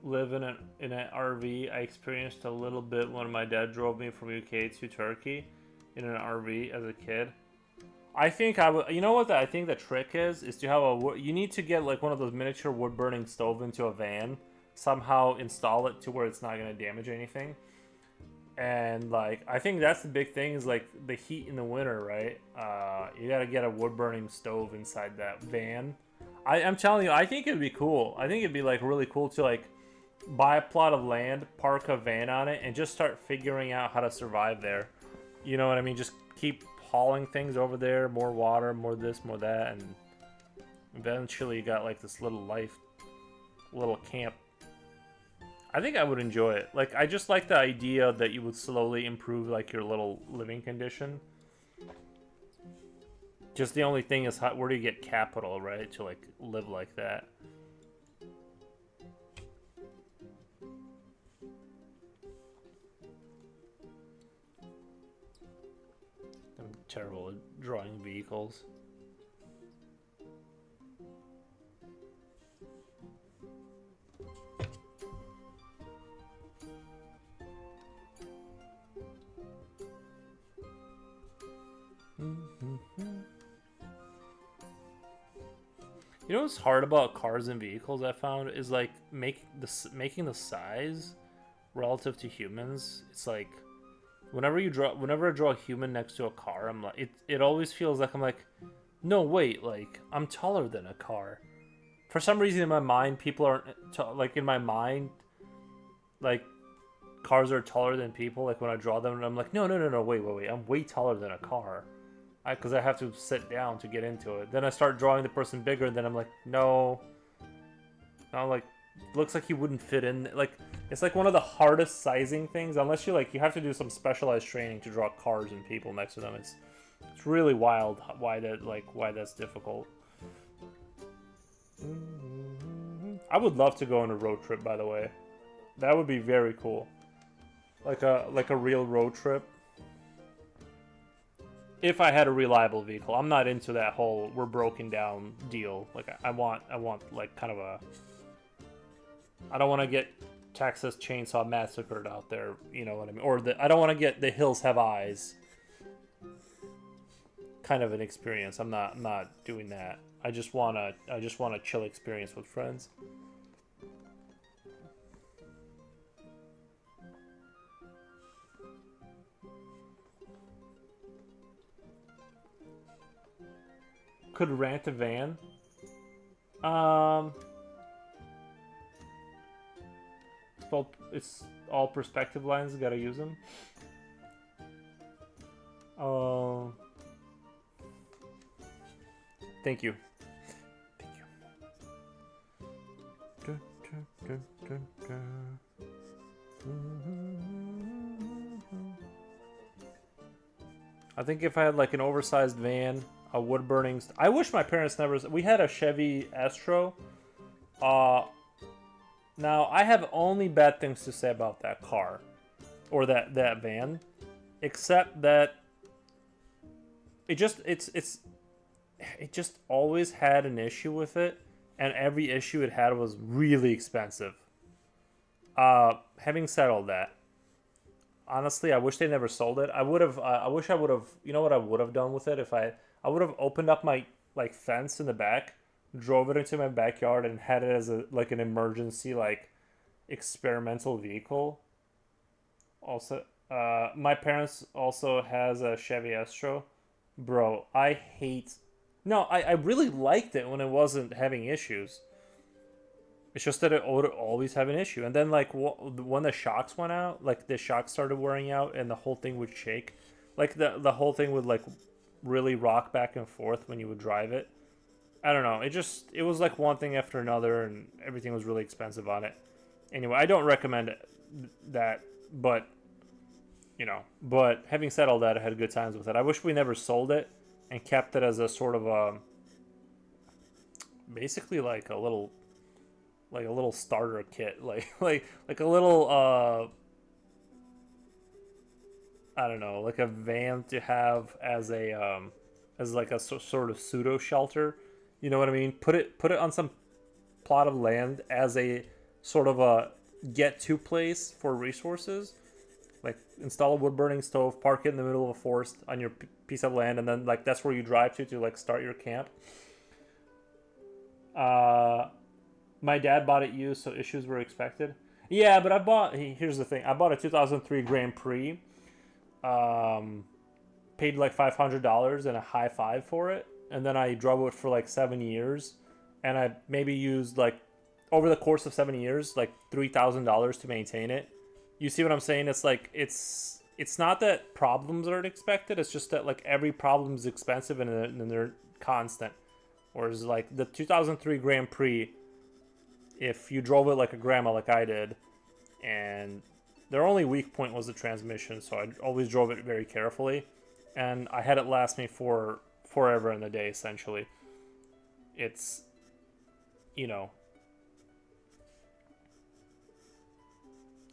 live in an RV. I experienced a little bit when my dad drove me from UK to Turkey in an RV as a kid. I think I would. You know what? I think the trick is to have you need to get like one of those miniature wood burning stove into a van. Somehow install it to where it's not gonna damage anything. And like I think that's the big thing is like the heat in the winter, right? You gotta get a wood burning stove inside that van. I'm telling you, I think it'd be cool. I think it'd be like really cool to like buy a plot of land, park a van on it, and just start figuring out how to survive there. You know what I mean? Just keep hauling things over there, more water, more this, more that, and eventually you got like this little life, little camp. I think I would enjoy it. Like I just like the idea that you would slowly improve like your little living condition. Just the only thing is where do you get capital, right, to like live like that? I'm terrible at drawing vehicles. You know what's hard about cars and vehicles I found is like making the size relative to humans. It's like whenever I draw a human next to a car, I'm like it always feels like I'm like no wait, like I'm taller than a car. For some reason in my mind people aren't like in my mind like cars are taller than people. Like when I draw them, and I'm like, no, no, no, no, wait, wait, wait. I'm way taller than a car. Because I have to sit down to get into it. Then I start drawing the person bigger, and then I'm like, no. I'm like, looks like he wouldn't fit in. Like, it's like one of the hardest sizing things. Unless you have to do some specialized training to draw cars and people next to them. It's really wild why that's difficult. I would love to go on a road trip, by the way. That would be very cool. Like a real road trip. If I had a reliable vehicle. I'm not into that whole we're broken down deal. Like I want like kind of a I don't want to get Texas Chainsaw Massacred out there, you know what I mean? Or I don't want to get The Hills Have Eyes kind of an experience. I'm not doing that. I just want a chill experience with friends. Could rent a van. It's all perspective lines. Gotta use them. Thank you. Thank you. I think if I had like an oversized van, a wood burning. I wish my parents never. We had a Chevy Astro. Now I have only bad things to say about that car, or that van, except that it just always had an issue with it, and every issue it had was really expensive. Having said all that, honestly, I wish they never sold it. I would have. I wish I would have. You know what I would have done with it if I would have opened up my like fence in the back, drove it into my backyard, and had it as an emergency like experimental vehicle. Also, my parents also has a Chevy Astro. Bro, I hate. No, I really liked it when it wasn't having issues. It's just that it would always have an issue. And then, like, when the shocks went out, like, the shocks started wearing out and the whole thing would shake. Like, the whole thing would, like, really rock back and forth when you would drive it. I don't know. It was, like, one thing after another, and everything was really expensive on it. Anyway, I don't recommend that, but, you know. But having said all that, I had good times with it. I wish we never sold it and kept it as a sort of basically, like, a little starter kit, like a little I don't know, like a van to have as a as like a sort of pseudo shelter. You know what I mean? Put it on some plot of land as a sort of a get to place for resources. Like install a wood burning stove, park it in the middle of a forest on your piece of land, and then like that's where you drive to like start your camp. My dad bought it used, so issues were expected. Yeah, but here's the thing. I bought a 2003 Grand Prix. Paid like $500 and a high five for it. And then I drove it for like 7 years. And I maybe used like, over the course of 7 years, like $3,000 to maintain it. You see what I'm saying? It's like, it's not that problems aren't expected. It's just that like every problem is expensive and they're constant. Whereas like the 2003 Grand Prix, if you drove it like a grandma like I did, and their only weak point was the transmission, so I always drove it very carefully, and I had it last me for forever in the day, essentially. It's, you know,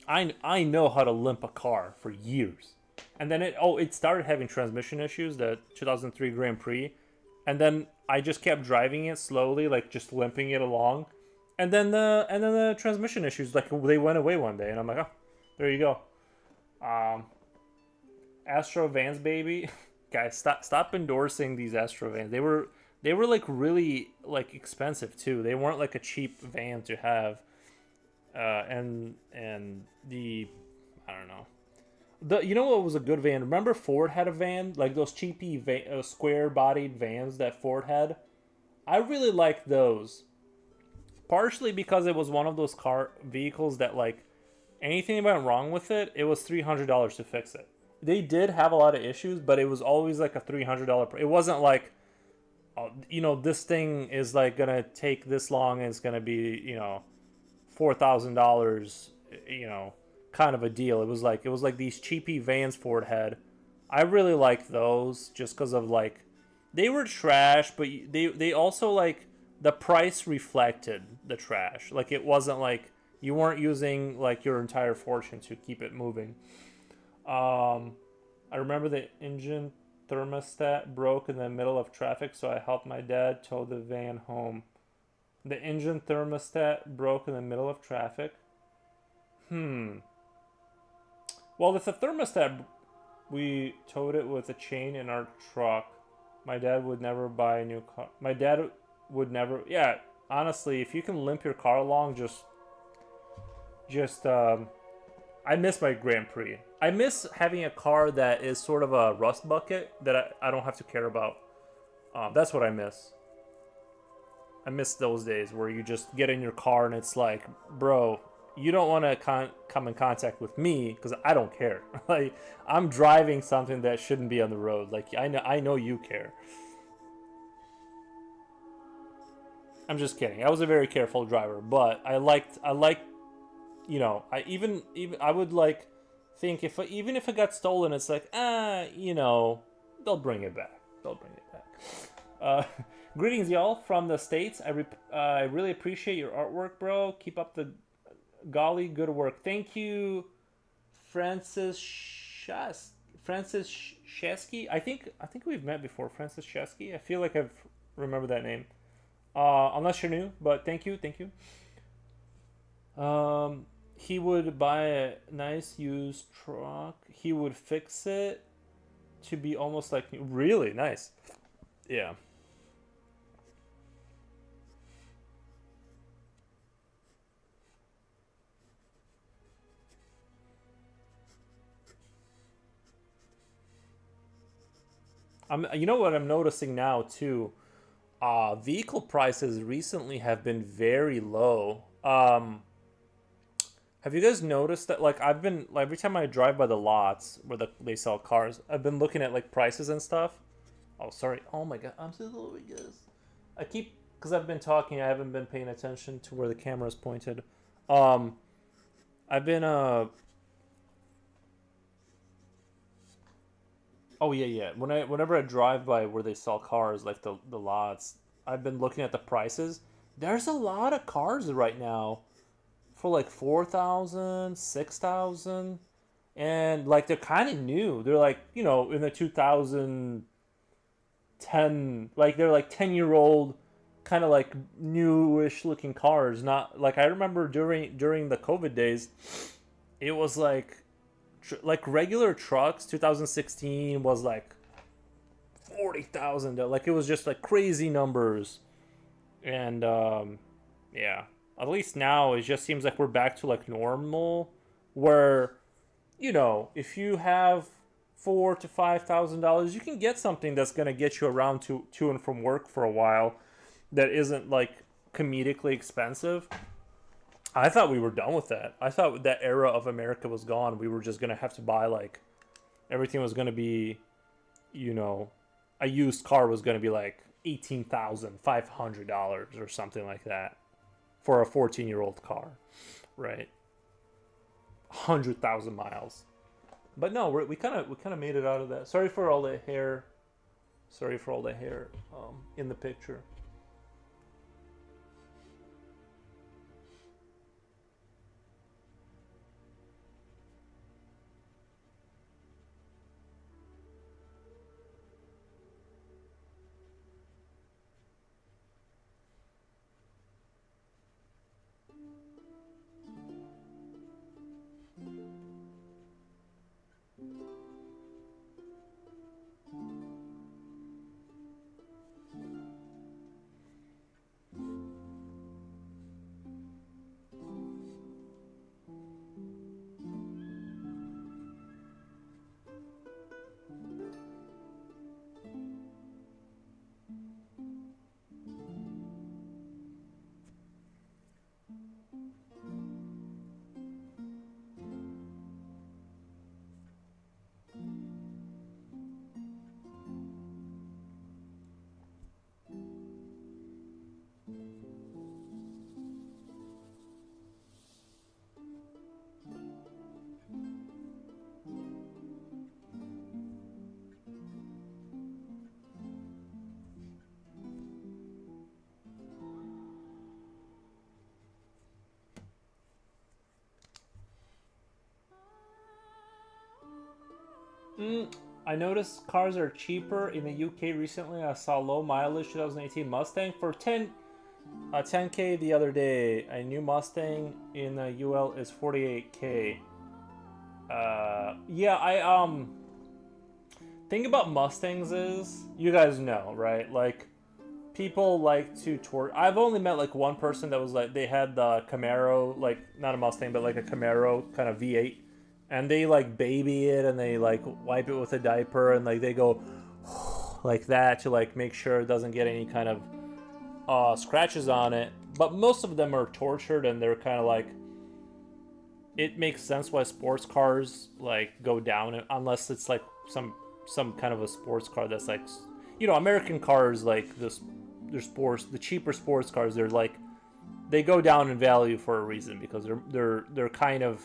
I know how to limp a car for years. And then it started having transmission issues, the 2003 Grand Prix, and then I just kept driving it slowly, like just limping it along. And then the transmission issues, like they went away one day, and I'm like, oh, there you go. Astro Vans, baby. Guys, stop endorsing these Astro Vans. They were like really like expensive too. They weren't like a cheap van to have. And the, I don't know. You know what was a good van? Remember Ford had a van, like those cheapy square-bodied vans that Ford had. I really liked those. Partially because it was one of those car vehicles that like anything went wrong with it, it was $300 to fix it. They did have a lot of issues, but it was always like a $300. It wasn't like, this thing is like gonna take this long and it's gonna be, $4,000, kind of a deal. It was like these cheapy vans Ford had. I really liked those just because of like they were trash, but they also like the price reflected the trash. Like it wasn't like you weren't using like your entire fortune to keep it moving. I remember the engine thermostat broke in the middle of traffic, so I helped my dad tow the van home. The engine thermostat broke in the middle of traffic. Hmm. Well, if the thermostat, we towed it with a chain in our truck. My dad would never buy a new car. My dad would never. Yeah, honestly, if you can limp your car along, just. I miss my Grand Prix. I miss having a car that is sort of a rust bucket that I don't have to care about. That's what I miss. I miss those days where you just get in your car and it's like, bro, you don't want to come in contact with me because I don't care. Like I'm driving something that shouldn't be on the road. Like I know you care. I'm just kidding. I was a very careful driver, but I liked I even I would like think even if it got stolen, it's like they'll bring it back. They'll bring it back. Uh, Greetings, y'all, from the States. I really appreciate your artwork, bro. Keep up the golly good work. Thank you, Francis Francis Shesky. I think we've met before, Francis Shesky. I feel like I've remembered that name. Unless you're new, but thank you, thank you. He would buy a nice used truck. He would fix it to be almost like new. Really nice. Yeah. You know what I'm noticing now too? Vehicle prices recently have been very low. Have you guys noticed that? Like, I've been like, every time I drive by the lots where they sell cars, I've been looking at like prices and stuff. Oh, sorry. Oh my god, I'm so sorry, guys. I keep because I've been talking. I haven't been paying attention to where the camera is pointed. Um, I've been Oh yeah, yeah. Whenever I drive by where they sell cars, like the lots, I've been looking at the prices. There's a lot of cars right now for like 4,000, 6,000, and like they're kind of new. They're like, in the 2010, like they're like 10-year-old kind of like newish looking cars. Not like I remember during the COVID days, it was like regular trucks 2016 was like 40,000, like it was just like crazy numbers. And yeah, at least now it just seems like we're back to like normal, where if you have $4,000 to $5,000, you can get something that's going to get you around to and from work for a while, that isn't like comedically expensive. I thought we were done with that. I thought that era of America was gone. We were just gonna have to buy like everything was gonna be, you know, a used car was gonna be like $18,500 or something like that for a 14-year-old car, right? 100,000 miles. But no, we kind of made it out of that. Sorry for all the hair. Sorry for all the hair in the picture. Mm, I noticed cars are cheaper in the UK recently. I saw low mileage 2018 Mustang for 10K the other day. A new Mustang in the UL is 48K. Yeah, I thing about Mustangs is you guys know, right? Like people like to tour. I've only met like one person that was like they had the Camaro, like not a Mustang, but like a Camaro kind of V8, and they like baby it and they like wipe it with a diaper and like they go like that to like make sure it doesn't get any kind of scratches on it. But most of them are tortured and they're kind of like it makes sense why sports cars like go down unless it's like some kind of a sports car that's like American cars like this they're sports the cheaper sports cars they're like they go down in value for a reason because they're kind of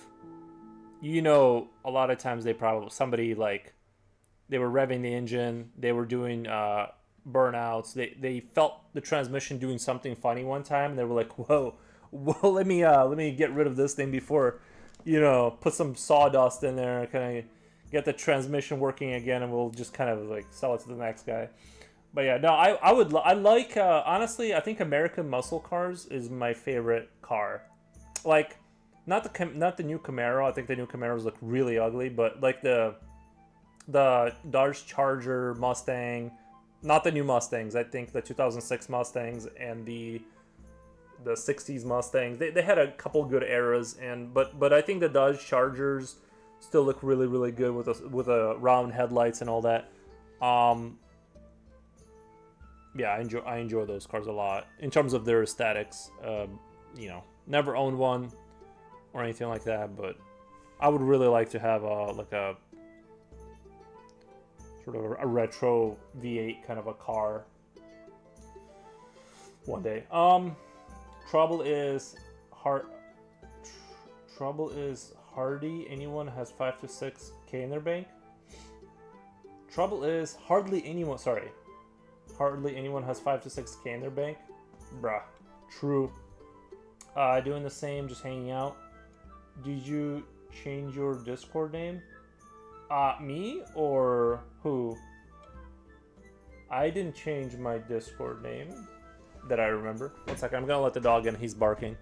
a lot of times they probably somebody like they were revving the engine they were doing burnouts they felt the transmission doing something funny one time and they were like whoa let me get rid of this thing before put some sawdust in there and kind of get the transmission working again and we'll just kind of like sell it to the next guy. But yeah, no, I like honestly I think American muscle cars is my favorite car. Like not the new Camaro. I think the new Camaros look really ugly, but like the Dodge Charger Mustang, not the new Mustangs. I think the 2006 Mustangs and the 60s Mustangs. They had a couple good eras but I think the Dodge Chargers still look really really good with a round headlights and all that. Yeah, I enjoy those cars a lot in terms of their aesthetics. Never owned one or anything like that, but I would really like to have a sort of a retro V8 kind of a car one day. Trouble is hard. Trouble is hardy. Anyone has 5 to 6K in their bank. Trouble is hardly anyone. Sorry, hardly anyone has 5 to 6K in their bank. Bruh. True. Doing the same, just hanging out. Did you change your Discord name? Me or who? I didn't change my Discord name that I remember. One second, I'm gonna let the dog in. He's barking.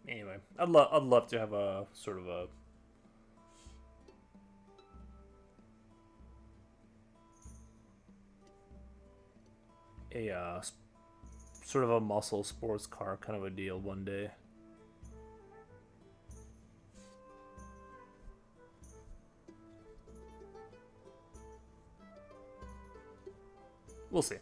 Anyway, I'd love to have a sort of a sort of a muscle sports car kind of a deal one day. We'll see.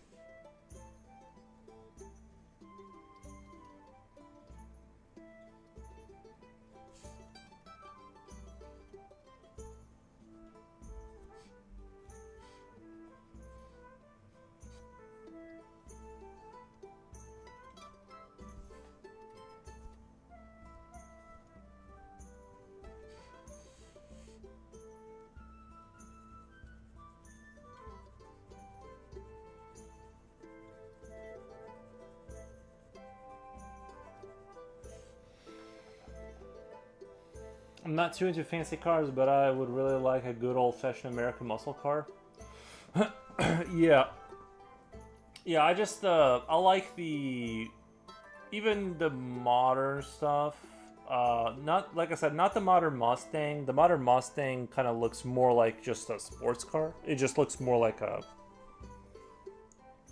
I'm not too into fancy cars, but I would really like a good old-fashioned American muscle car. Yeah. Yeah, I like the even the modern stuff. Not like I said, not the modern Mustang. The modern Mustang kind of looks more like just a sports car. It just looks more like a,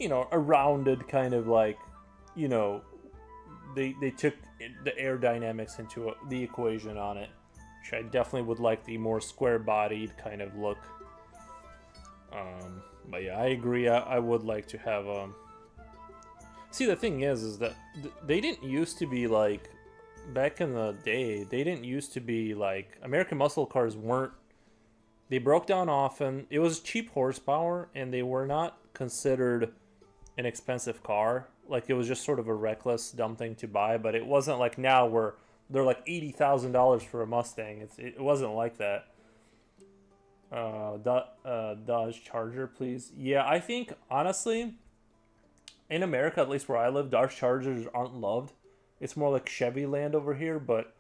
a rounded kind of like, you know, they took the aerodynamics into the equation on it, which I definitely would like the more square-bodied kind of look. But yeah, I agree. I would like to have See, the thing is that they didn't used to be like back in the day. They didn't used to be like American muscle cars weren't. They broke down often. It was cheap horsepower, and they were not considered an expensive car. Like it was just sort of a reckless, dumb thing to buy. But it wasn't like now where they're like $80,000 for a Mustang. It wasn't like that. Dodge Charger, please. Yeah, I think honestly, in America, at least where I live, Dodge Chargers aren't loved. It's more like Chevy land over here. But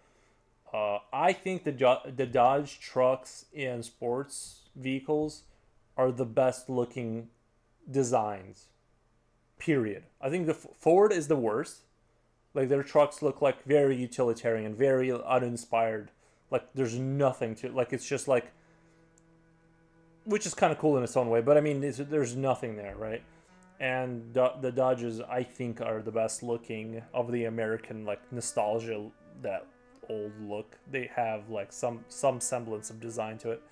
I think the Dodge trucks and sports vehicles are the best looking designs. Period. I think the Ford is the worst. Like their trucks look like very utilitarian, very uninspired. Like there's nothing to like. It's just like, which is kind of cool in its own way. But I mean, there's nothing there, right? And the Dodges, I think, are the best looking of the American like nostalgia, that old look. They have like some semblance of design to it.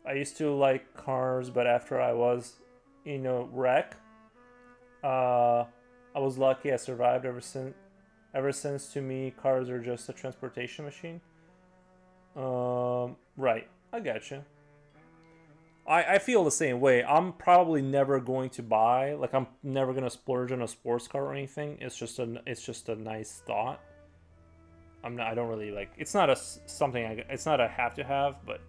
I used to like cars, but after I was in a wreck, I was lucky I survived ever since. Ever since, to me, cars are just a transportation machine. Right. I gotcha. I feel the same way. I'm probably never going to buy, like, I'm never gonna splurge on a sports car or anything. It's just a nice thought. I don't really like. It's not a something. It's not a have to have, but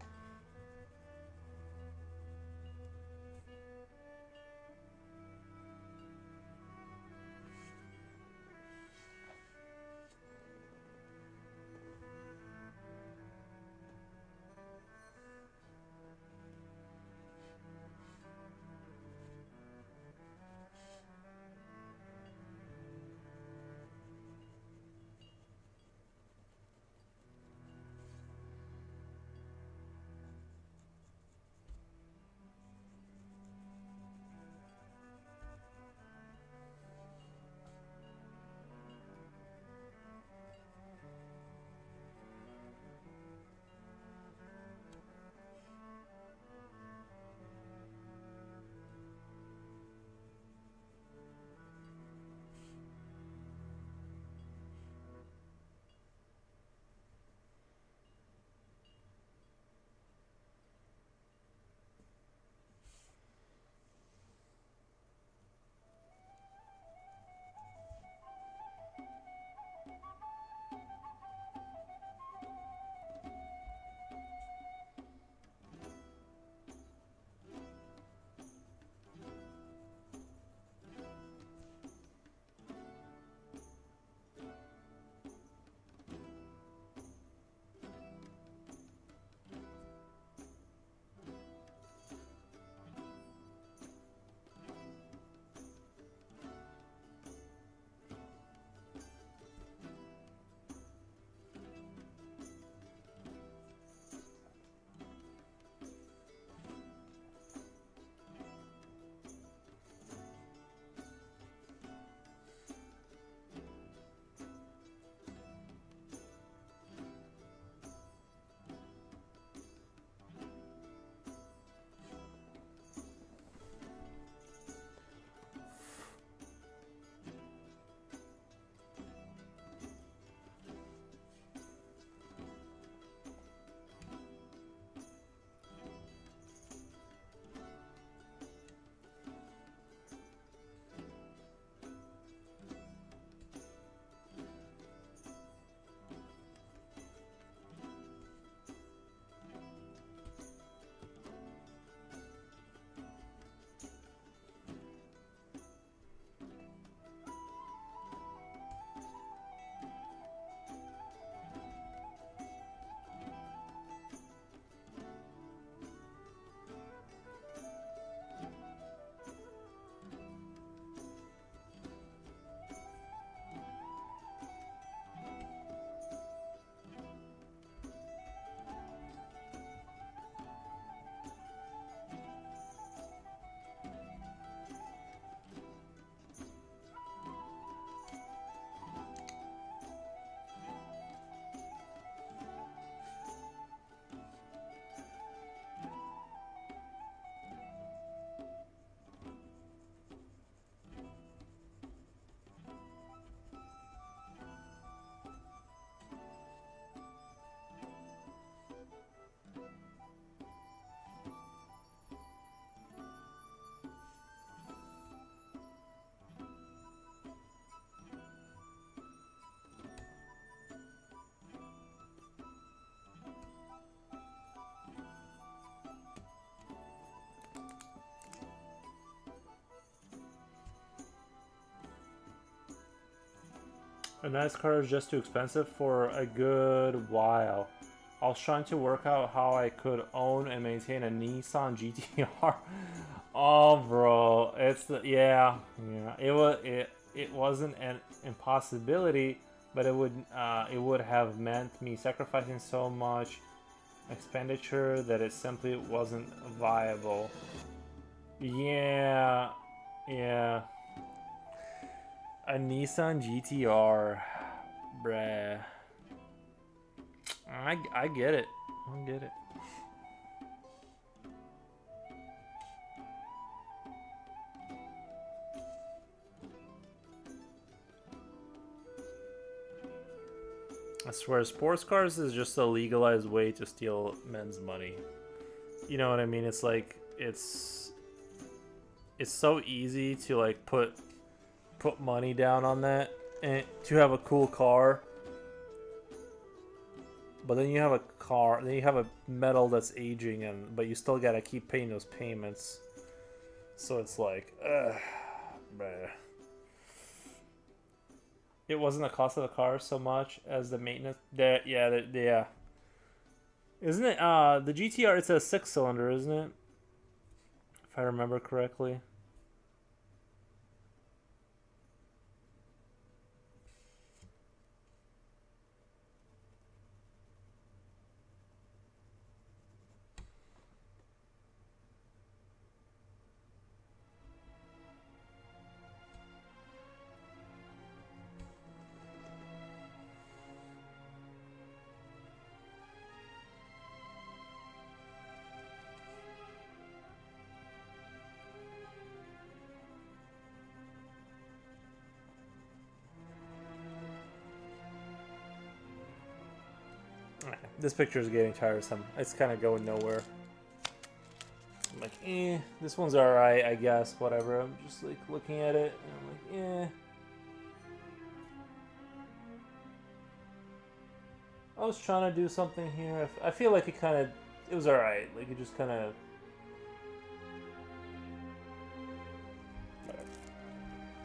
A nice car is just too expensive for a good while. I was trying to work out how I could own and maintain a Nissan GTR. Oh, bro, it's the yeah. It wasn't an impossibility, but it would have meant me sacrificing so much expenditure that it simply wasn't viable. Yeah, yeah. A Nissan GTR, bruh. I get it. I get it. I swear, sports cars is just a legalized way to steal men's money. You know what I mean? It's like it's so easy to like put money down on that and to have a cool car. But then you have a car, then you have a metal that's aging, and but you still gotta keep paying those payments. So it's like, ugh, bruh. It wasn't the cost of the car so much as the maintenance. Yeah. Isn't it? The GTR. It's a 6-cylinder, isn't it? If I remember correctly. This picture is getting tiresome. It's kind of going nowhere. I'm like, this one's alright, I guess, whatever. I'm just like looking at it, and I'm like, I was trying to do something here. I feel like it was alright. Like, it just kind of...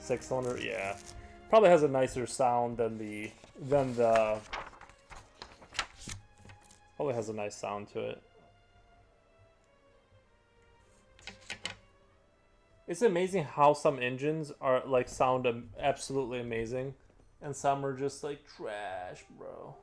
6-cylinder, yeah. Probably has a nicer sound than the... Probably has a nice sound to it. It's amazing how some engines are like sound absolutely amazing, and some are just like trash, bro.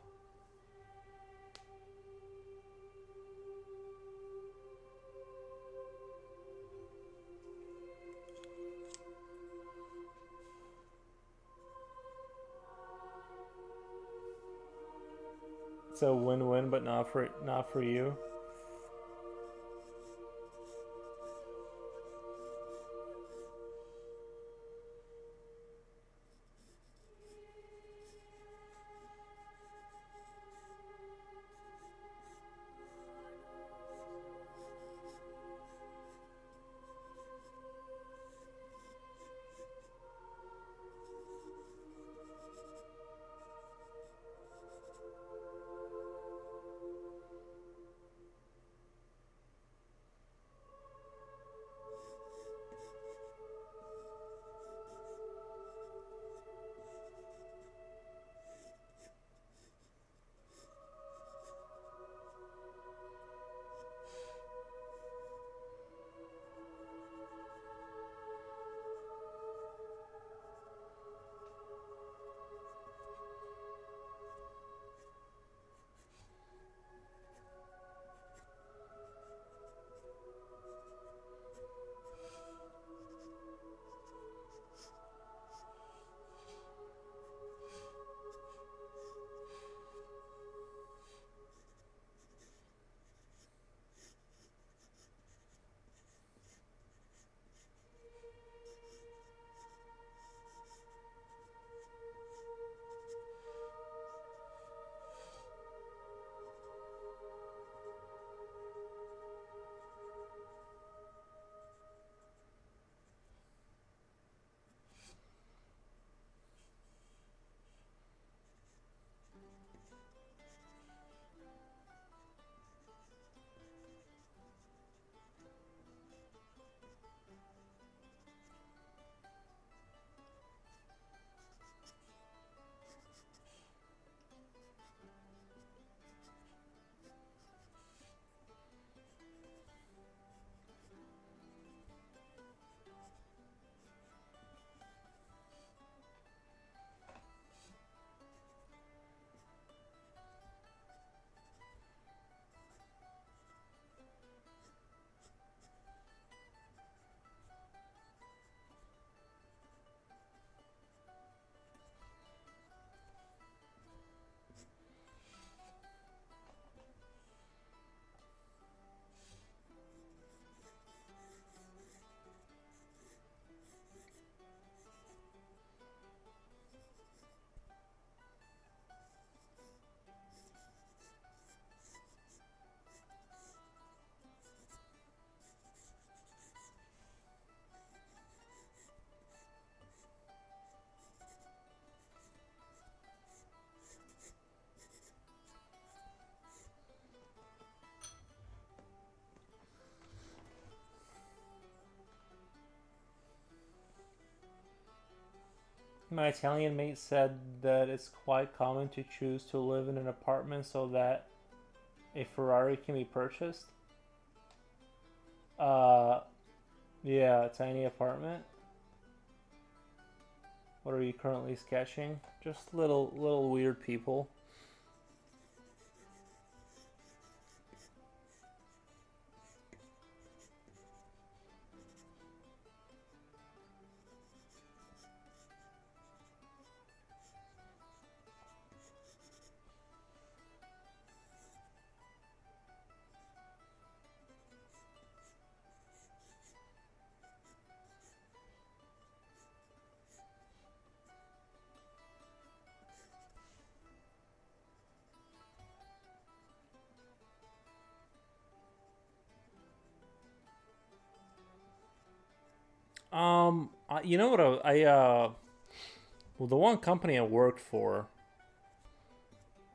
It's a win-win, but not for you. My Italian mate said that it's quite common to choose to live in an apartment so that a Ferrari can be purchased. Uh, yeah, a tiny apartment. What are you currently sketching? Just little weird people. You know what? Well, the one company I worked for,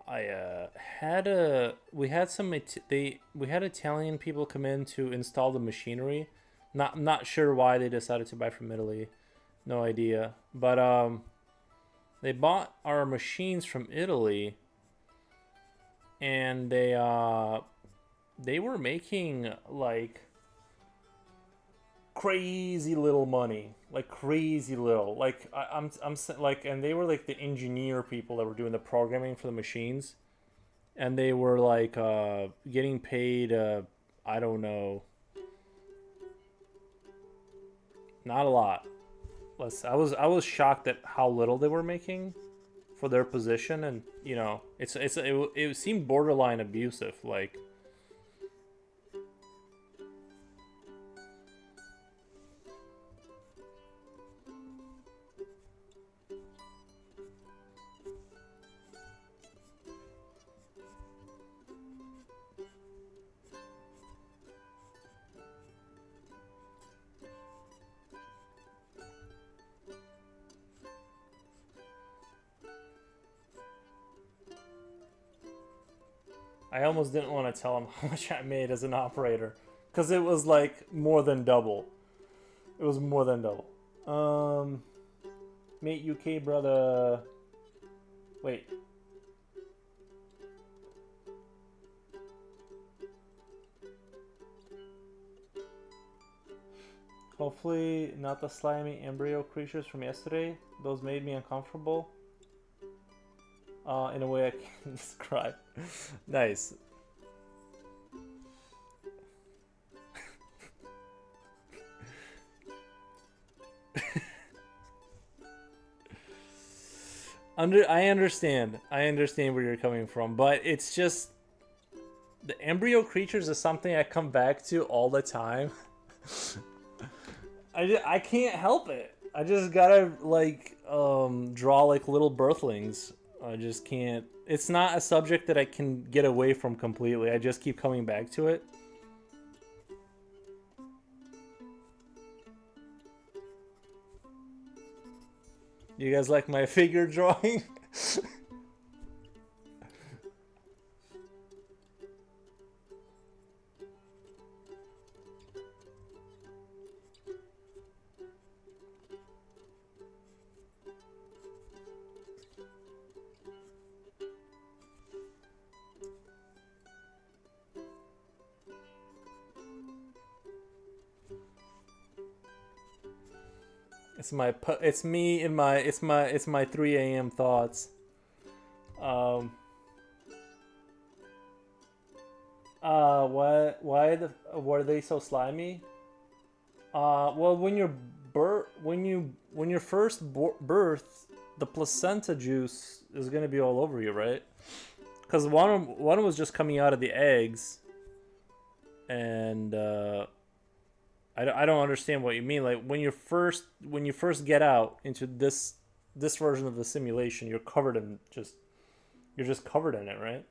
I had a we had some we had Italian people come in to install the machinery. Not sure why they decided to buy from Italy. No idea. But they bought our machines from Italy, and they were making like crazy little money, like crazy little. Like like, and they were like the engineer people that were doing the programming for the machines, and they were like getting paid. I don't know, not a lot. I was shocked at how little they were making for their position, and it seemed borderline abusive. Like, I almost didn't want to tell him how much I made as an operator, because it was like more than double. It was more than double. Mate, UK brother. Wait. Hopefully not the slimy embryo creatures from yesterday. Those made me uncomfortable. In a way I can't describe. Nice. I understand. I understand where you're coming from, but it's just the embryo creatures is something I come back to all the time. I can't help it. I just gotta like draw like little birthlings. I just can't. It's not a subject that I can get away from completely. I just keep coming back to it. You guys like my figure drawing? It's me in my it's my 3 a.m. thoughts. Um what why the were they so slimy? Well, when you're when you're first birth, the placenta juice is gonna be all over you, right? Because one was just coming out of the eggs, and I don't understand what you mean. Like when you first get out into this version of the simulation, you're just covered in it, right?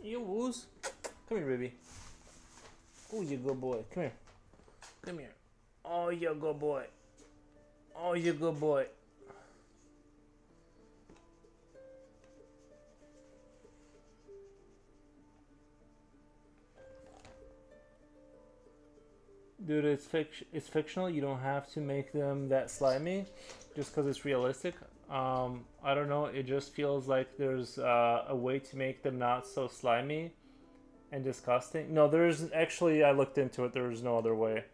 You woos. Come here, baby. Oh, you good boy. Come here. Come here. Oh, you good boy. Oh, you good boy. Dude, it's fictional. You don't have to make them that slimy just because it's realistic. I don't know. It just feels like there's a way to make them not so slimy and disgusting. No, there's actually, I looked into it. There's no other way.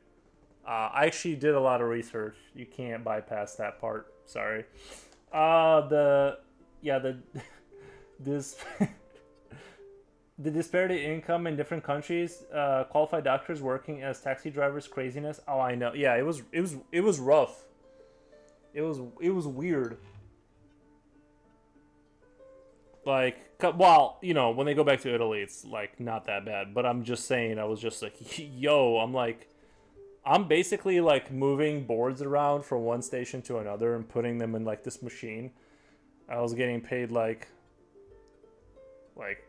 I actually did a lot of research. You can't bypass that part. Sorry. The this the disparity in income in different countries, qualified doctors working as taxi drivers, craziness. Oh, I know. Yeah, it was rough. It was weird. Like, well, when they go back to Italy, it's like not that bad. But I'm just saying, I was just like, yo, I'm basically like moving boards around from one station to another and putting them in like this machine. I was getting paid like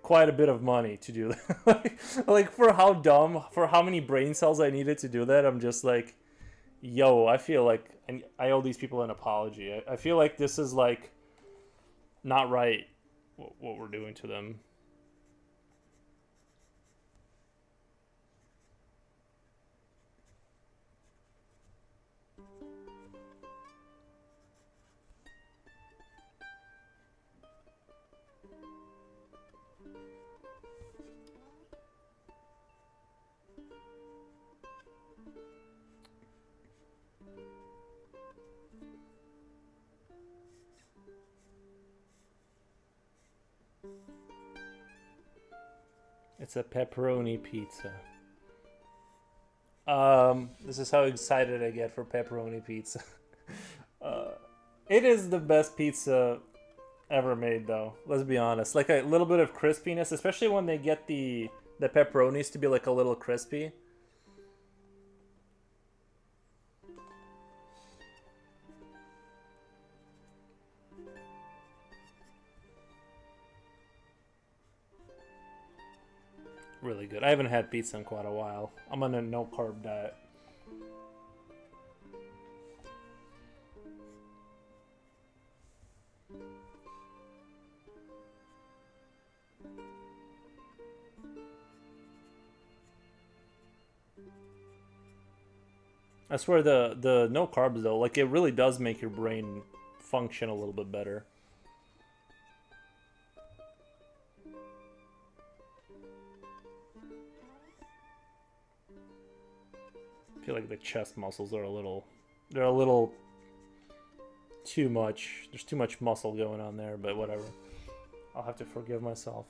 quite a bit of money to do that. like for how many brain cells I needed to do that. I'm just like, yo, I feel like I owe these people an apology. I feel like this is like not right what we're doing to them. It's a pepperoni pizza. This is how excited I get for pepperoni pizza. uh, it is the best pizza ever made, though. Let's be honest. Like a little bit of crispiness, especially when they get the pepperonis to be like a little crispy. Really good. I haven't had pizza in quite a while. I'm on a no carb diet. I swear the no carbs though, like it really does make your brain function a little bit better. I feel like the chest muscles are they're a little too much. There's too much muscle going on there, but whatever. I'll have to forgive myself.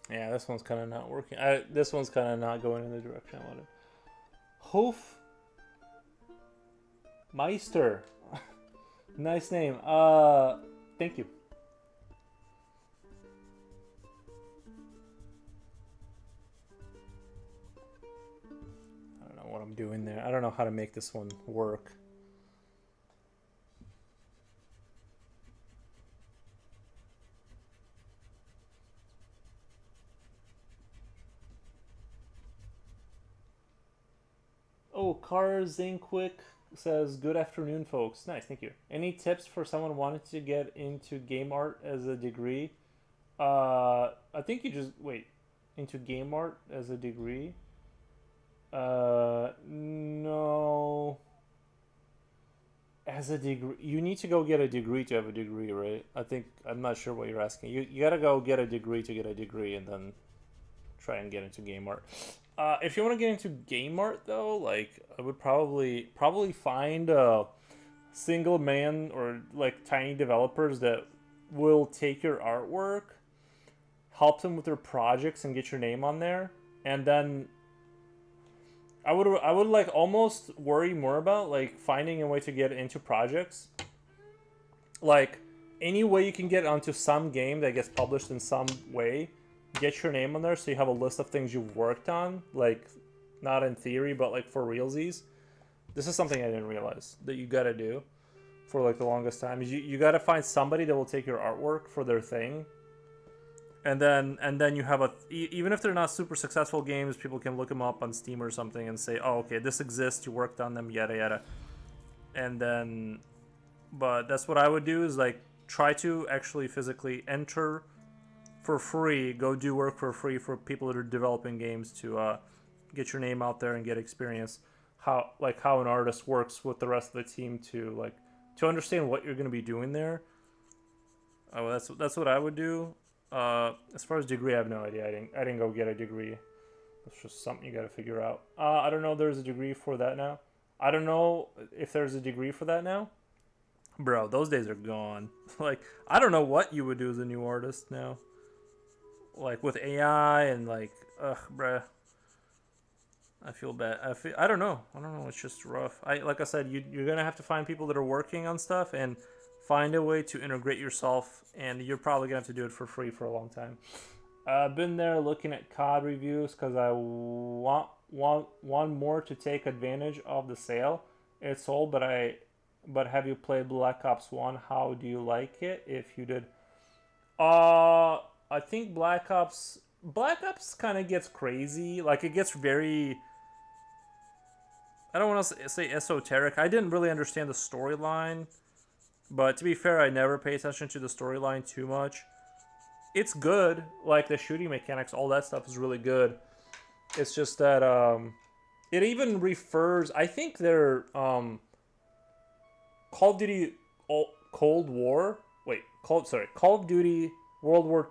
Yeah, this one's kind of not working. This one's kind of not going in the direction I wanted. Hoof Meister. Nice name. Thank you. I don't know what I'm doing there. I don't know how to make this one work. Oh, Cars Quick says, "Good afternoon, folks." Nice, thank you. Any tips for someone wanting to get into game art as a degree? I think you just wait into game art as a degree. No. As a degree, you need to go get a degree to have a degree, right? I think I'm not sure what you're asking. You gotta go get a degree to get a degree, and then try and get into game art. If you want to get into game art, though, like I would probably find a single man or like tiny developers that will take your artwork, help them with their projects, and get your name on there, and then I would like almost worry more about like finding a way to get into projects. Like any way you can get onto some game that gets published in some way, get your name on there so you have a list of things you've worked on, like not in theory but like for realsies. This is something I didn't realize that you gotta do for like the longest time. You gotta find somebody that will take your artwork for their thing, and then you have even if they're not super successful games, people can look them up on Steam or something and say, oh, okay, this exists, you worked on them, yada yada. And then, but that's what I would do, is like try to actually physically enter for free, go do work for free for people that are developing games to get your name out there and get experience. How an artist works with the rest of the team to understand what you're going to be doing there. Oh, that's what I would do. As far as degree, I have no idea. I didn't go get a degree. It's just something you got to figure out. I don't know if there's a degree for that now. I don't know if there's a degree for that now. Bro, those days are gone. Like, I don't know what you would do as a new artist now. Like, with AI and, like, ugh, bruh. I feel bad. I don't know. It's just rough. Like I said, you're going to have to find people that are working on stuff and find a way to integrate yourself, and you're probably going to have to do it for free for a long time. I've been there looking at COD reviews because I want more to take advantage of the sale. It's sold, but have you played Black Ops 1? How do you like it? If you did, I think Black Ops kind of gets crazy. Like, it gets very, I don't want to say esoteric. I didn't really understand the storyline, but to be fair, I never pay attention to the storyline too much. It's good. Like, the shooting mechanics, all that stuff is really good. It's just that it even refers, I think they're Call of Duty Cold War. Wait, Call of Duty World War.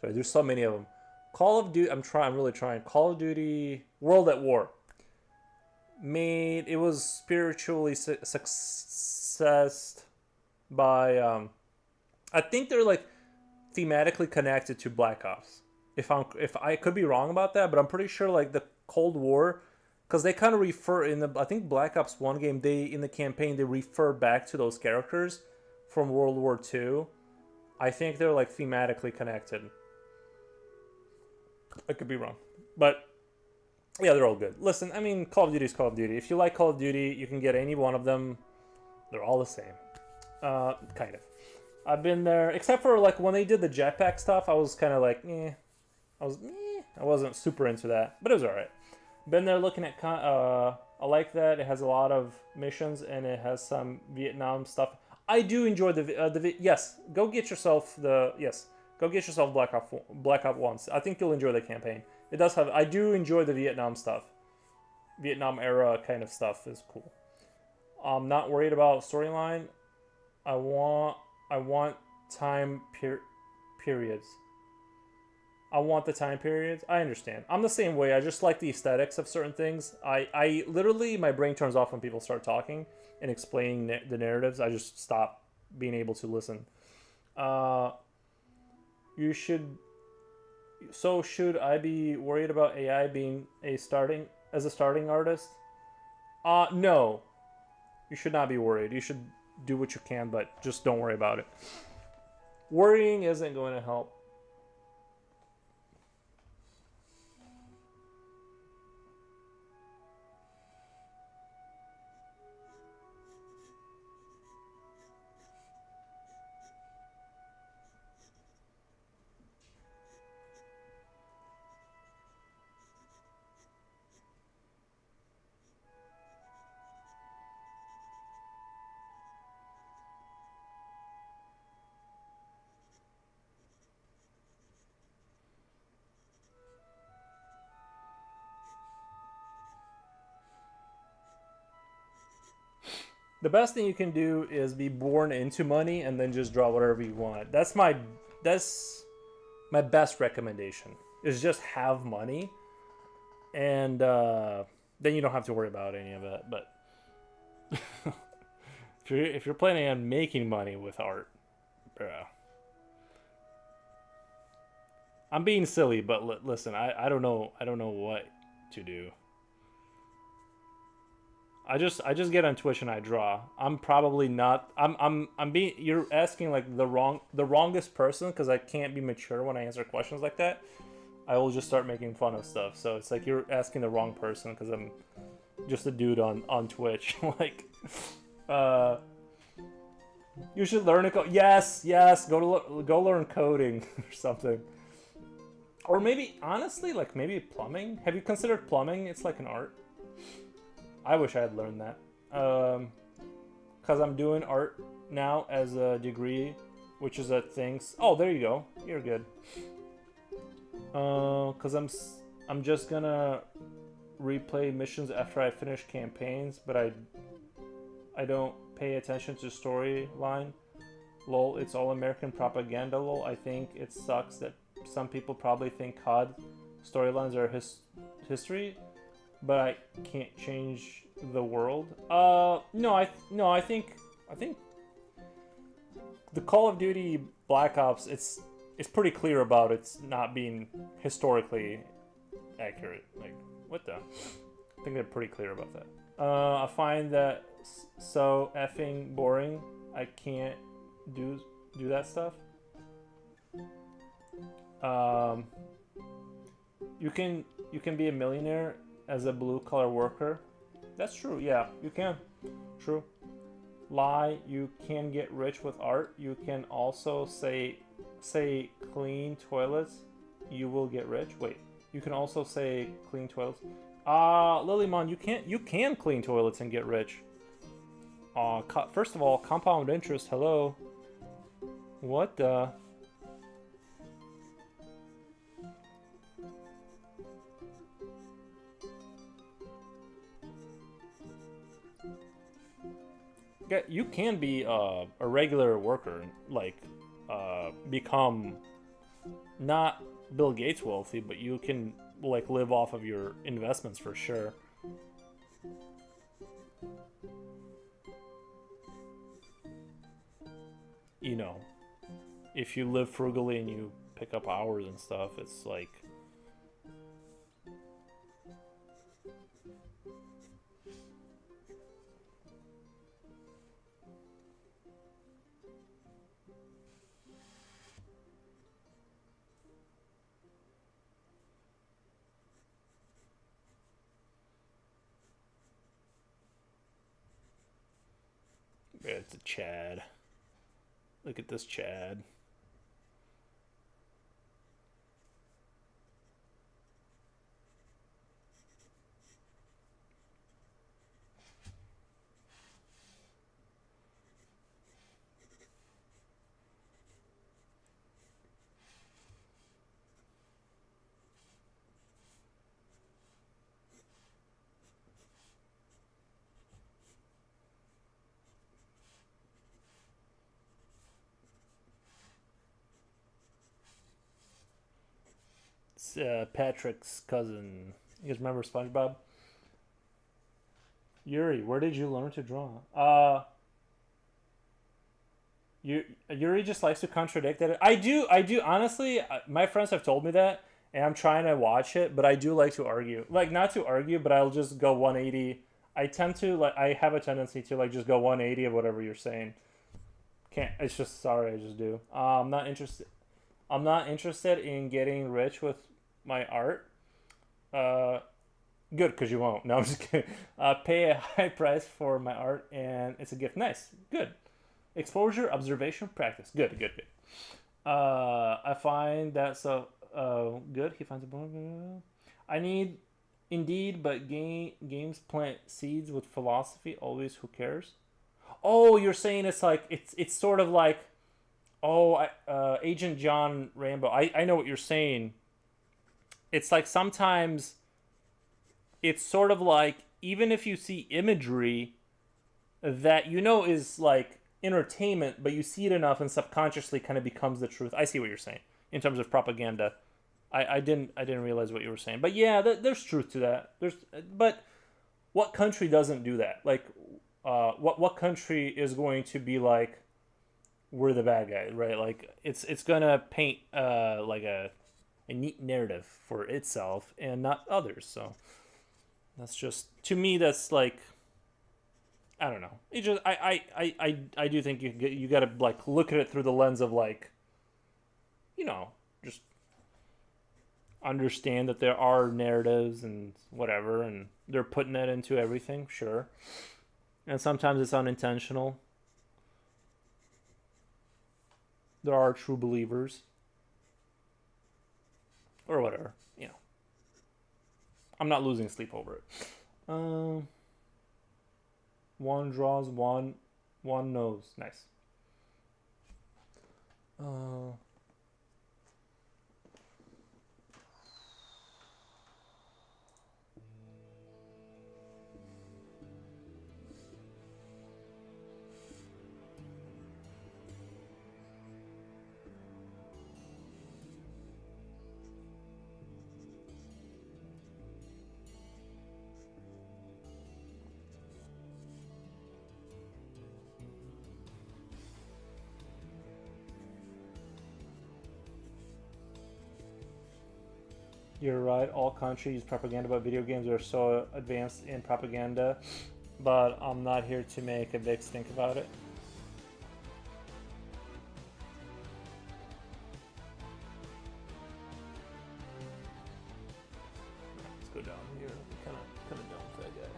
Sorry, there's so many of them. Call of Duty. I'm really trying. Call of Duty World at War. It was spiritually successed by I think they're like thematically connected to Black Ops. If I could be wrong about that, but I'm pretty sure like the Cold War, because they kind of refer in the, I think Black Ops 1 game, in the campaign they refer back to those characters from World War II. I think they're like thematically connected. I could be wrong, but yeah, they're all good. Listen, I mean, Call of Duty is Call of Duty. If you like Call of Duty, you can get any one of them. They're all the same. Kind of. I've been there, except for like when they did the jetpack stuff, I was kind of like, I wasn't super into that, but it was alright. Been there looking at, I like that. It has a lot of missions and it has some Vietnam stuff. I do enjoy yes, go get yourself Black Ops 1. I think you'll enjoy the campaign. It does have, I do enjoy the Vietnam stuff. Vietnam era kind of stuff is cool. I'm not worried about storyline. I want time periods. I want the time periods. I understand. I'm the same way. I just like the aesthetics of certain things. I literally, my brain turns off when people start talking and explaining the narratives. I just stop being able to listen. Should I be worried about AI being a starting as a starting artist? No. You should not be worried. You should do what you can, but just don't worry about it. Worrying isn't going to help. The best thing you can do is be born into money and then just draw whatever you want. That's my best recommendation. Is just have money, and then you don't have to worry about any of it. But if you're planning on making money with art, bruh. I'm being silly, but listen, I don't know what to do. I just get on Twitch and I draw. I'm probably not. I'm being. You're asking like the wrongest person because I can't be mature when I answer questions like that. I will just start making fun of stuff. So it's like you're asking the wrong person because I'm just a dude on Twitch. Like, uh, you should learn it. Yes. Go learn coding or something. Or maybe honestly, like maybe plumbing. Have you considered plumbing? It's like an art. I wish I had learned that. Because I'm doing art now as a degree, which is a thing. Oh, there you go. You're good. Because I'm just gonna replay missions after I finish campaigns, but I don't pay attention to storyline. Lol, it's all American propaganda. Lol, I think it sucks that some people probably think COD storylines are history, but I can't change the world. No, I think the Call of Duty Black Ops, it's pretty clear about it's not being historically accurate. Like, what the? I think they're pretty clear about that. I find that so effing boring. I can't do that stuff. You can be a millionaire as a blue collar worker. That's true. Yeah, you can. True. Lie. You can get rich with art. You can also say clean toilets. You will get rich. Wait. You can also say clean toilets. Lilymon, you can clean toilets and get rich. First of all, compound interest. Hello. What the? You can be a regular worker, like become not Bill Gates wealthy, but you can like live off of your investments for sure. You know, if you live frugally and you pick up hours and stuff, it's like it's a Chad. Look at this Chad. It's Patrick's cousin. You guys remember SpongeBob? Yuri, where did you learn to draw? Yuri just likes to contradict it. I do. Honestly, my friends have told me that, and I'm trying to watch it, but I do like to argue. Like not to argue, but I'll just go 180. I tend to like I have a tendency to like just go 180 of whatever you're saying. Can't. It's just sorry. I just do. I'm not interested. I'm not interested in getting rich with my art. Uh, Good, because you won't. No, I'm just kidding. Pay a high price for my art, and it's a gift. Nice. Good. Exposure, observation, practice. Good, good, good. I find that so good. He finds a. I need indeed, but games plant seeds with philosophy. Always, who cares? Oh, you're saying it's like it's sort of like Agent John Rambo. I know what you're saying. It's like sometimes it's sort of like even if you see imagery that you know is like entertainment, but you see it enough and subconsciously kind of becomes the truth. I see what you're saying in terms of propaganda. I didn't realize what you were saying, but yeah, there's truth to that. But what country doesn't do that? Like, what country is going to be like we're the bad guys, right? Like it's gonna paint like a neat narrative for itself and not others. So that's just to me that's like I don't know. It just I do think you got to like look at it through the lens of like just understand that there are narratives and whatever and they're putting that into everything, sure. And sometimes it's unintentional. There are true believers or whatever, I'm not losing sleep over it. Um One draws, one knows. Nice. Uh, you're right. All countries use propaganda, but video games are so advanced in propaganda. But I'm not here to make a big stink about it. Let's go down here. Kind of done with that guy.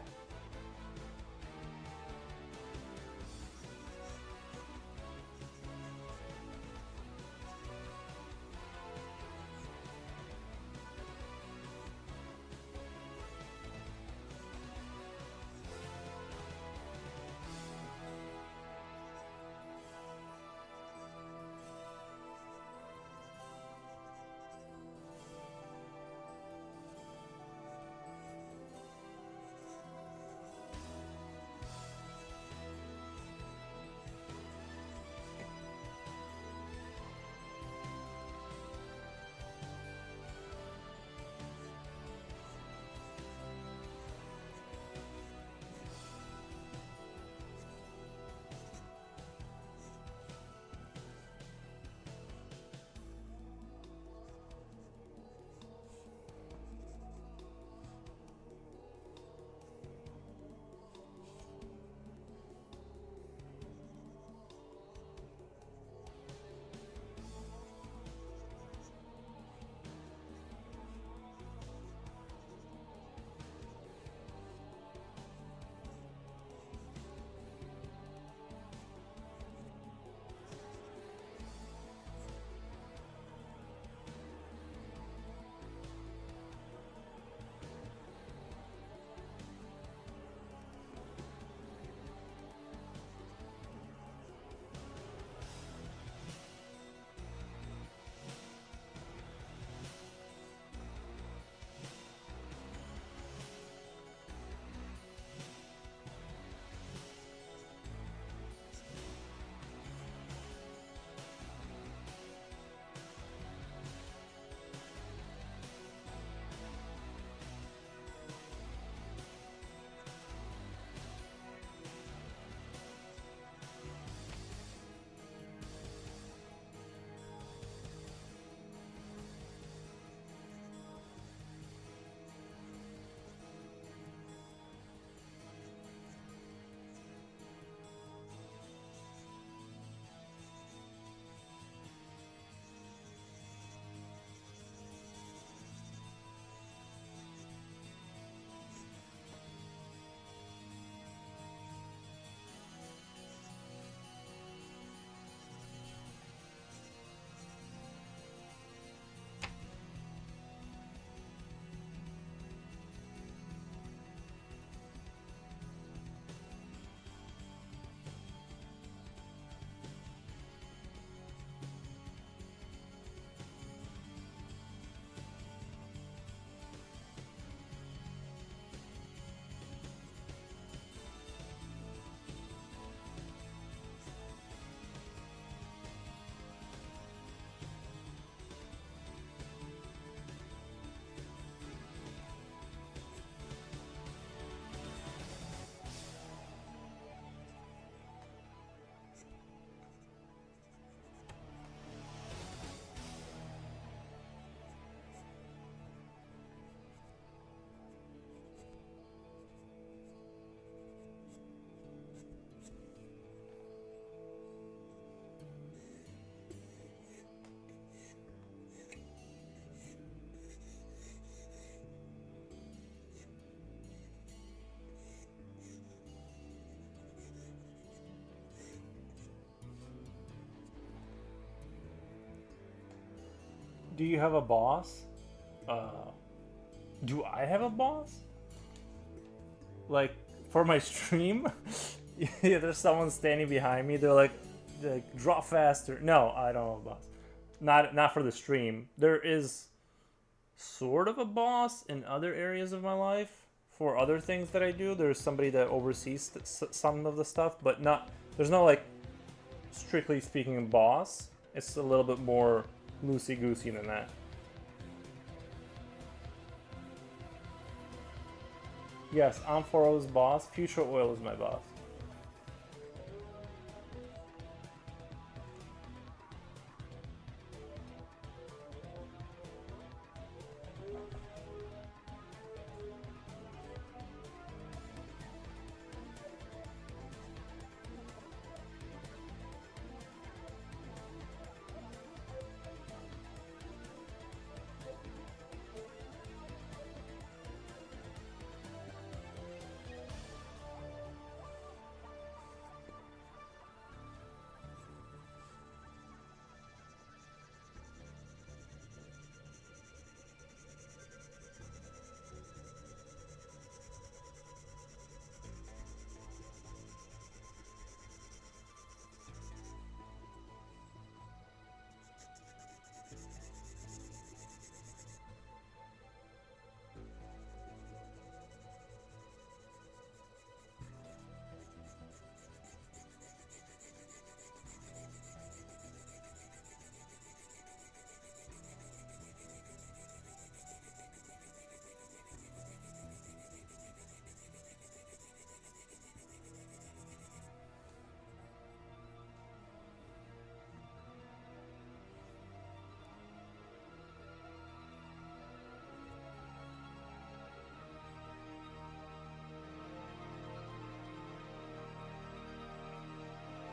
Do you have a boss? Uh, do I have a boss? Like for my stream? Yeah, there's someone standing behind me. They're like draw faster. No, I don't have a boss. Not for the stream. There is sort of a boss in other areas of my life for other things that I do. There's somebody that oversees some of the stuff, but not. There's no like strictly speaking boss. It's a little bit more loosey goosey than that. Yes, Amphoro's boss. Future Oil is my boss.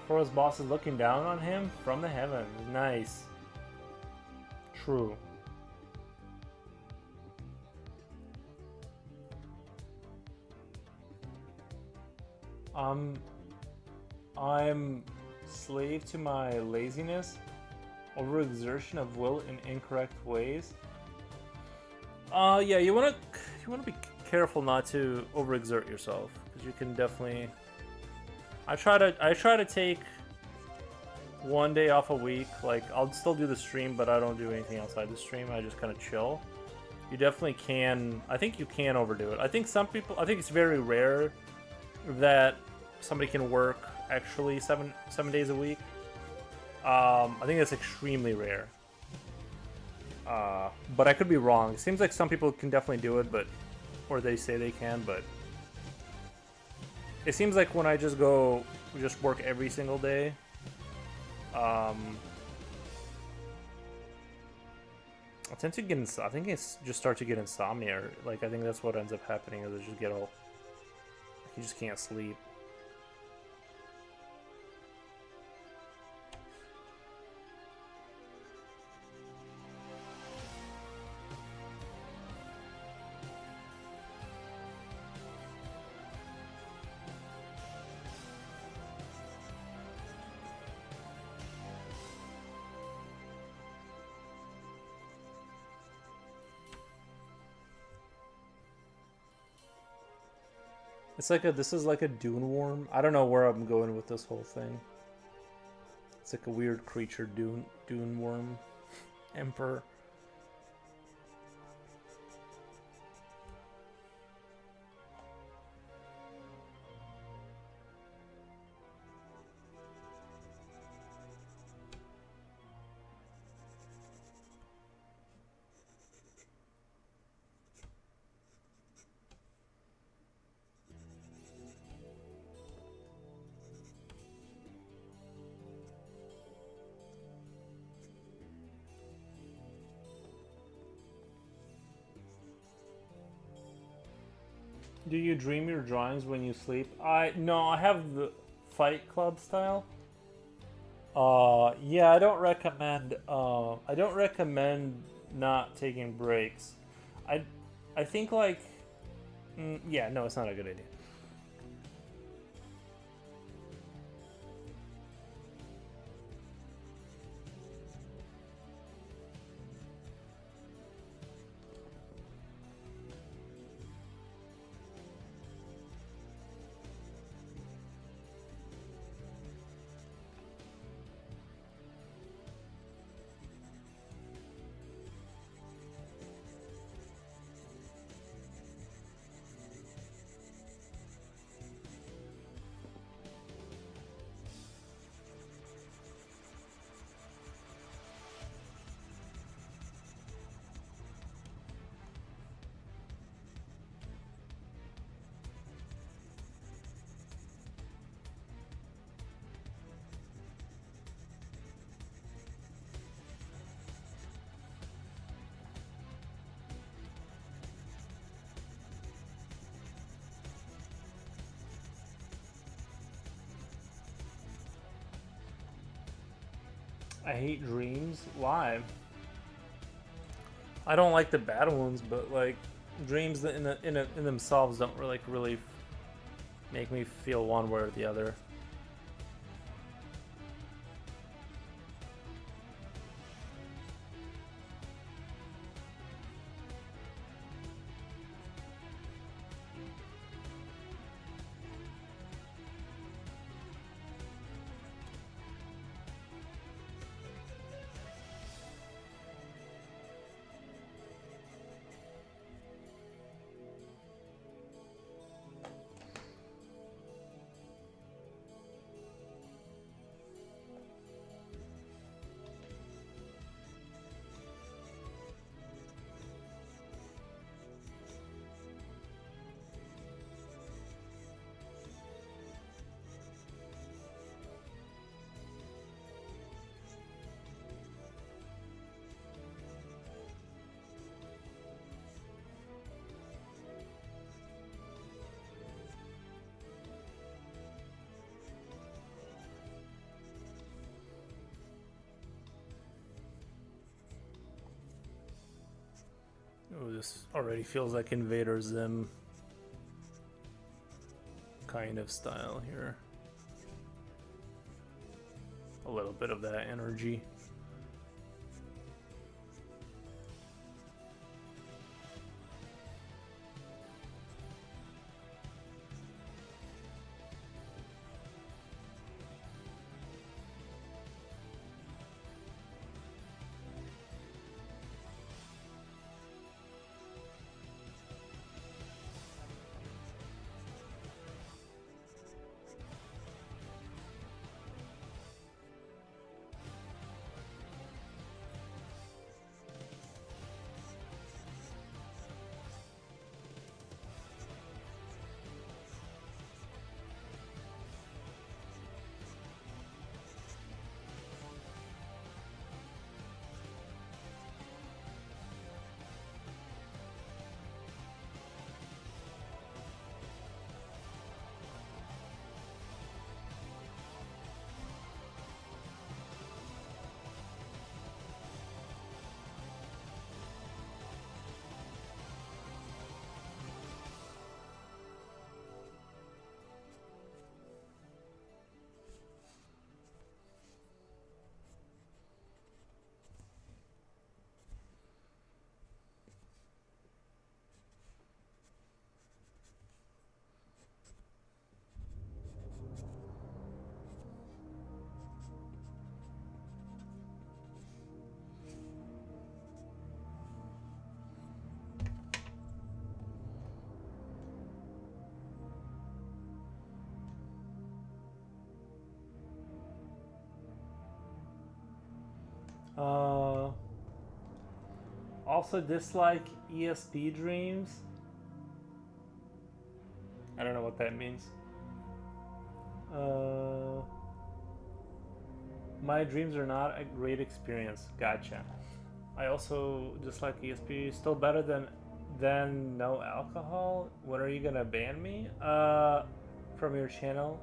Amphoro's boss is looking down on him from the heavens. Nice. True. I'm slave to my laziness, overexertion of will in incorrect ways. Yeah, you wanna be careful not to overexert yourself, because you can definitely. I try to take one day off a week. Like I'll still do the stream, but I don't do anything outside the stream. I just kind of chill. You definitely can. I think you can overdo it. I think some people. I think it's very rare that somebody can work actually seven days a week. I think that's extremely rare. But I could be wrong. It seems like some people can definitely do it, or they say they can, but it seems like when I just work every single day, I tend to get. I think it's just start to get insomnia. Like I think that's what ends up happening is I just get all. You just can't sleep. It's like this is like a dune worm. I don't know where I'm going with this whole thing. It's like a weird creature, dune worm, emperor. Do you dream your drawings when you sleep? No, I have the Fight Club style. Yeah, I don't recommend not taking breaks. I think like yeah, no, it's not a good idea. I hate dreams. Why? I don't like the bad ones, but like dreams that in themselves don't really make me feel one way or the other. Oh, this already feels like Invader Zim kind of style here. A little bit of that energy. Also dislike ESP dreams. I don't know what that means. My dreams are not a great experience. Gotcha. I also dislike ESP. Still better than no alcohol. When are you gonna ban me? From your channel?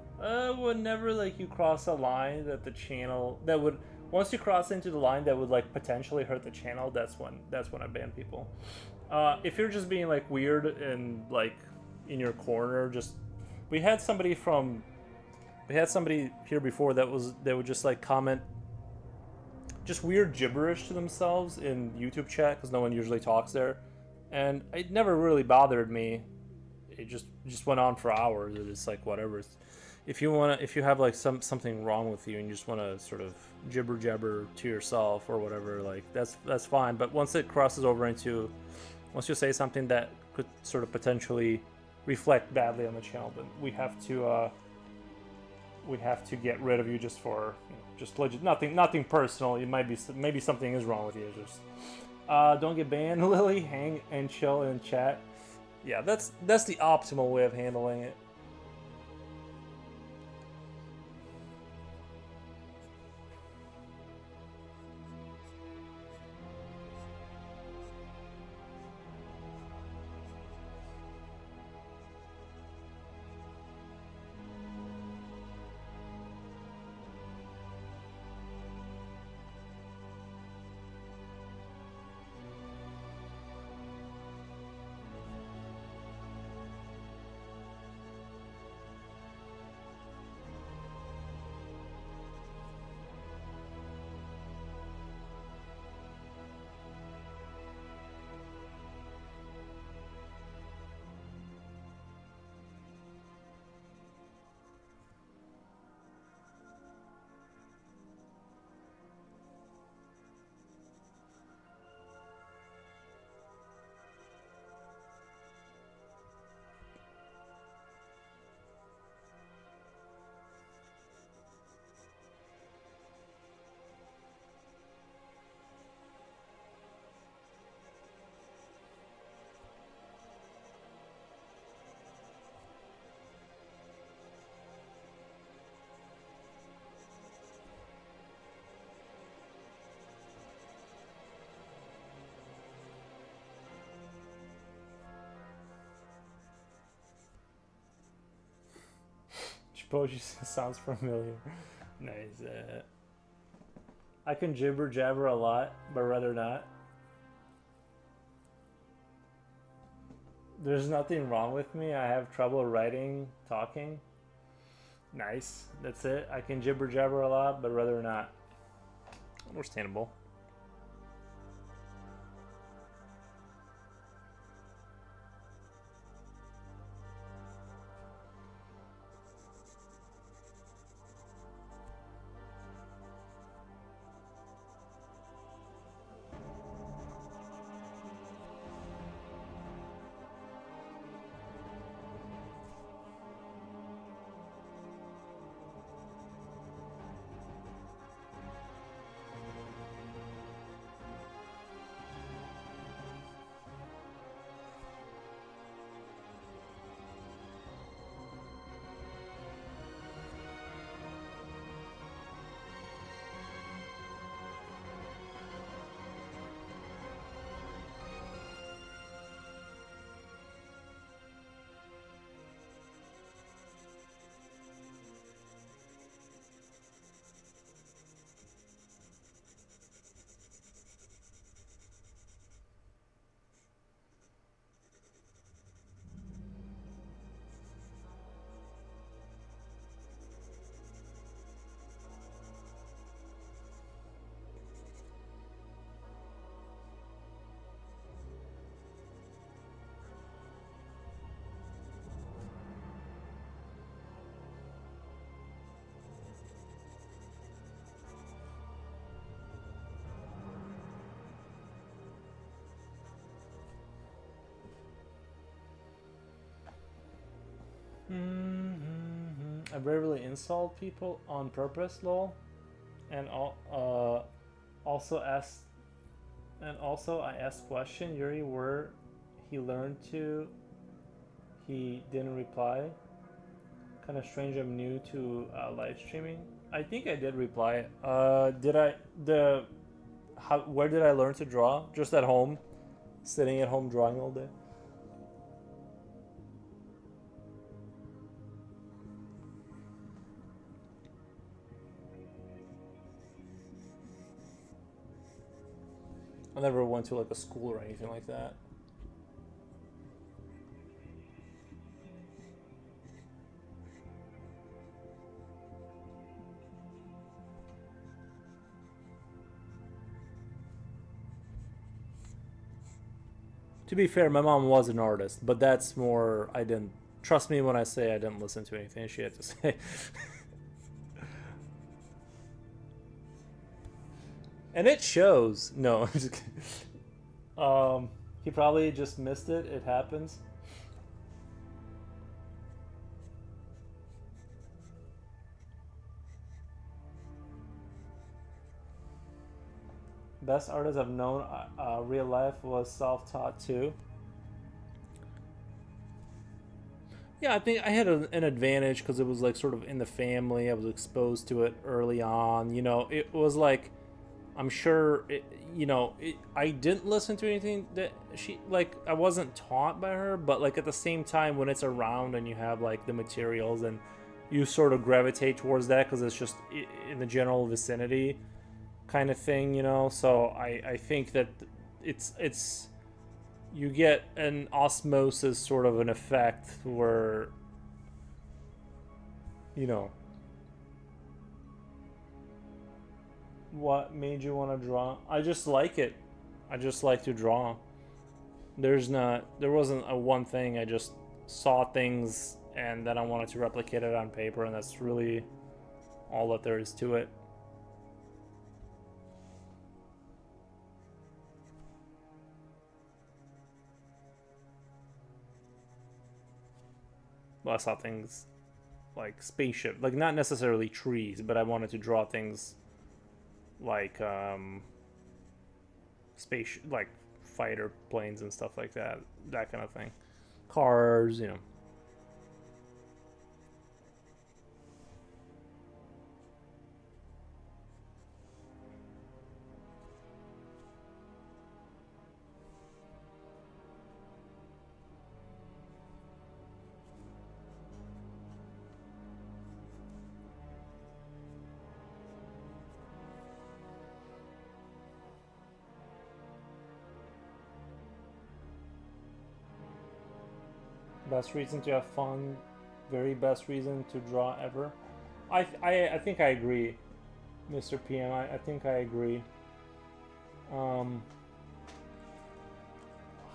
Whenever like you cross a line that the channel that would once you cross into the line that would like potentially hurt the channel, that's when I ban people. If you're just being like weird and like in your corner, just we had somebody here before that would just like comment just weird gibberish to themselves in YouTube chat because no one usually talks there, and it never really bothered me. It just went on for hours. It's like whatever. If you have like something wrong with you and you just want to sort of jibber jabber to yourself or whatever, like that's fine. But once it crosses over into, once you say something that could sort of potentially reflect badly on the channel, then we have to get rid of you just for just legit nothing personal. It might be maybe something is wrong with you. Just don't get banned, Lily. Hang and chill in chat. Yeah, that's the optimal way of handling it. poetry sounds familiar. Nice. I can jibber jabber a lot, but rather not. There's nothing wrong with me. I have trouble writing, talking. Nice. That's it. I can jibber jabber a lot, but rather not. Understandable. I rarely insult people on purpose, lol. And also asked, and also I asked question Yuri where he learned to. He didn't reply. Kind of strange. I'm new to live streaming. I think I did reply. Did I the? How? Where did I learn to draw? Just at home, sitting at home drawing all day. I never went to like a school or anything like that. To be fair, my mom was an artist, but that's more. I didn't trust me when I say I didn't listen to anything she had to say. And it shows. No, I'm just kidding. He probably just missed it. It happens. Best artist I've known real life was self-taught too. Yeah, I think I had an advantage because it was like sort of in the family. I was exposed to it early on. You know, it was like I'm sure I didn't listen to anything that she like. I wasn't taught by her, but like at the same time, when it's around and you have like the materials and you sort of gravitate towards that because it's just in the general vicinity kind of thing, you know. So I think that it's you get an osmosis sort of an effect where you know what made you want to draw. I just like it. I just like to draw. There wasn't a one thing. I just saw things and then I wanted to replicate it on paper, and that's really all that there is to it. Well, I saw things like spaceship, like not necessarily trees, but I wanted to draw things like space, like fighter planes and stuff like that, that kind of thing. Cars, you know. Best reason to have fun. Very best reason to draw ever. I think I agree, Mr. PM. I think I agree.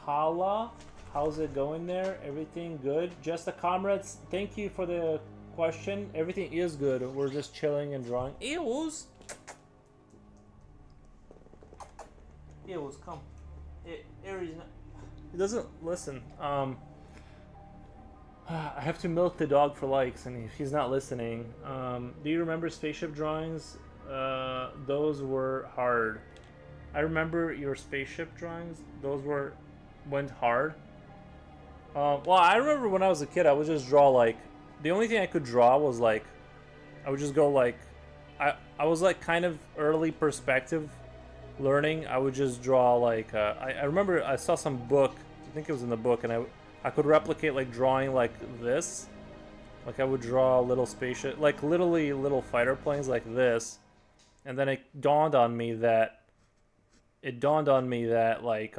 Hala, how's it going there? Everything good? Just the comrades. Thank you for the question. Everything is good. We're just chilling and drawing. Eels. Eels, come. Aries. He doesn't listen. I have to milk the dog for likes, and if he's not listening, do you remember spaceship drawings? Those were hard. I remember your spaceship drawings. Those went hard. Well, I remember when I was a kid, I would just draw like the only thing I could draw was like I would just go like I was like kind of early perspective learning. I would just draw like I remember I saw some book. I think it was in the book, and I could replicate like drawing like this. Like I would draw a little spaceship, like literally little fighter planes like this, and then it dawned on me that like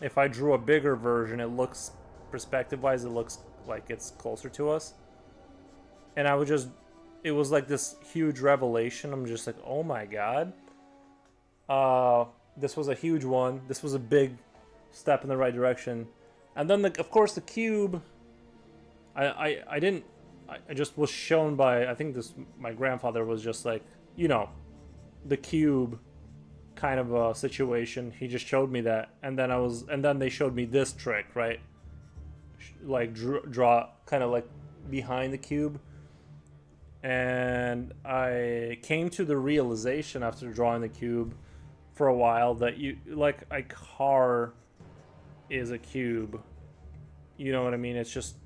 if I drew a bigger version, it looks perspective-wise, it looks like it's closer to us. And I would just, it was like this huge revelation. I'm just like, oh my god. This was a huge one. This was a big step in the right direction. And then, of course, the cube. I just was shown by, I think my grandfather was just like, you know, the cube kind of a situation. He just showed me that, and then they showed me this trick, right? Like draw kind of like behind the cube, and I came to the realization after drawing the cube for a while that like a car is a cube. You know what I mean? It's just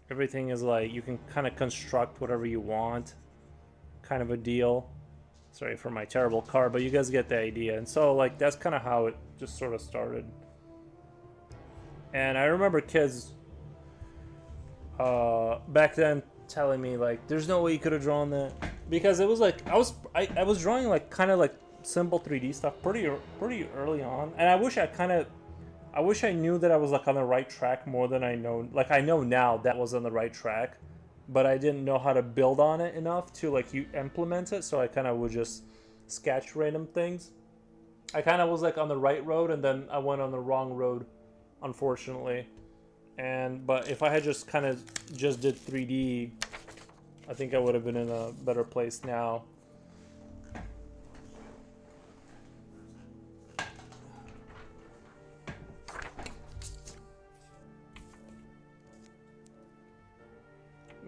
everything is like you can kind of construct whatever you want, kind of a deal. Sorry for my terrible car, but you guys get the idea. And so like that's kind of how it just sort of started. And I remember kids back then telling me like there's no way you could have drawn that, because it was like I was drawing like kind of like simple 3D stuff pretty early on. And I wish I knew that I was like on the right track more than I know. Like I know now that was on the right track, but I didn't know how to build on it enough to like you implement it. So I kind of would just sketch random things. I kind of was like on the right road, and then I went on the wrong road, unfortunately. But if I had just kind of just did 3D, I think I would have been in a better place now.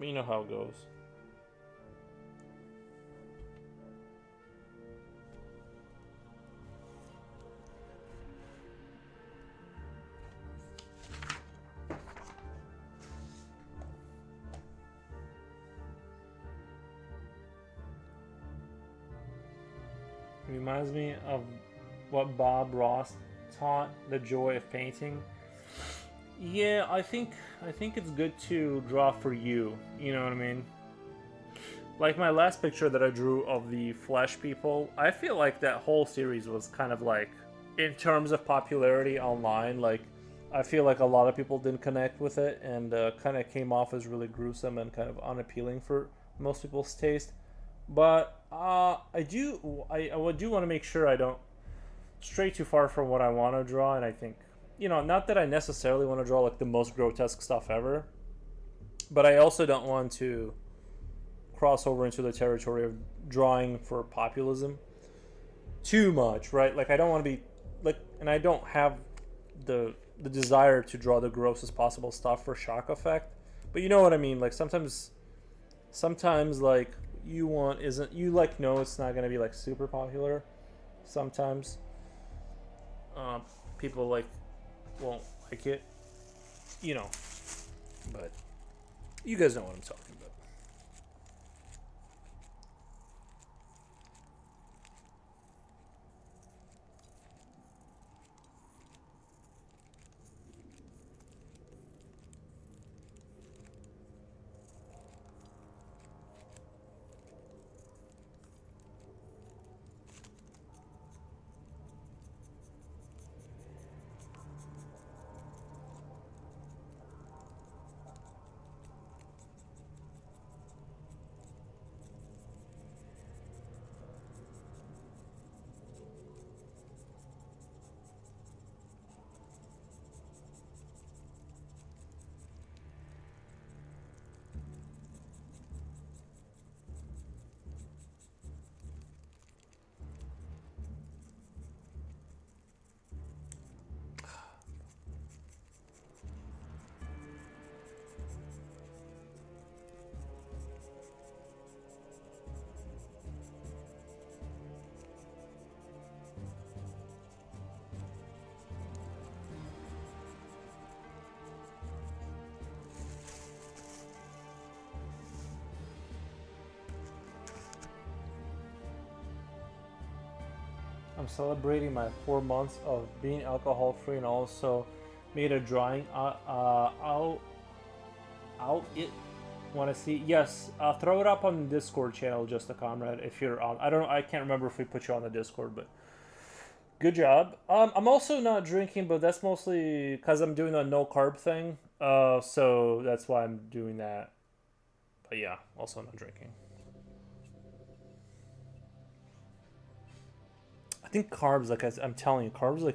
You know how it goes. Reminds me of what Bob Ross taught, the joy of painting. Yeah, I think it's good to draw for you. You know what I mean? Like my last picture that I drew of the Flesh people, I feel like that whole series was kind of like, in terms of popularity online, like I feel like a lot of people didn't connect with it, and kind of came off as really gruesome and kind of unappealing for most people's taste. But I do want to make sure I don't stray too far from what I want to draw, and I think, you know, not that I necessarily want to draw like the most grotesque stuff ever, but I also don't want to cross over into the territory of drawing for populism too much, right? Like I don't want to be like, and I don't have the desire to draw the grossest possible stuff for shock effect. But you know what I mean? Like sometimes like you know it's not going to be like super popular. Sometimes people like won't like it, you know, but you guys know what I'm talking about. I'm celebrating my 4 months of being alcohol free and also made a drawing out it want to see. Yes, I'll throw it up on the Discord channel, just a comrade, if you're on. I can't remember if we put you on the Discord, but good job. I'm also not drinking, but that's mostly because I'm doing a no carb thing. So that's why I'm doing that. But yeah, also not drinking. I think carbs, like I'm telling you, carbs like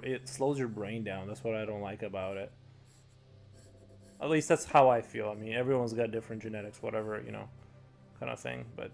it slows your brain down. That's what I don't like about it. At least that's how I feel. I mean, everyone's got different genetics, whatever, kind of thing. But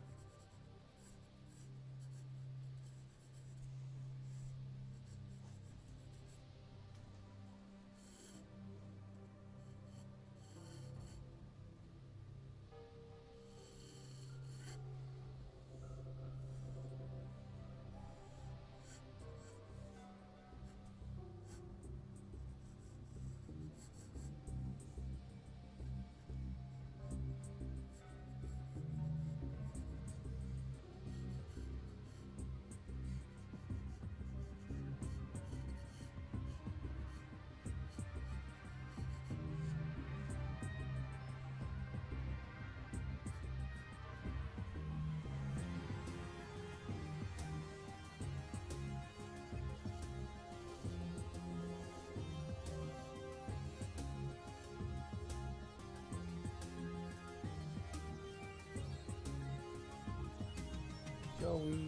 Joey.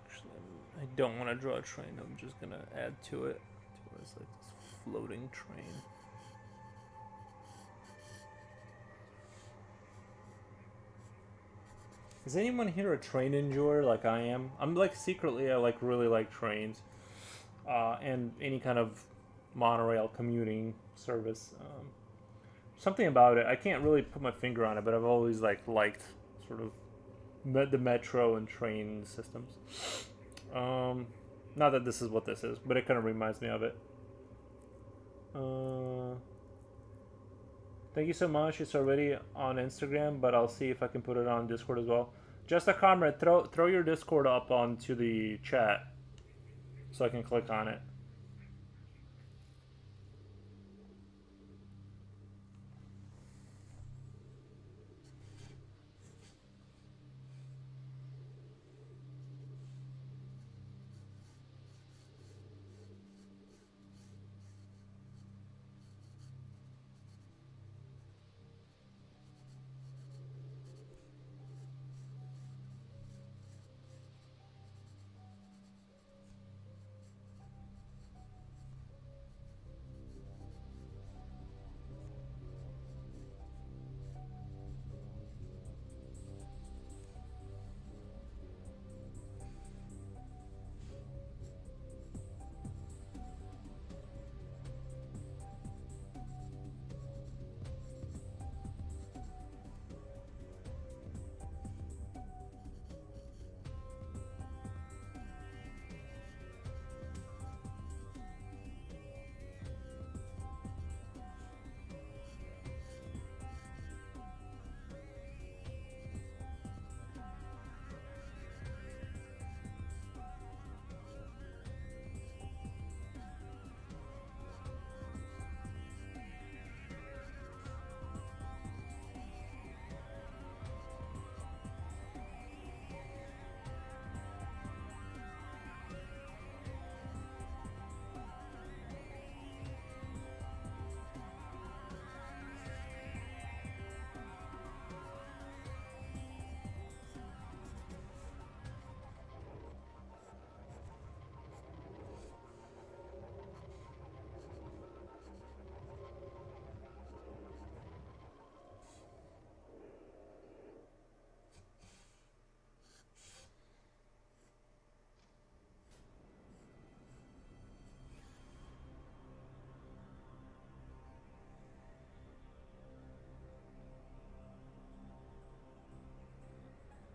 Actually, I don't want to draw a train. I'm just gonna add to it. It's like this floating train. Is anyone here a train enjoyer like I am? I'm like secretly I like really like trains, and any kind of monorail commuting service. Something about it. I can't really put my finger on it, but I've always liked sort of the metro and train systems. Um, Not that this is what this is, but it kind of reminds me of it. Uh, Thank you so much. It's already on Instagram, but I'll see if I can put it on Discord as well. Just a comrade, throw your Discord up onto the chat so I can click on it.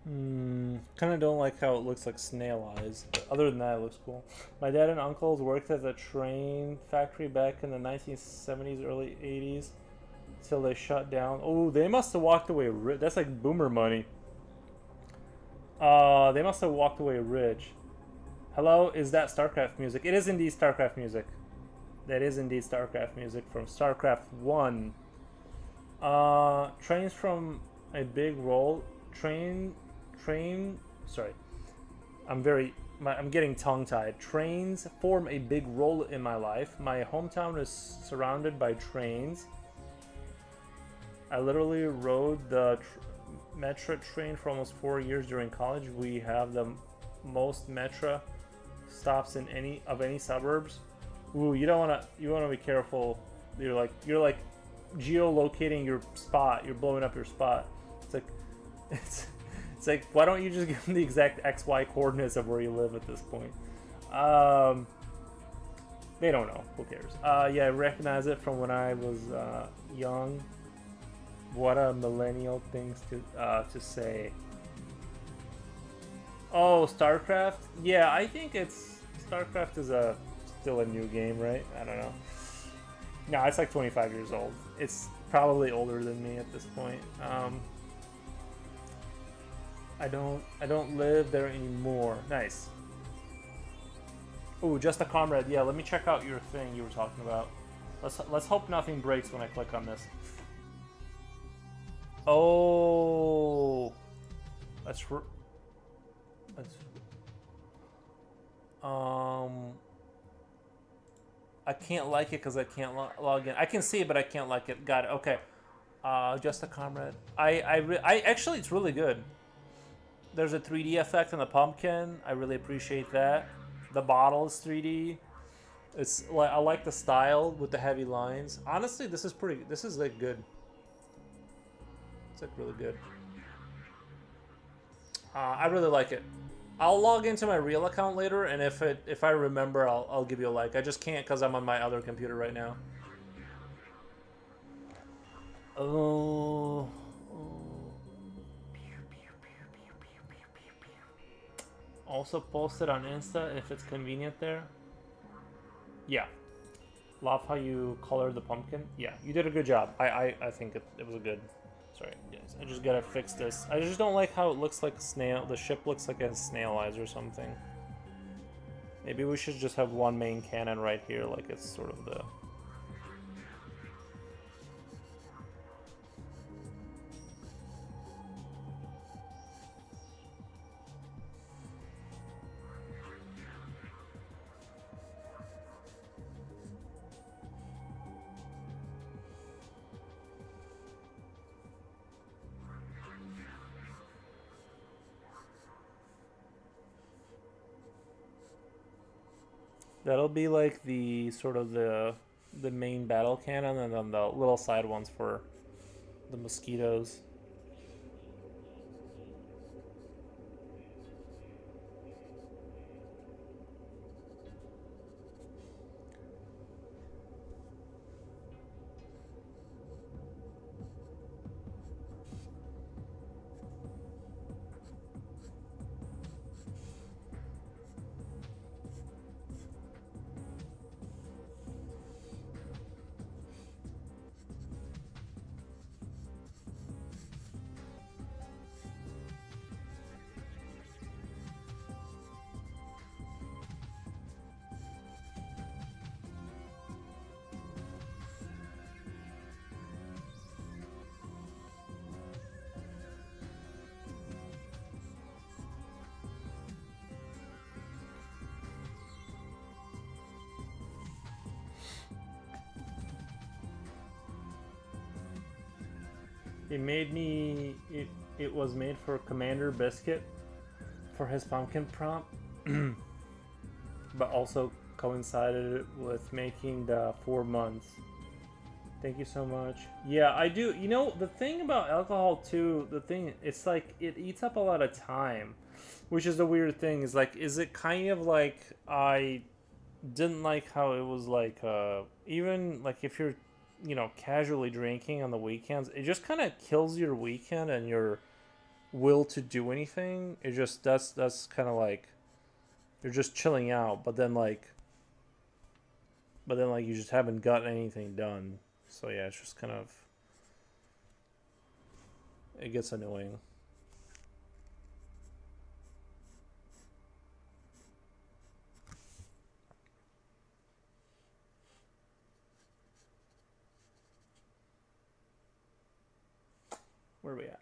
Kind of don't like how it looks like snail eyes. But other than that, it looks cool. My dad and uncles worked at the train factory back in the 1970s, early 80s, till they shut down. Oh, they must have walked away. That's like boomer money. They must have walked away rich. Hello, is that StarCraft music? It is indeed StarCraft music. That is indeed StarCraft music from StarCraft 1. Trains from a big roll. Sorry. I'm getting tongue-tied. Trains form a big role in my life. My hometown is surrounded by trains. I literally rode the Metra train for almost 4 years during college. We have the most Metra stops in any suburbs. Ooh, you wanna be careful. You're like geolocating your spot. You're blowing up your spot. It's like it's like, why don't you just give them the exact XY coordinates of where you live at this point? They don't know. Who cares? Yeah, I recognize it from when I was young. What a millennial things to say. Oh, StarCraft? Yeah, I think StarCraft is still a new game, right? I don't know. No, it's like 25 years old. It's probably older than me at this point. I don't live there anymore. Nice. Ooh, just a comrade. Yeah, let me check out your thing you were talking about. Let's hope nothing breaks when I click on this. Oh, that's I can't like it because I can't log in. I can see it, but I can't like it. Got it. Okay. Just a comrade. I actually, it's really good. There's a 3D effect on the pumpkin. I really appreciate that. The bottle is 3D. It's like, I like the style with the heavy lines. Honestly, this is like good. It's like really good. I really like it. I'll log into my real account later, and if I remember, I'll give you a like. I just can't because I'm on my other computer right now. Oh. Also post it on Insta if it's convenient there. Yeah. Love how you colored the pumpkin. Yeah, you did a good job. I think it was a good. Sorry, yes. I just gotta fix this. I just don't like how it looks like snail. The ship looks like it has snail eyes or something. Maybe we should just have one main cannon right here, like it's sort of the. That'll be like the sort of the main battle cannon, and then the little side ones for the mosquitoes. It made me. It was made for Commander Biscuit for his pumpkin prompt, but also coincided with making the 4 months. Thank you so much. Yeah, I do. You know, the thing about alcohol too, it's like it eats up a lot of time, which is the weird thing. Is it kind of like I didn't like how it was like even like if you're casually drinking on the weekends, it just kind of kills your weekend and will to do anything. It just that's kind of like you're just chilling out, but then like you just haven't gotten anything done. So yeah, it's just kind of it gets annoying. Where are we at?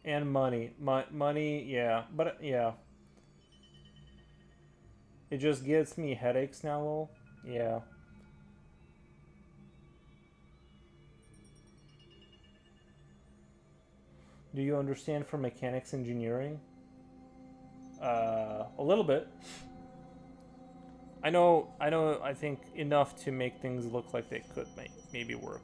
And money, money, yeah, but yeah, it just gives me headaches now, lol. Yeah. Do you understand for mechanics engineering? A little bit. I think enough to make things look like they could maybe work.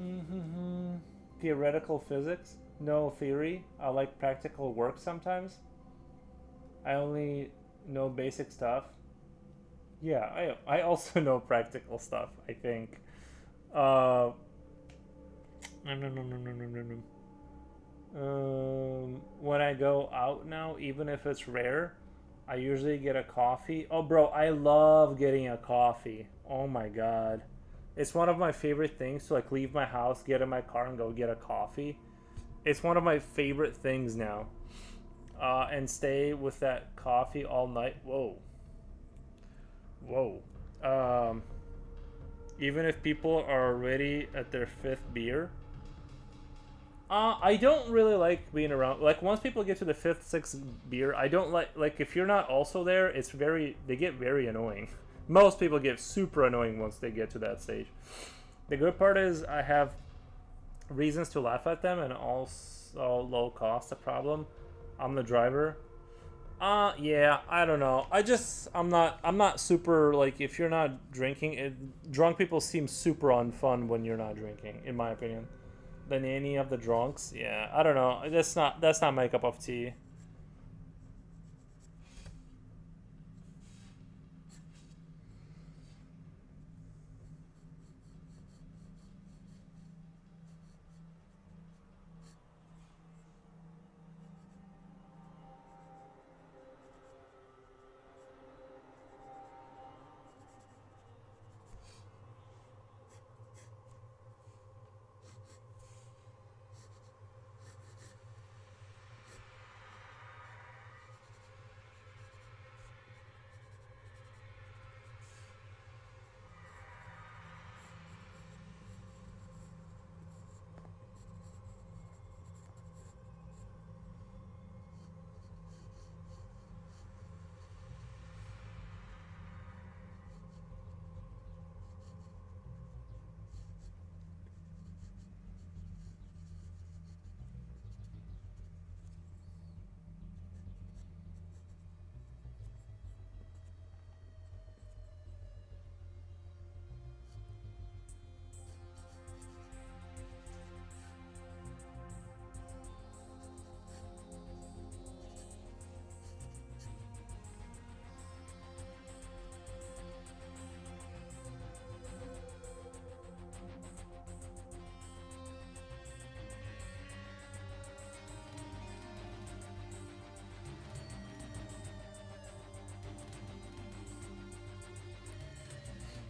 Mm-hmm. Theoretical physics? No theory. I like practical work sometimes. I only know basic stuff. Yeah, I also know practical stuff, I think. Uh, when I go out now, even if it's rare, I usually get a coffee. Oh, bro, I love getting a coffee. Oh my god. It's one of my favorite things to like leave my house, get in my car, and go get a coffee. It's one of my favorite things now. And stay with that coffee all night. Whoa. Whoa. Um, Even if people are already at their fifth beer. I don't really like being around. Like once people get to the fifth, sixth beer, I don't like if you're not also there. It's very they get very annoying. Most people get super annoying once they get to that stage. The good part is I have reasons to laugh at them, and also low cost a problem. I'm the driver. Yeah, I don't know. I'm not super like if you're not drinking. Drunk people seem super unfun when you're not drinking, in my opinion. Than any of the drunks. Yeah, I don't know. That's not my cup of tea.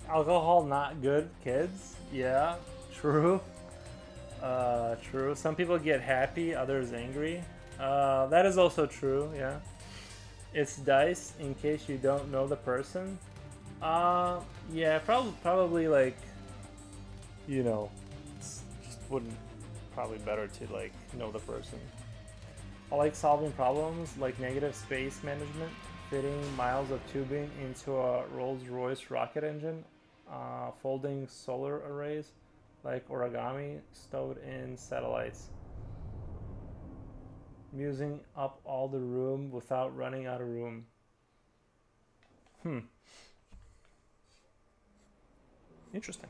Alcohol not good, kids. Yeah, true. True. Some people get happy, others angry. That is also true, yeah. It's dice in case you don't know the person. Yeah, probably like, you know, it's just wouldn't probably better to like know the person. I like solving problems like negative space management, fitting miles of tubing into a Rolls-Royce rocket engine, folding solar arrays like origami stowed in satellites, musing up all the room without running out of room. Hmm, interesting.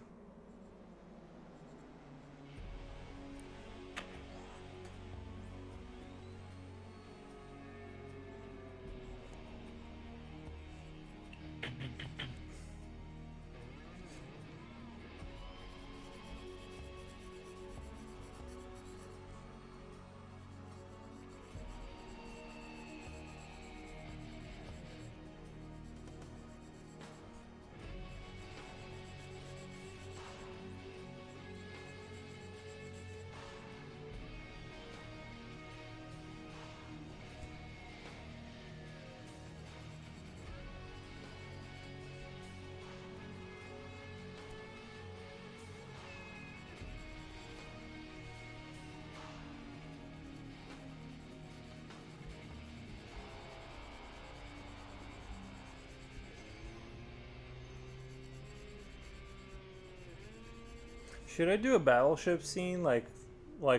Should I do a battleship scene like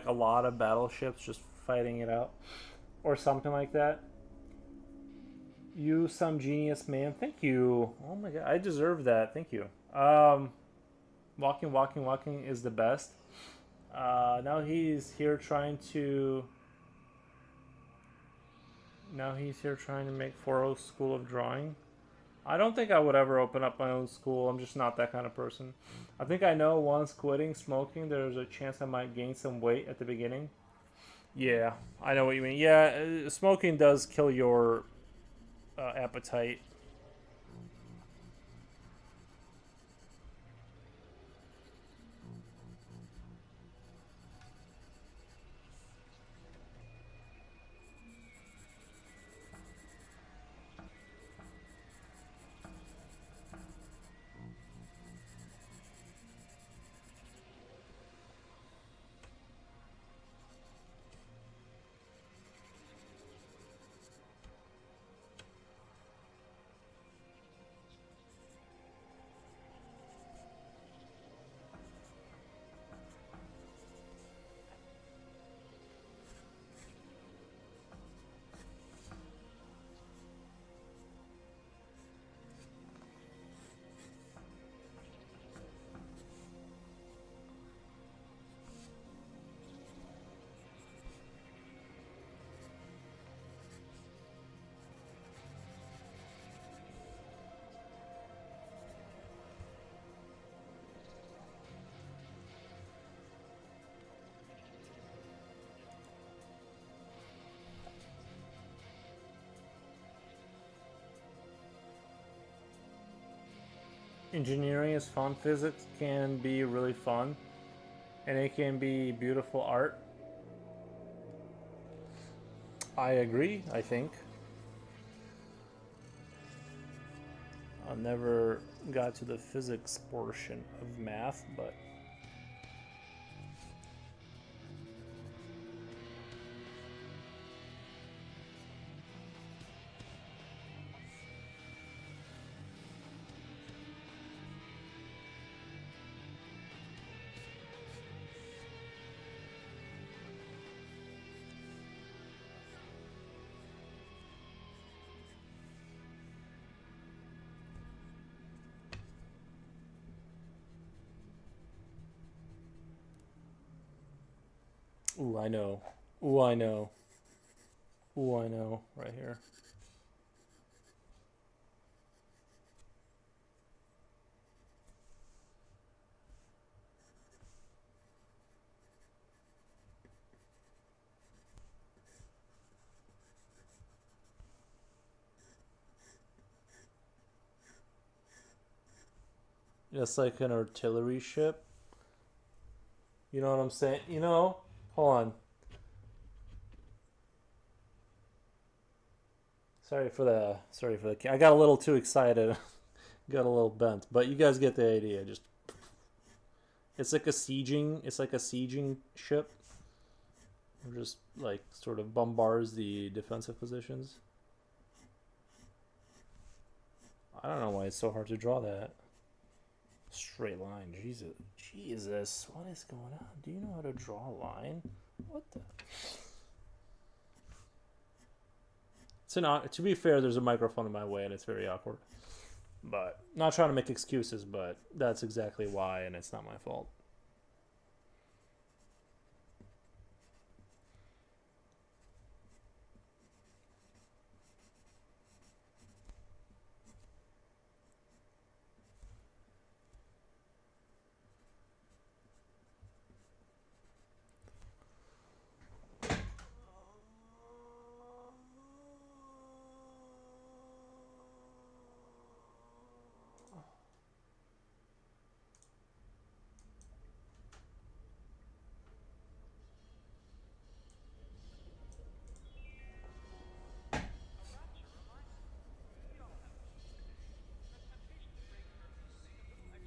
a lot of battleships just fighting it out or something like that? You some genius man. Thank you. Oh my god, I deserve that. Thank you. Walking is the best. Now he's here trying to. Now he's here trying to make 4 School of Drawing. I don't think I would ever open up my own school. I'm just not that kind of person. I think I know once quitting smoking, there's a chance I might gain some weight at the beginning. Yeah, I know what you mean. Yeah, smoking does kill your appetite. Engineering is fun. Physics can be really fun, and it can be beautiful art. I agree. I think I never got to the physics portion of math, but ooh, I know. Ooh, I know. Ooh, I know. Right here. Just like an artillery ship. You know what I'm saying? You know? Hold on. Sorry for the. I got a little too excited. Got a little bent, but you guys get the idea. Just it's like a sieging ship. It just like sort of bombards the defensive positions. I don't know why it's so hard to draw that. Straight line. Jesus. What is going on? Do you know how to draw a line? What the? To be fair, there's a microphone in my way and it's very awkward. But not trying to make excuses, but that's exactly why, and it's not my fault.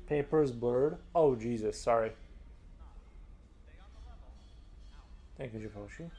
Paper is blurred. Oh Jesus, sorry. Thank you, Japoshi.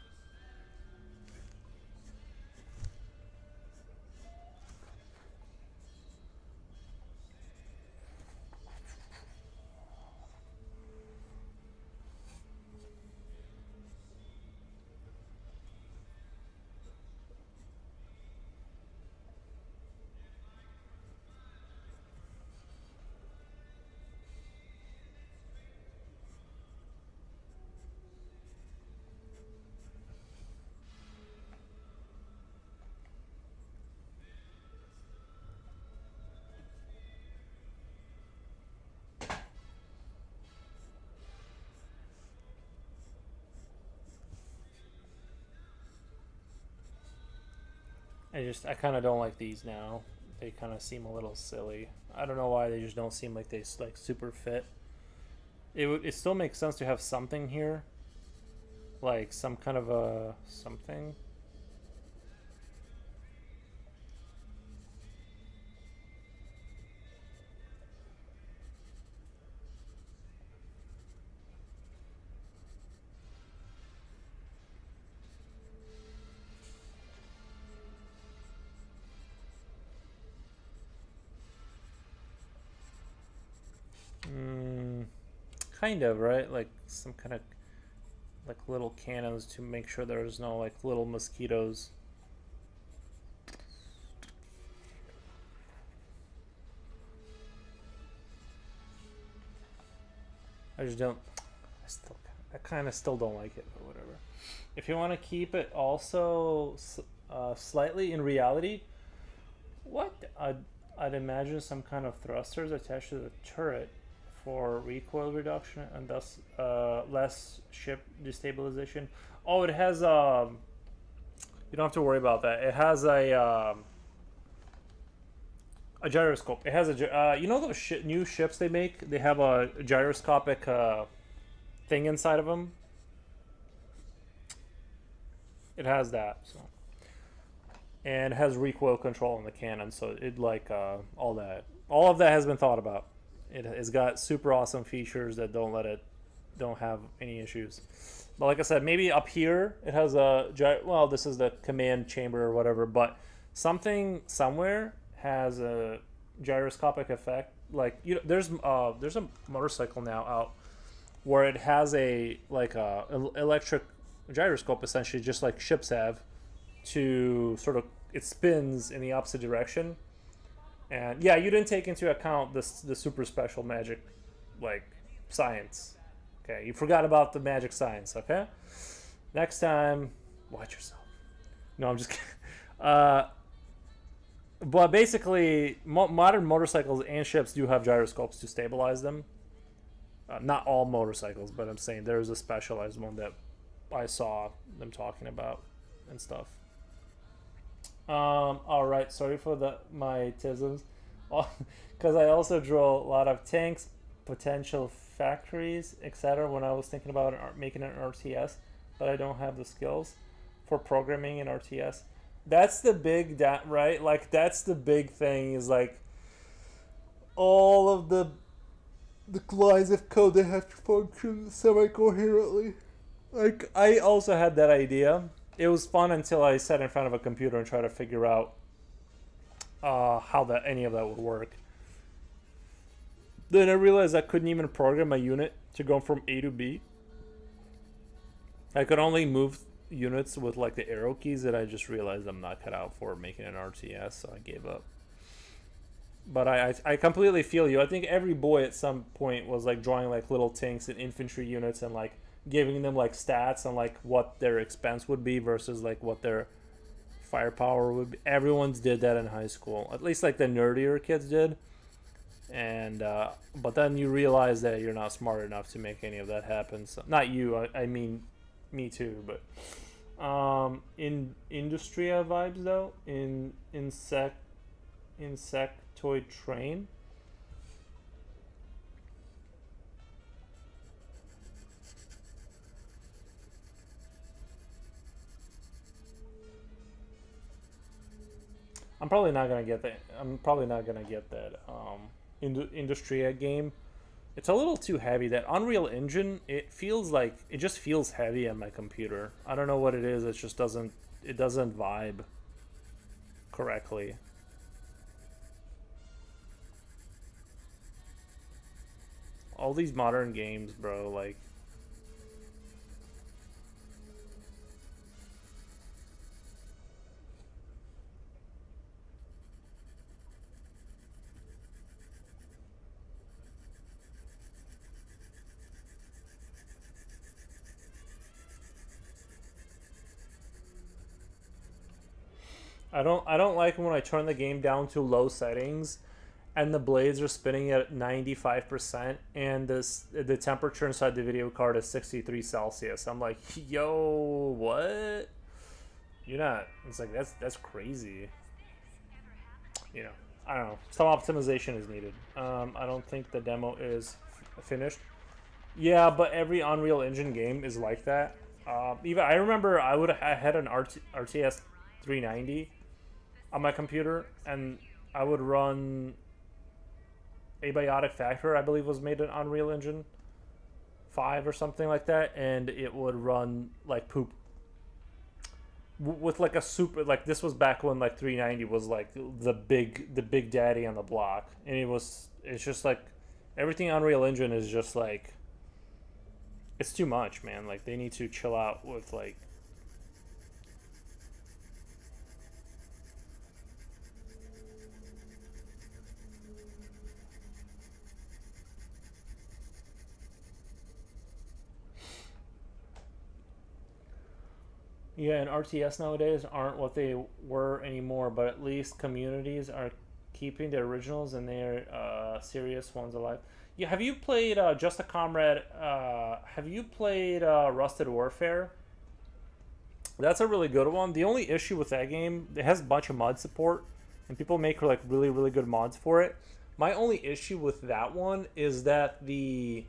I kind of don't like these now. They kind of seem a little silly. I don't know why they just don't seem like they like super fit. It still makes sense to have something here, like some kind of a something. Kind of, right? Like some kind of like little cannons to make sure there's no like little mosquitoes. I just don't. I kind of still don't like it, but whatever. If you want to keep it also slightly in reality, what I'd imagine some kind of thrusters attached to the turret for recoil reduction and thus less ship destabilization. Oh, it has you don't have to worry about that. It has a gyroscope. It has a you know those new ships they make? They have a gyroscopic thing inside of them. It has that. So. And it has recoil control in the cannon, so it like all of that has been thought about. It's got super awesome features that don't have any issues. But like I said, maybe up here it has well, this is the command chamber or whatever, but something somewhere has a gyroscopic effect. Like there's a motorcycle now out where it has a like a electric gyroscope, essentially, just like ships have, to sort of it spins in the opposite direction. And yeah, you didn't take into account the super special magic, like science. Okay, you forgot about the magic science. Okay, next time, watch yourself. No, I'm just kidding. But basically, modern motorcycles and ships do have gyroscopes to stabilize them. Not all motorcycles, but I'm saying there's a specialized one that I saw them talking about and stuff. All right. Sorry for my tisms, because I also draw a lot of tanks, potential factories, etc. when I was thinking about making an RTS, but I don't have the skills for programming in RTS. That's the big right? Like that's the big thing is like all of the lines of code that have to function semi-coherently. Like I also had that idea. It was fun until I sat in front of a computer and tried to figure out how that any of that would work. Then I realized I couldn't even program a unit to go from A to B. I could only move units with like the arrow keys that I just realized I'm not cut out for making an RTS, so I gave up. But I completely feel you. I think every boy at some point was like drawing like little tanks and infantry units and like giving them like stats and like what their expense would be versus like what their firepower would be. Everyone's did that in high school. At least like the nerdier kids did. And but then you realize that you're not smart enough to make any of that happen. So, not you, I mean me too, but in Industria vibes though, in Insectoid Train. I'm probably not gonna get that. I'm probably not gonna get that Industria game. It's a little too heavy. That Unreal Engine, it feels like it just feels heavy on my computer. I don't know what it is. It just doesn't. It doesn't vibe correctly. All these modern games, bro. Like I don't like when I turn the game down to low settings and the blades are spinning at 95% and the temperature inside the video card is 63 Celsius. I'm like, yo, what? You're not. It's like that's crazy. You know, I don't know. Some optimization is needed. I don't think the demo is finished. Yeah, but every Unreal Engine game is like that. Even I remember I had an RTS 390 on my computer, and I would run Abiotic Factor, I believe, was made in Unreal Engine 5 or something like that, and it would run like poop with like a super like this was back when like 390 was like the big daddy on the block, and it's just like everything Unreal Engine is just like it's too much, man. Like they need to chill out with like yeah, and RTS nowadays aren't what they were anymore, but at least communities are keeping the originals and their serious ones alive. Yeah, have you played Just a Comrade? Have you played Rusted Warfare? That's a really good one. The only issue with that game, it has a bunch of mod support, and people make like really really good mods for it. My only issue with that one is that it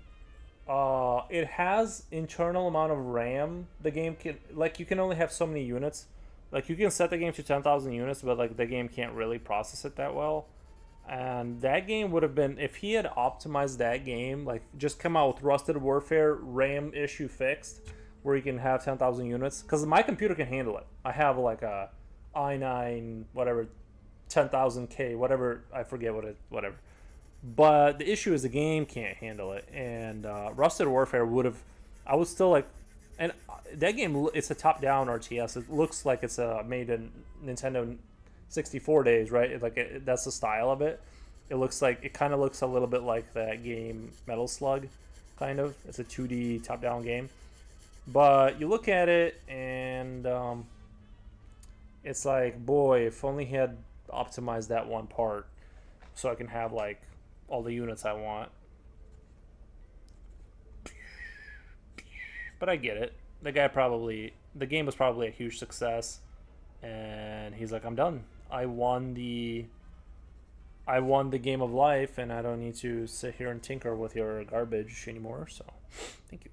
has internal amount of RAM. The game can like you can only have so many units. Like you can set the game to 10,000 units, but like the game can't really process it that well. And that game would have been if he had optimized that game, like just come out with Rusted Warfare RAM issue fixed, where you can have 10,000 units. Because my computer can handle it. I have like a i9 whatever 10,000K whatever I forget what it whatever. But the issue is the game can't handle it, and Rusted Warfare would have. I was still like, and that game it's a top-down RTS. It looks like it's made in Nintendo 64 days, right? That's the style of it. It looks like it kind of looks a little bit like that game Metal Slug, kind of. It's a 2D top-down game, but you look at it and it's like, boy, if only he had optimized that one part, so I can have like all the units I want. But I get it. The game was probably a huge success, and he's like, I'm done. I won the I won the game of life, and I don't need to sit here and tinker with your garbage anymore. So, thank you.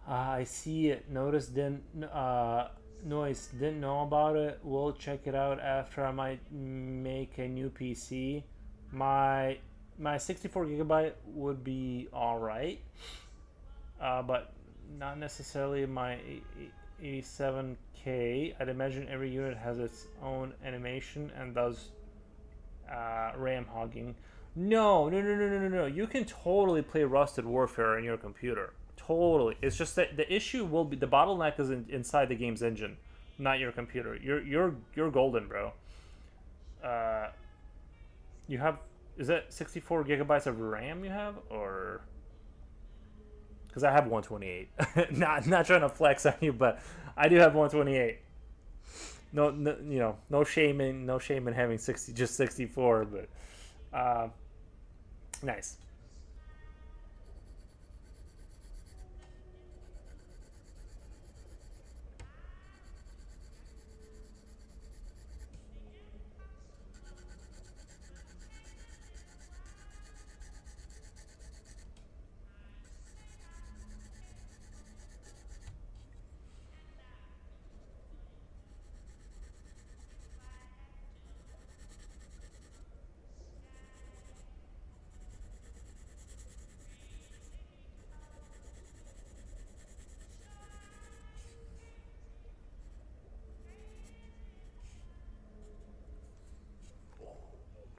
I see it. Notice didn't noise didn't know about it. We'll check it out after. I might make a new PC. My 64 gigabyte would be all right, but not necessarily my 87K. I'd imagine every unit has its own animation and does RAM hogging. No, no, no, no, no, no, no. You can totally play Rusted Warfare on your computer. Totally. It's just that the issue will be the bottleneck is inside the game's engine, not your computer. You're golden, bro. You have, is that 64 gigabytes of RAM you have, or because I have 128. Not trying to flex on you, but I do have 128. No, no, no shame in having 64, but nice.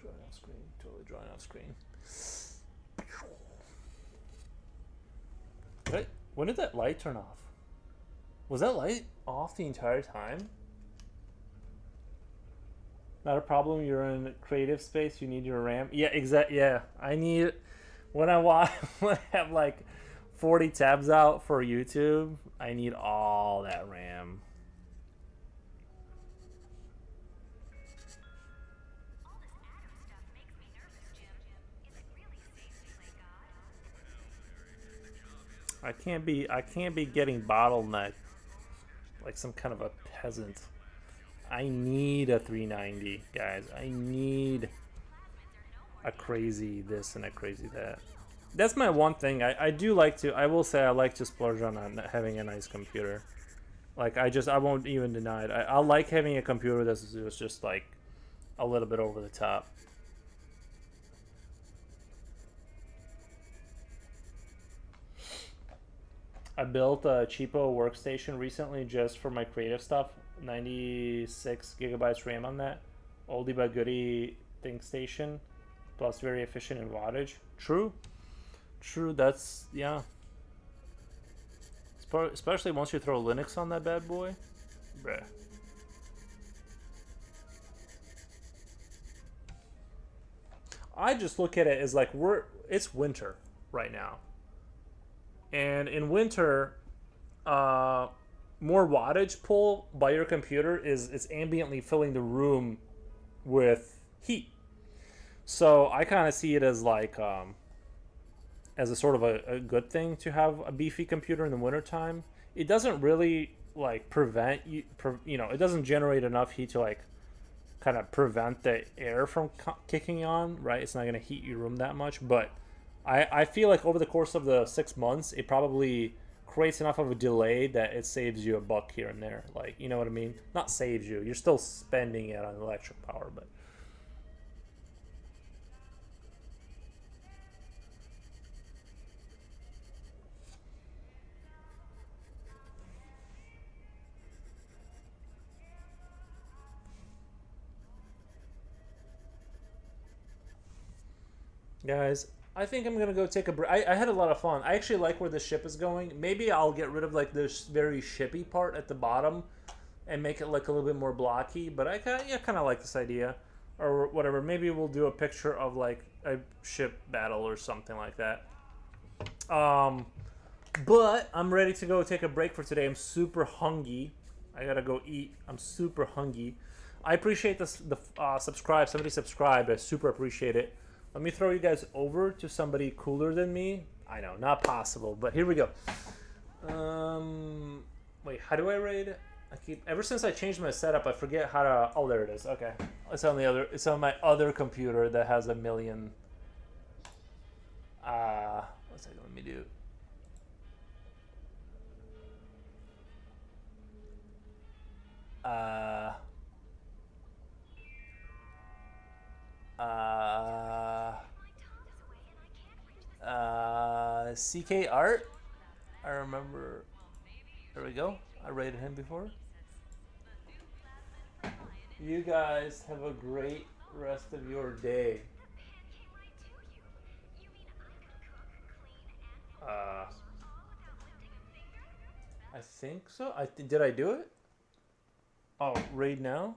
Drawing off screen, totally drawing off screen. When did that light turn off? Was that light off the entire time? Not a problem. You're in creative space. You need your RAM. Yeah, exactly. Yeah, I need when I watch when I have like 40 tabs out for YouTube. I need all that RAM. I can't be getting bottlenecked like some kind of a peasant. I need a 390, guys. I need a crazy this and a crazy that. That's my one thing. I do like to. I will say I like to splurge on having a nice computer. Like I won't even deny it. I like having a computer that's just like a little bit over the top. I built a cheapo workstation recently just for my creative stuff. 96 gigabytes RAM on that. Oldie but goodie ThinkStation. Plus very efficient in wattage. True. True, that's, yeah. Especially once you throw Linux on that bad boy. Bruh. I just look at it as like it's winter right now. And in winter, more wattage pull by your computer is ambiently filling the room with heat. So I kind of see it as like as a sort of a good thing to have a beefy computer in the wintertime. It doesn't really like prevent you, it doesn't generate enough heat to like kind of prevent the air from kicking on, right? It's not going to heat your room that much. But I feel like over the course of the 6 months, it probably creates enough of a delay that it saves you a buck here and there. Like, you know what I mean? Not saves you. You're still spending it on electric power, but. Guys, I think I'm gonna go take a break. I had a lot of fun. I actually like where the ship is going. Maybe I'll get rid of like this very shippy part at the bottom and make it like a little bit more blocky. But I kind of like this idea, or whatever. Maybe we'll do a picture of like a ship battle or something like that. Um, but I'm ready to go take a break for today. I'm super hungry. I gotta go eat. I'm super hungry. I appreciate the subscribe. Somebody subscribe. I super appreciate it. Let me throw you guys over to somebody cooler than me. I know, not possible, but here we go. Wait, how do I raid? Ever since I changed my setup, I forget how to. Oh, there it is. Okay, it's on the other. It's on my other computer that has a million. One second. Let me do. CK Art. I remember. There we go. I rated him before. You guys have a great rest of your day. I think so. Did I do it? Oh, raid now.